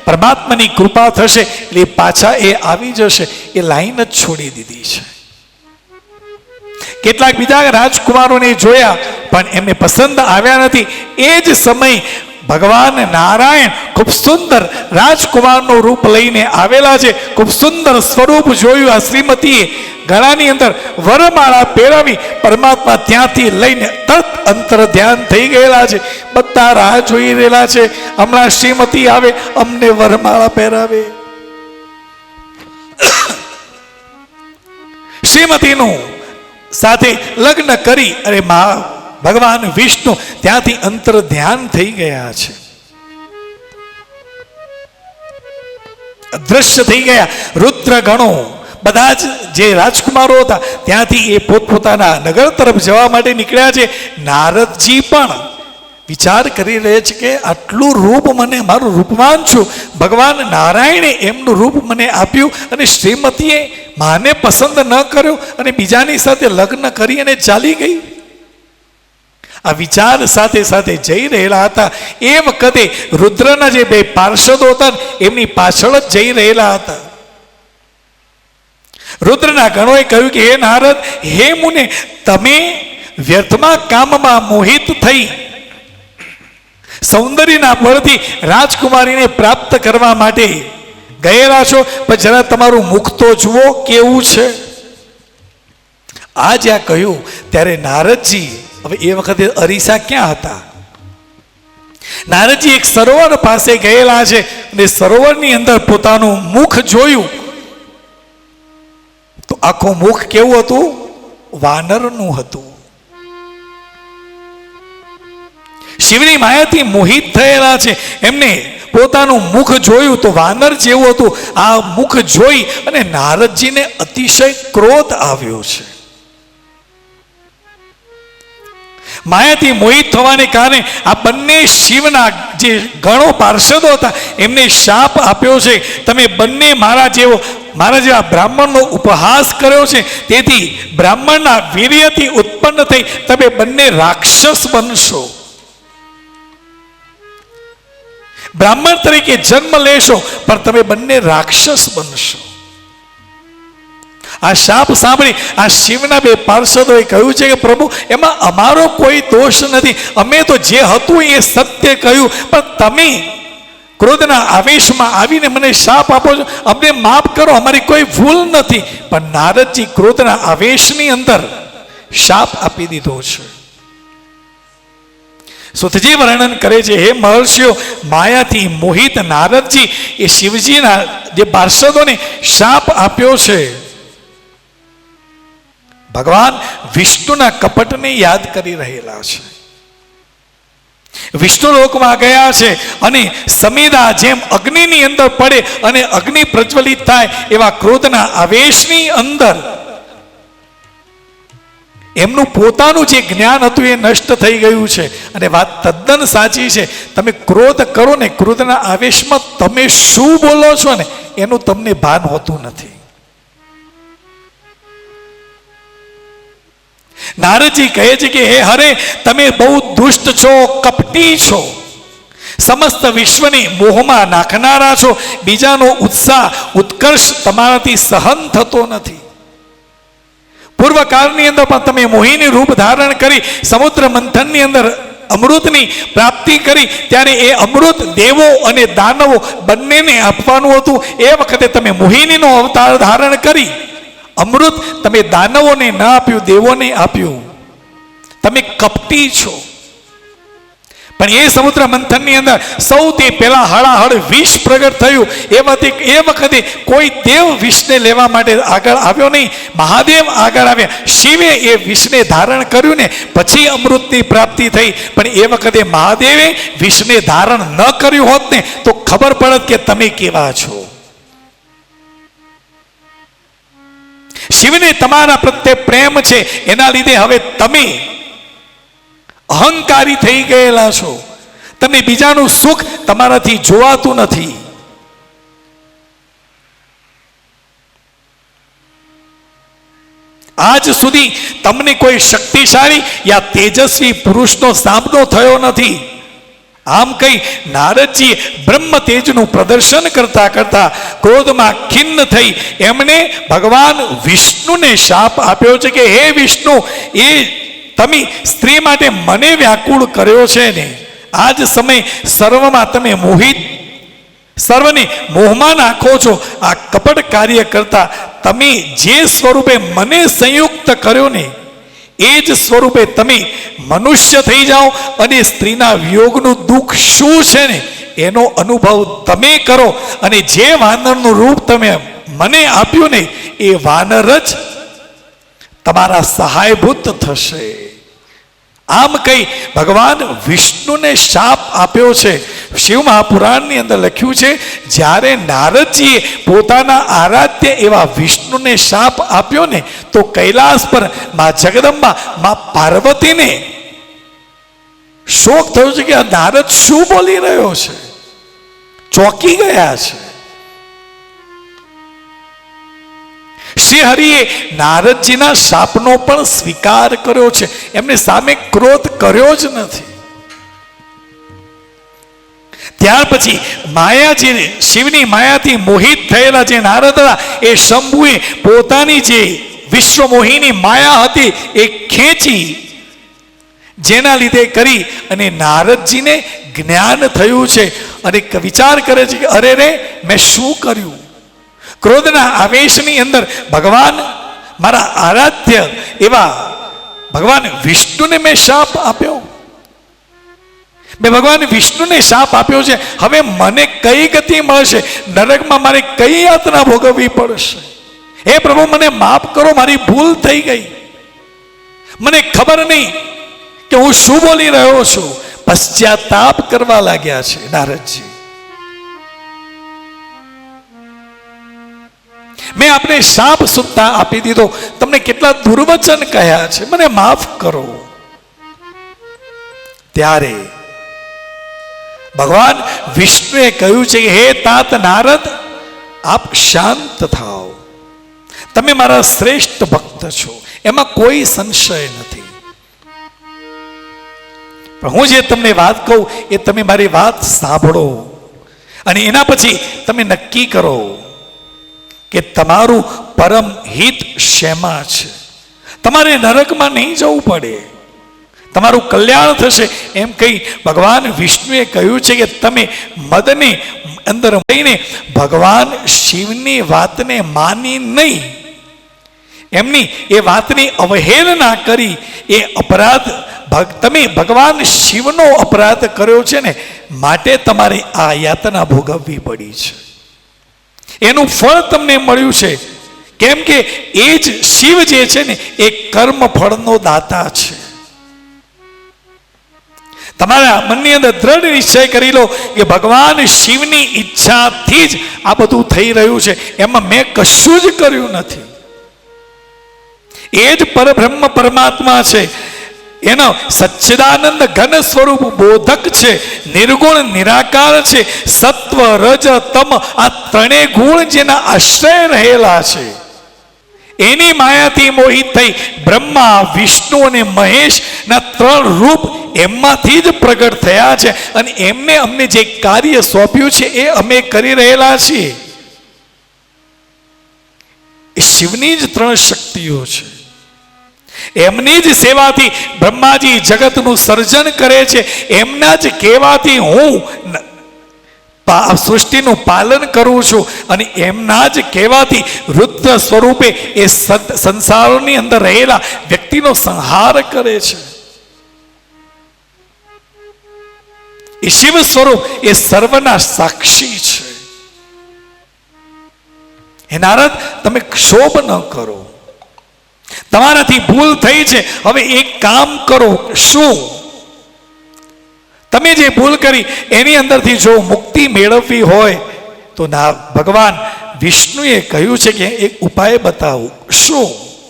પરમાત્માની કૃપા થશે એટલે પાછા એ આવી જશે. એ લાઈન જ છોડી દીધી છે. કેટલાક બીજા રાજકુમારોને જોયા પણ એમને પસંદ આવ્યા નથી. એ જ સમય ભગવાન નારાયણ ખૂબ સુંદર રાજકુમારનું રૂપ લઈને આવેલા છે. ખૂબ સુંદર સ્વરૂપ જોયું આ શ્રીમતીએ. ગળાની અંદર વરમાળા પહેરાવી પરમાત્મા ત્યાંથી લઈને તરત અંતર ધ્યાન થઈ ગયેલા છે. બધા રાહ જોઈ રહેલા છે, હમણાં શ્રીમતી આવે, અમને વરમાળા પહેરાવે. શ્રીમતીનું સાથે લગ્ન કરી અરે ભગવાન વિષ્ણુ ત્યાંથી અંતર ધ્યાન થઈ ગયા છે, અદ્રશ્ય થઈ ગયા. રુદ્ર ગણો બધા જ જે રાજકુમારો હતા ત્યાંથી એ પોતપોતાના નગર તરફ જવા માટે નીકળ્યા છે. નારદજી પણ વિચાર કરી રહે છે કે આટલું રૂપ મને, મારું રૂપવાન છું, ભગવાન નારાયણે એમનું રૂપ મને આપ્યું અને શ્રીમતીએ માને પસંદ ન કર્યો અને બીજાની સાથે લગ્ન કરી અને ચાલી ગઈ. આ વિચાર સાથે સાથે જઈ રહેલા હતા. એ વખતે રુદ્રના જે બે પાર્ષદો હતા એમની પાછળ જ જઈ રહેલા હતા. રુદ્રના ગણોએ કહ્યું કે હે નારદ, હે મુને, તમે વ્યર્થમાં કામમાં મોહિત થઈ સૌંદર્યના બળથી રાજકુમારીને પ્રાપ્ત કરવા માટે ગયેલા છો, પણ જરા તમારું મુખ તો જુઓ કેવું છે. આ જ્યાં કહ્યું ત્યારે નારદજી, હવે એ વખતે અરીસા ક્યાં હતા? નારદજી એક સરોવર પાસે ગયેલા છે અને સરોવરની અંદર પોતાનું મુખ જોયું તો આખું મુખ કેવું હતું? વાનરનું હતું. શિવની માયાથી મોહિત થયેલા છે, એમને પોતાનું મુખ જોયું તો વાનર જેવું હતું. આ મુખ જોઈ અને નારદજીને અતિશય ક્રોધ આવ્યો છે. માયાથી મોહિત થવાને કારણે આ બંને શિવના જે ગણો પાર્ષદો હતા એમને શાપ આપ્યો છે, તમે બંને મારા જેવા બ્રાહ્મણનો ઉપહાસ કર્યો છે, તેથી બ્રાહ્મણના વીર્યથી ઉત્પન્ન થઈ તમે બંને રાક્ષસ બનશો, બ્રાહ્મણ તરીકે જન્મ લેશો પણ તમે બંને રાક્ષસ બનશો. આ શાપ સાંભળી આ શિવના બે પાર્ષદોએ કહ્યું છે કે પ્રભુ, એમાં અમારો કોઈ દોષ નથી, અમે તો જે હતું એ સત્ય કહ્યું, પણ તમે ક્રોધના આવેશમાં આવીને મને શાપ આપો છો, અમને માફ કરો, અમારી કોઈ ભૂલ નથી. પણ નારદજી ક્રોધના આવેશની અંદર શાપ આપી દીધો છે. સુતજી વર્ણન કરે છે, હે મહર્ષિઓ, માયાથી મોહિત નારદજી એ શિવજીના જે પાર્ષદોને શાપ આપ્યો છે ભગવાન વિષ્ણુના કપટને યાદ કરી રહેલા છે. વિષ્ણુ લોકમાં ગયા છે અને સમીદા જેમ અગ્નિની અંદર પડે અને અગ્નિ પ્રજ્વલિત થાય એવા ક્રોધના આવેશની અંદર એમનું પોતાનું જે જ્ઞાન હતું એ નષ્ટ થઈ ગયું છે. અને વાત તદ્દન સાચી છે. તમે ક્રોધ કરો ને, ક્રોધના આવેશમાં તમે શું બોલો છો ને એનું તમને ભાન હોતું નથી. નારદજી કહે છે કે હે હરે, તમે બહુ દુષ્ટ છો, કપટી છો, સમસ્ત વિશ્વની મોહમાં નાખનારા છો, બીજાનો ઉત્સાહ ઉત્કર્ષ તમારાથી સહન થતો નથી. પૂર્વકાળની અંદર પણ તમે મોહિની રૂપ ધારણ કરી સમુદ્ર મંથનની અંદર અમૃતની પ્રાપ્તિ કરી, ત્યારે એ અમૃત દેવો અને દાનવો બંનેને આપવાનું હતું. એ વખતે તમે મોહિનીનો અવતાર ધારણ કરી અમૃત તમે દાનવોને ન આપ્યું, દેવોને આપ્યું. તમે કપટી છો. પણ એ સમુદ્ર મંથનની અંદર સૌથી પહેલા હળાહળ વિષ પ્રગટ થયું. એ વખતે કોઈ દેવ વિષને લેવા માટે આગળ આવ્યો નહીં, મહાદેવ આગળ આવ્યા. શિવે એ વિષને ધારણ કર્યું ને પછી અમૃતની પ્રાપ્તિ થઈ. પણ એ વખતે મહાદેવે વિષને ધારણ ન કર્યું હોત ને તો ખબર પડત કે તમે કેવા છો. શિવને તમારા પ્રત્યે પ્રેમ છે, એના લીધે હવે તમે અહંકારી થઈ ગયેલા છો. તમને બીજાનું સુખ તમારાથી જોવાતું નથી. આજ સુધી તમને કોઈ શક્તિશાળી યા તેજસ્વી પુરુષનો સામનો થયો નથી. આમ કઈ નારદજીએ બ્રહ્મ તેજનું પ્રદર્શન કરતા કરતા ક્રોધમાં ખિન્ન થઈ એમણે ભગવાન વિષ્ણુને શાપ આપ્યો છે કે હે વિષ્ણુ, એ તમે સ્ત્રી માટે મને વ્યાકુળ કર્યો છે ને, આજ સમય સર્વમાં તમે મોહિત, સર્વને મોહમાં નાખો છો. આ કપટ કાર્ય કરતા તમે જે સ્વરૂપે મને સંયુક્ત કર્યો ને એ જ સ્વરૂપે તમે મનુષ્ય થઈ જાઓ અને સ્ત્રીના વિયોગનું દુઃખ શું છે ને એનો અનુભવ તમે કરો. અને જે વાનરનું રૂપ તમે મને આપ્યું ને એ વાનર જ તમારા સહાયભૂત થશે. આમ કઈ ભગવાન વિષ્ણુને શાપ આપ્યો છે. શિવ મહાપુરાણની અંદર લખ્યું છે, જ્યારે નારદજીએ પોતાના આરાધ્ય એવા વિષ્ણુને શાપ આપ્યો ને તો કૈલાસ પર મા જગદંબા, મા પાર્વતીને શોક થયો છે કે આ નારદ શું બોલી રહ્યો છે. ચોંકી ગયા છે. શ્રી હરિએ નારદજીના શાપનો પણ સ્વીકાર કર્યો છે. એમને સામે ક્રોધ કર્યો જ નથી. ત્યાર પછી માયાજી, શિવની માયાથી મોહિત થયેલા જે નારદ હતા એ શંભુએ પોતાની જે વિશ્વમોહિની માયા હતી એ ખેંચી, જેના લીધે કરી અને નારદજીને જ્ઞાન થયું છે. અને વિચાર કરે છે કે અરે રે, મેં શું કર્યું. ક્રોધના આવેશની અંદર ભગવાન, મારા આરાધ્ય એવા ભગવાન વિષ્ણુને મેં શાપ આપ્યો. મેં ભગવાન વિષ્ણુને શાપ આપ્યો છે. હવે મને કઈ ગતિ મળશે? નરકમાં મારે કઈ યાતના ભોગવવી પડશે? હે પ્રભુ, મને માફ કરો, મારી ભૂલ થઈ ગઈ. મને ખબર નહીં કે હું શું બોલી રહ્યો છું. પશ્ચાતાપ કરવા લાગ્યા છે નારદજી. મેં આપને શાપ સુદ્ધા આપી દીધો, તમને કેટલા દુર્વચન કહ્યા છે, મને માફ કરો. ત્યારે ભગવાન વિષ્ણુએ કહ્યું છે કે હે તાત નારદ, આપ શાંત થાઓ. તમે મારા શ્રેષ્ઠ ભક્ત છો, એમાં કોઈ સંશય નથી. પણ હું જે તમને વાત કહું એ તમે મારી વાત સાંભળો અને એના પછી તમે નક્કી કરો કે તમારું પરમ હિત શેમાં છે. તમારે નરકમાં નહીં જવું પડે, તમારું કલ્યાણ થશે. એમ કહી ભગવાન વિષ્ણુએ કહ્યું છે કે તમે મદને અંદર રહીને ભગવાન શિવની વાતને માની નહીં, એમની એ વાતની અવહેલના કરી એ અપરાધ તમે ભગવાન શિવનો અપરાધ કર્યો છે ને, માટે તમારે આ યાતના ભોગવવી પડી છે. એનું ફળ તમને મળ્યું છે કેમ કે એ જ શિવ જે છે ને એ કર્મ ફળનો દાતા છે. તમારા મનની અંદર દ્રઢ નિશ્ચય કરી લો કે ભગવાન શિવની ઈચ્છાથી જ આ બધું થઈ રહ્યું છે, એમાં મેં કશું જ કર્યું નથી. એ જ પરબ્રહ્મ પરમાત્મા છે, એનો સચ્ચિદાનંદ ઘન સ્વરૂપ બોધક છે, નિર્ગુણ નિરાકાર છે, સત્વ રજ તમ આ ત્રણેય ગુણ જેના આશ્રય રહેલા છે, એની માયાથી મોહિત થઈ બ્રહ્મા વિષ્ણુ અને મહેશ ના ત્રણ રૂપ એમાંથી જ પ્રગટ થયા છે. અને એમને અમને જે કાર્ય સોંપ્યું છે એ અમે કરી રહેલા છીએ. એ શિવની જ ત્રણ શક્તિઓ છે. એમની જ સેવાથી બ્રહ્માજી જગતનું સર્જન કરે છે. એમના જ કહેવાથી હું સૃષ્ટિનું પાલન કરું છું અને એમના જ કહેવાથી રુદ્ર સ્વરૂપે એ સંસારોની અંદર રહેલા વ્યક્તિનો સંહાર કરે છે. એ શિવ સ્વરૂપ એ સર્વના સાક્ષી છે. હે નારદ, તમે ક્ષોભ ન કરો. તમારાથી ભૂલ થઈ છે, હવે એક કામ કરો. શું? તમે જે ભૂલ કરી એની અંદરથી જો મુક્તિ મેળવવી હોય તો ભગવાન વિષ્ણુએ કહ્યું છે કે એક ઉપાય બતાવું. શું?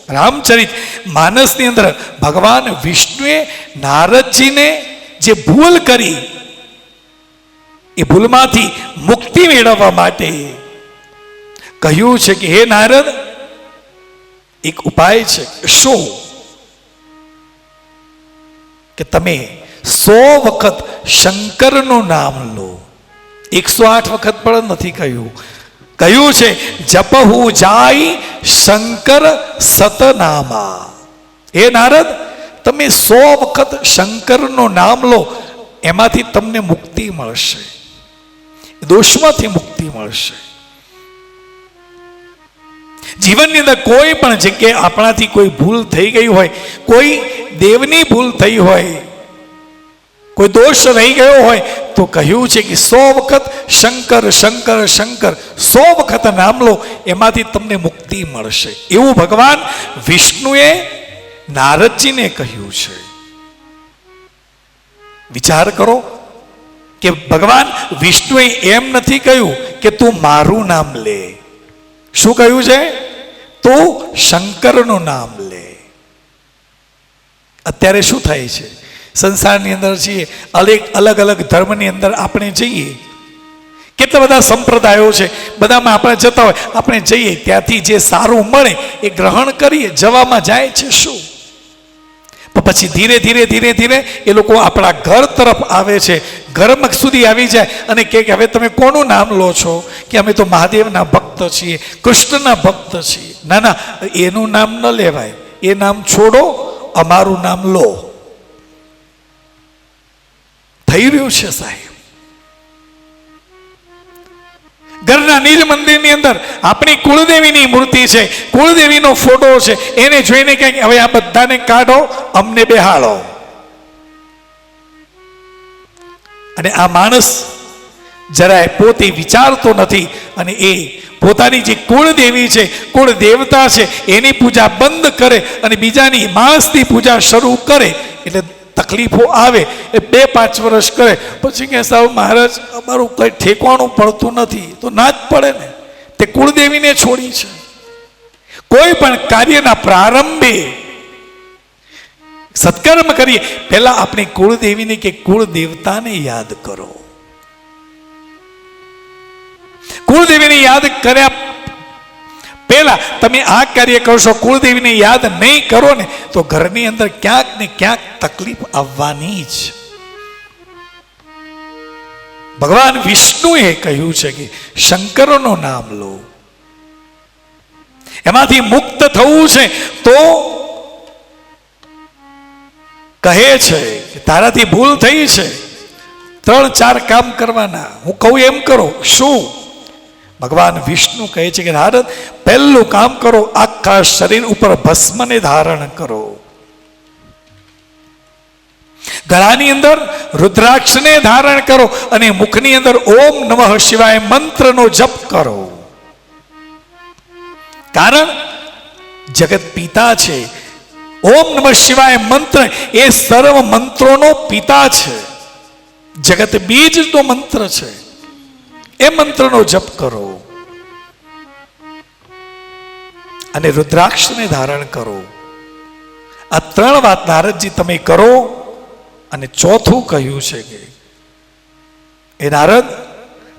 રામચરિત માનસની અંદર ભગવાન વિષ્ણુએ નારદજીને જે ભૂલ કરી એ ભૂલમાંથી મુક્તિ મેળવવા માટે કહ્યું છે કે હે નારદ, એક ઉપાય છે. શું? કે તમે 100 વખત શંકરનું નામ લો. 108 વખત પણ નથી કહ્યું. કહ્યું છે જપહુ જાય શંકર સતનામા. હે નારદ, તમે 100 વખત શંકરનું નામ લો, એમાંથી તમને મુક્તિ મળશે, દોષમાંથી મુક્તિ મળશે. જીવનની અંદર કોઈ પણ જગ્યાએ આપણાથી કોઈ ભૂલ થઈ ગઈ હોય, કોઈ દેવની ભૂલ થઈ હોય, કોઈ દોષ રહી ગયો હોય તો કહ્યું છે કે 100 વખત શંકર શંકર શંકર 100 વખત નામ લો, એમાંથી તમને મુક્તિ મળશે. એવું ભગવાન વિષ્ણુએ નારદજીને કહ્યું છે. વિચાર કરો કે ભગવાન વિષ્ણુએ એમ નથી કહ્યું કે તું મારું નામ લે. શું કહ્યું છે? તું શંકરનું નામ લે. અત્યારે શું થાય છે સંસારની અંદર છીએ, અલગ અલગ ધર્મની અંદર આપણે જઈએ, કેટલા બધા સંપ્રદાયો છે, બધામાં આપણે જતા હોય, આપણે જઈએ ત્યાંથી જે સારું મળે એ ગ્રહણ કરીએ, જવામાં જાય છે. શું? પછી ધીરે ધીરે ધીરે ધીરે એ લોકો આપણા ઘર તરફ આવે છે, ઘર સુધી આવી જાય અને કહે કે હવે તમે કોનું નામ લો છો? કે અમે તો મહાદેવના ભક્ત છીએ, કૃષ્ણના ભક્ત છીએ. ના ના, એનું નામ ન લેવાય. એ નામ છોડો, અમારું નામ લો. થઈ રહ્યું છે સાહેબ. ઘરના નિજ મંદિરની અંદર આપણી કુળદેવીની મૂર્તિ છે, કુળદેવીનો ફોટો છે, એને જોઈને કહે હવે આ બધાને કાઢો, અમને બેહાડો. અને આ માણસ જરાય પોતે વિચારતો નથી અને એ પોતાની જે કુળદેવી છે, કુળ દેવતા છે, એની પૂજા બંધ કરે અને બીજાની માણસની પૂજા શરૂ કરે. એટલે તકલીફો આવે. એ 2-5 વર્ષ કરે પછી કે સાહેબ મહારાજ અમારું કંઈ ઠેકવાનું પડતું નથી. તો ના જ પડે ને, તે કુળદેવીને છોડી છે. કોઈ પણ કાર્યના પ્રારંભે સત્કર્મ કરીએ પહેલા આપણી કુળદેવીને કે કુળ દેવતાને યાદ કરો. કુળદેવીને યાદ કર્યા પહેલા તમે આ કાર્ય કરશો, કુળદેવીને યાદ નહીં કરો ને તો ઘરની અંદર ક્યાંક ને ક્યાંક તકલીફ આવવાની જ. ભગવાન વિષ્ણુએ કહ્યું છે કે શંકરનું નામ લો, એમાંથી મુક્ત થવું છે. તો કહે છે કે તારાથી ભૂલ થઈ છે, 3-4 કામ કરવાના, હું કહું એમ કરો. શું? ભગવાન વિષ્ણુ કહે છે કે નારદ, પહેલું કામ કરો, આખા શરીર ઉપર ભસ્મને ધારણ કરો, ગળાની અંદર રુદ્રાક્ષને ધારણ કરો અને મુખની અંદર ઓમ નમઃ શિવાય મંત્રનો જપ કરો. કારણ જગત પિતા છે. ઓમ નમઃ શિવાય મંત્ર એ સર્વ મંત્રોનો પિતા છે. જગત બીજનો મંત્ર છે. એ મંત્રનો જપ કરો અને રુદ્રાક્ષને ધારણ કરો. આ 3 વાત નારદજી તમે કરો. અને ચોથું કહ્યું છે કે એ નારદ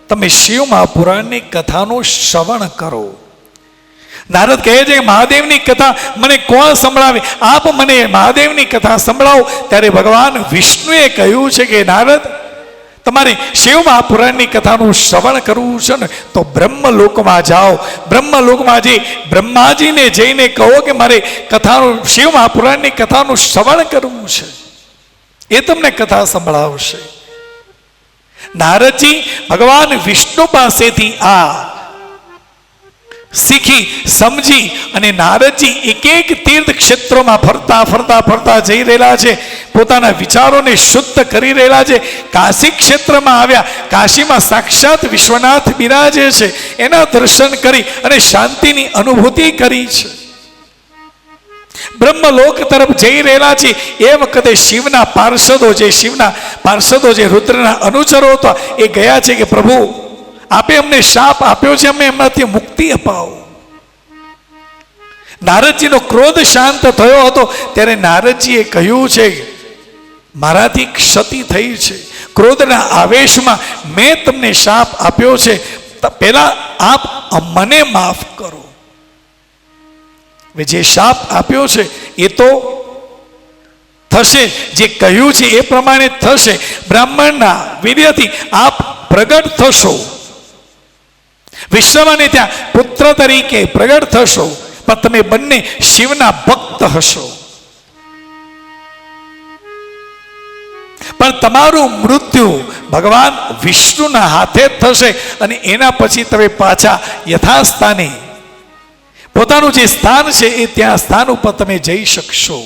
તમે શિવ મહાપુરાણની કથાનું શ્રવણ કરો. નારદ કહે છે કે મહાદેવની કથા મને કોણ સંભળાવે? આપ મને મહાદેવની કથા સંભળાવો. ત્યારે ભગવાન વિષ્ણુએ કહ્યું છે કે નારદ તમારે શિવ મહાપુરાણની કથાનું શ્રવણ કરવું છે ને તો બ્રહ્મલોકમાં જાઓ. બ્રહ્મલોકમાં જઈ બ્રહ્માજીને જઈને કહો કે મારે કથાનું શિવ મહાપુરાણની કથાનું શ્રવણ કરવું છે. એ તમને કથા સંભળાવશે. નારદજી ભગવાન વિષ્ણુ પાસેથી આ શીખી સમજી અને નારદજી એક તીર્થ ક્ષેત્રોમાં ફરતા ફરતા ફરતા જઈ રહેલા છે. પોતાના વિચારોને શુદ્ધ કરી રહેલા છે. કાશી ક્ષેત્રમાં આવ્યા. કાશીમાં સાક્ષાત વિશ્વનાથ બિરાજે છે. એના દર્શન કરી અને શાંતિની અનુભૂતિ કરી છે. બ્રહ્મલોક તરફ જઈ રહેલા છે. એ વખતે શિવના પાર્ષદો જે રુદ્રના અનુચરો હતા એ ગયા છે કે પ્રભુ આપે અમને શાપ આપ્યો છે, અમે એમનાથી મુક્તિ અપાવો. નારદજીનો ક્રોધ શાંત થયો હતો ત્યારે નારદજીએ કહ્યું છે મારાથી ક્ષતિ થઈ છે. ક્રોધના આવેશમાં મેં તમને શાપ આપ્યો છે. પહેલા આપ મને માફ કરો. જે શાપ આપ્યો છે એ તો થશે, જે કહ્યું છે એ પ્રમાણે થશે. બ્રાહ્મણના વીર્યથી આપ પ્રગટ થશો. વિશ્વને ત્યાં પુત્ર તરીકે પ્રગટ થશો. પણ તમે બંને શિવના ભક્ત હશો. પણ તમારું મૃત્યુ ભગવાન વિષ્ણુના હાથે જ થશે અને એના પછી તમે પાછા યથાસ્થાને પોતાનું જે સ્થાન છે એ ત્યાં સ્થાન ઉપર તમે જઈ શકશો.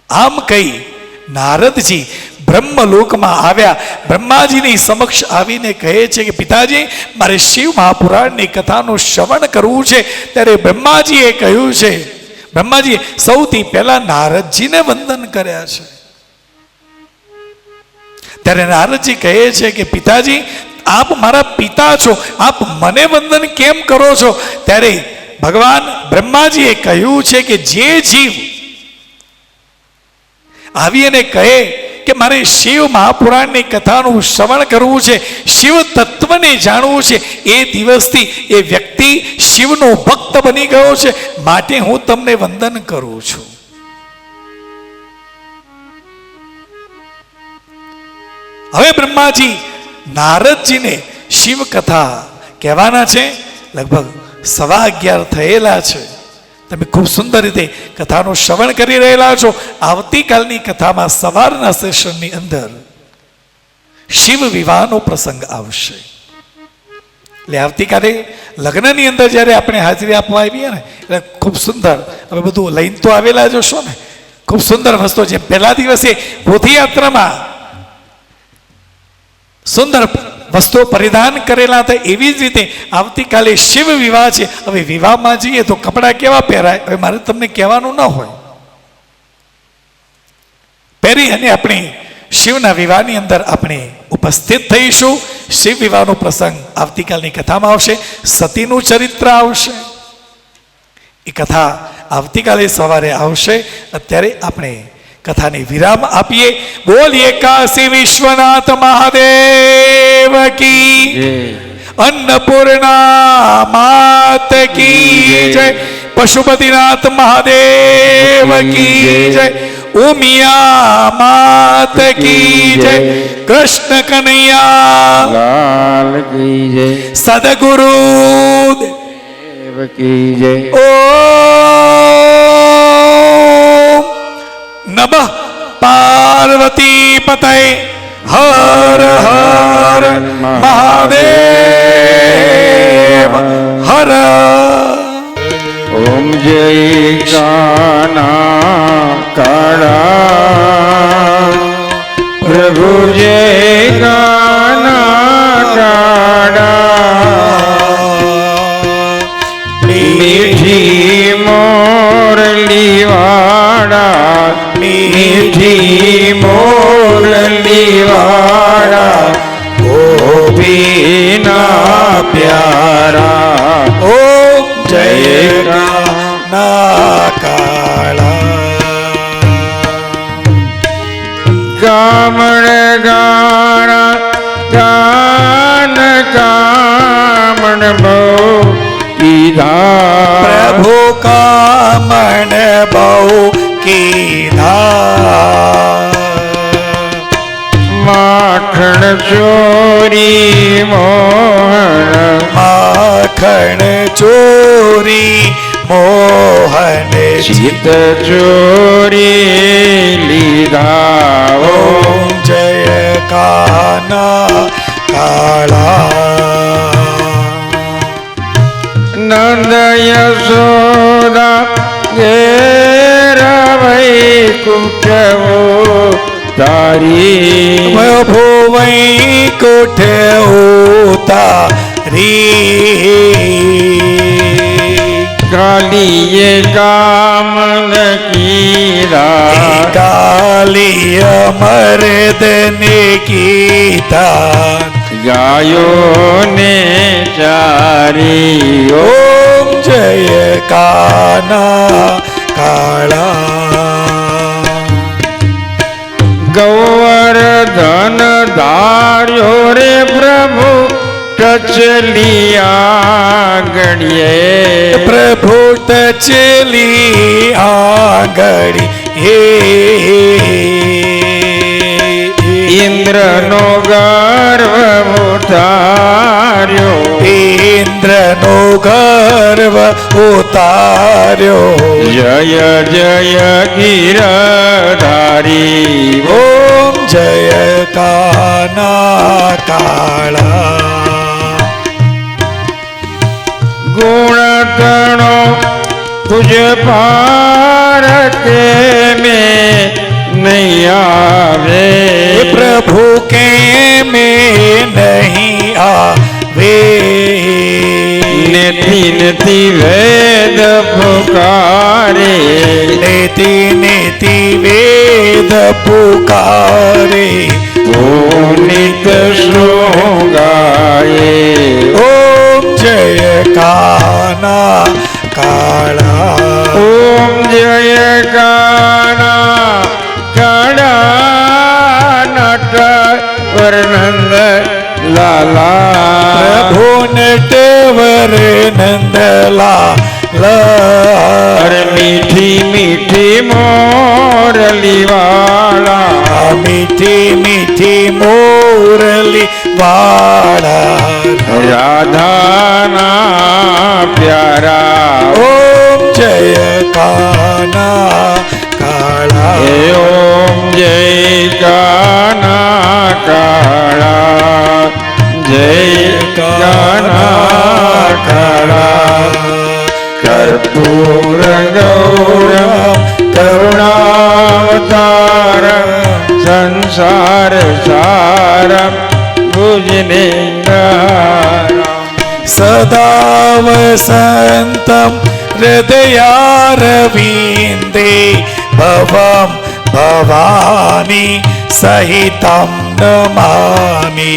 આમ કહી નારદજી બ્રહ્મલોકમાં આવ્યા. બ્રહ્માજીની સમક્ષ આવીને કહે છે કે પિતાજી મારે શિવ મહાપુરાણની કથાનું શ્રવણ કરવું છે. ત્યારે બ્રહ્માજીએ કહ્યું છે, બ્રહ્માજીએ સૌથી પહેલા નારદજીને વંદન કર્યા છે. ત્યારે નારદજી કહે છે કે પિતાજી આપ મારા પિતા છો, આપ મને વંદન કેમ કરો છો? ત્યારે ભગવાન બ્રહ્માજીએ કહ્યું છે કે જે જીવ આવી અને કહે કે મારે શિવ મહાપુરાણની કથાનું શ્રવણ કરવું છે, શિવ તત્વને જાણવું છે, એ દિવસથી એ વ્યક્તિ શિવનો ભક્ત બની ગયો છે. માટે હું તમને વંદન કરું છું. હવે બ્રહ્માજી નારદજીને શિવ કથા કહેવાના છે. લગભગ 11:15 થયેલા છે. તમે ખૂબ સુંદર રીતે કથાનું શ્રવણ કરી રહેલા છો. આવતીકાલની કથામાં સવારના સેશનની અંદર શિવ વિવાહનો પ્રસંગ આવશે. એટલે આવતીકાલે લગ્નની અંદર જ્યારે આપણે હાજરી આપવા આવીએ ને એટલે ખૂબ સુંદર હવે બધું લઈને તો આવેલા જશો ને. ખૂબ સુંદર વસ્તુ છે. પહેલા દિવસે પોથીયાત્રામાં સુંદર વસ્તુઓ પરિધાન કરેલા હતા. એવી જ રીતે આવતીકાલે શિવ વિવાહ છે. હવે વિવાહમાં જઈએ તો કપડાં કેવા પહેરાય? હવે મારે તમને કહેવાનું ન હોય. પહેરી અને આપણે શિવના વિવાહની અંદર આપણે ઉપસ્થિત થઈશું. શિવ વિવાહનો પ્રસંગ આવતીકાલની કથામાં આવશે. સતીનું ચરિત્ર આવશે. એ કથા આવતીકાલે સવારે આવશે. અત્યારે આપણે કથાને વિરામ આપીએ. બોલીએ કાશી વિશ્વનાથ મહાદેવ કી, અન્નપૂર્ણા માત કી જય, પશુપતિનાથ મહાદેવ કી જય, ઉમિયા માત કી જય, કૃષ્ણ કનૈયા લાલ કી જય, સદગુરુ દેવ કી જય. ઓમ નમઃ પાર્વતી પતય હર હર મહાદેવ હર. ઓમ જય કાના કાળા પ્રભુ જય કાના કાળા મીઠ ના પ્યારા ઓમ જય જય ના કાળા ગામણ ગાણા ગાન કામણ બહુ કીધા પ્રભુ કામણ બહુ કીધા માખણ ચોરી મોહન માખણ ચોરી મોહન ચિત ચોરી લીધા ઓમ જય કાના કાળા નંદ યશોદા ઘેર વૈકુંઠવો તારી પ્રભુ વૈકુંઠ ઉતારી કાલીએ કામલ કીધા કાલિય મર્દને કીધા ગાયો ને ચારી ઓમ જય કાના કાળા ગૌવર્ધન ધાર્યો રે પ્રભુ ટચલિયા ગણ્યે પ્રભુ ટચલી આગળી હે ઇન્દ્રનો ગર્વ ઉતાર્યો ઇન્દ્રનો ગર્વ ઉતાર્યો જય જય ગિરધારી ઓમ જય કાના કાળા ગુણગણો તુજ પાર કે મેં નહીં આવે પ્રભુ કે મેં નહીં આવે નેતિ નેતિ વેદ પુકારે નેતિ નેતિ વેદ પુકારે નિત શૃંગાયે ઓમ જય કાના કાળા ઓમ જય કાના કાળા નટ વર્ણંદ લાલા પ્રભુ નટવર નંદલા અરે મીઠી મીઠી મોરલી વાળા મીઠી મીઠી મોરલી વાળા રાધાના પ્યારા ઓમ જય કાના કાળા હે ઓમ જય કાના કાળા જય કાના કાળા કર્પૂર ગૌરમ કરુણાવતારમ સંસાર સારમ ભુજનેન્દ્રારમ સદા વસંતમ હૃદયારવિંદે ભવમ ભવાની સહિતમ નમામિ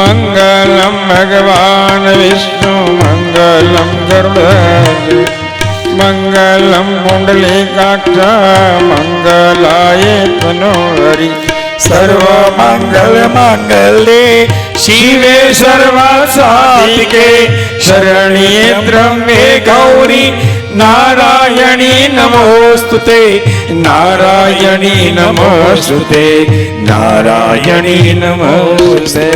મંગલમ ભગવાન વિષ્ણુ મંગલમ ગરુડ મંગલમ પુંડલીકાક્ષ મંગલાય તનોહરિ સર્વમંગલ મંગલે શિવે સર્વસાધિકે શરણ્યે ત્રંબકે ગૌરી નારાયણી નમોસ્તુતે નારાયણી નમોસ્તુતે નારાયણી નમોસ્તુતે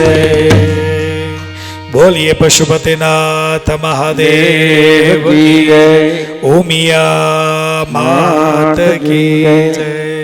બોલીએ પશુપતિનાથ મહાદેવ દેવી ઉમિયા માત કી જય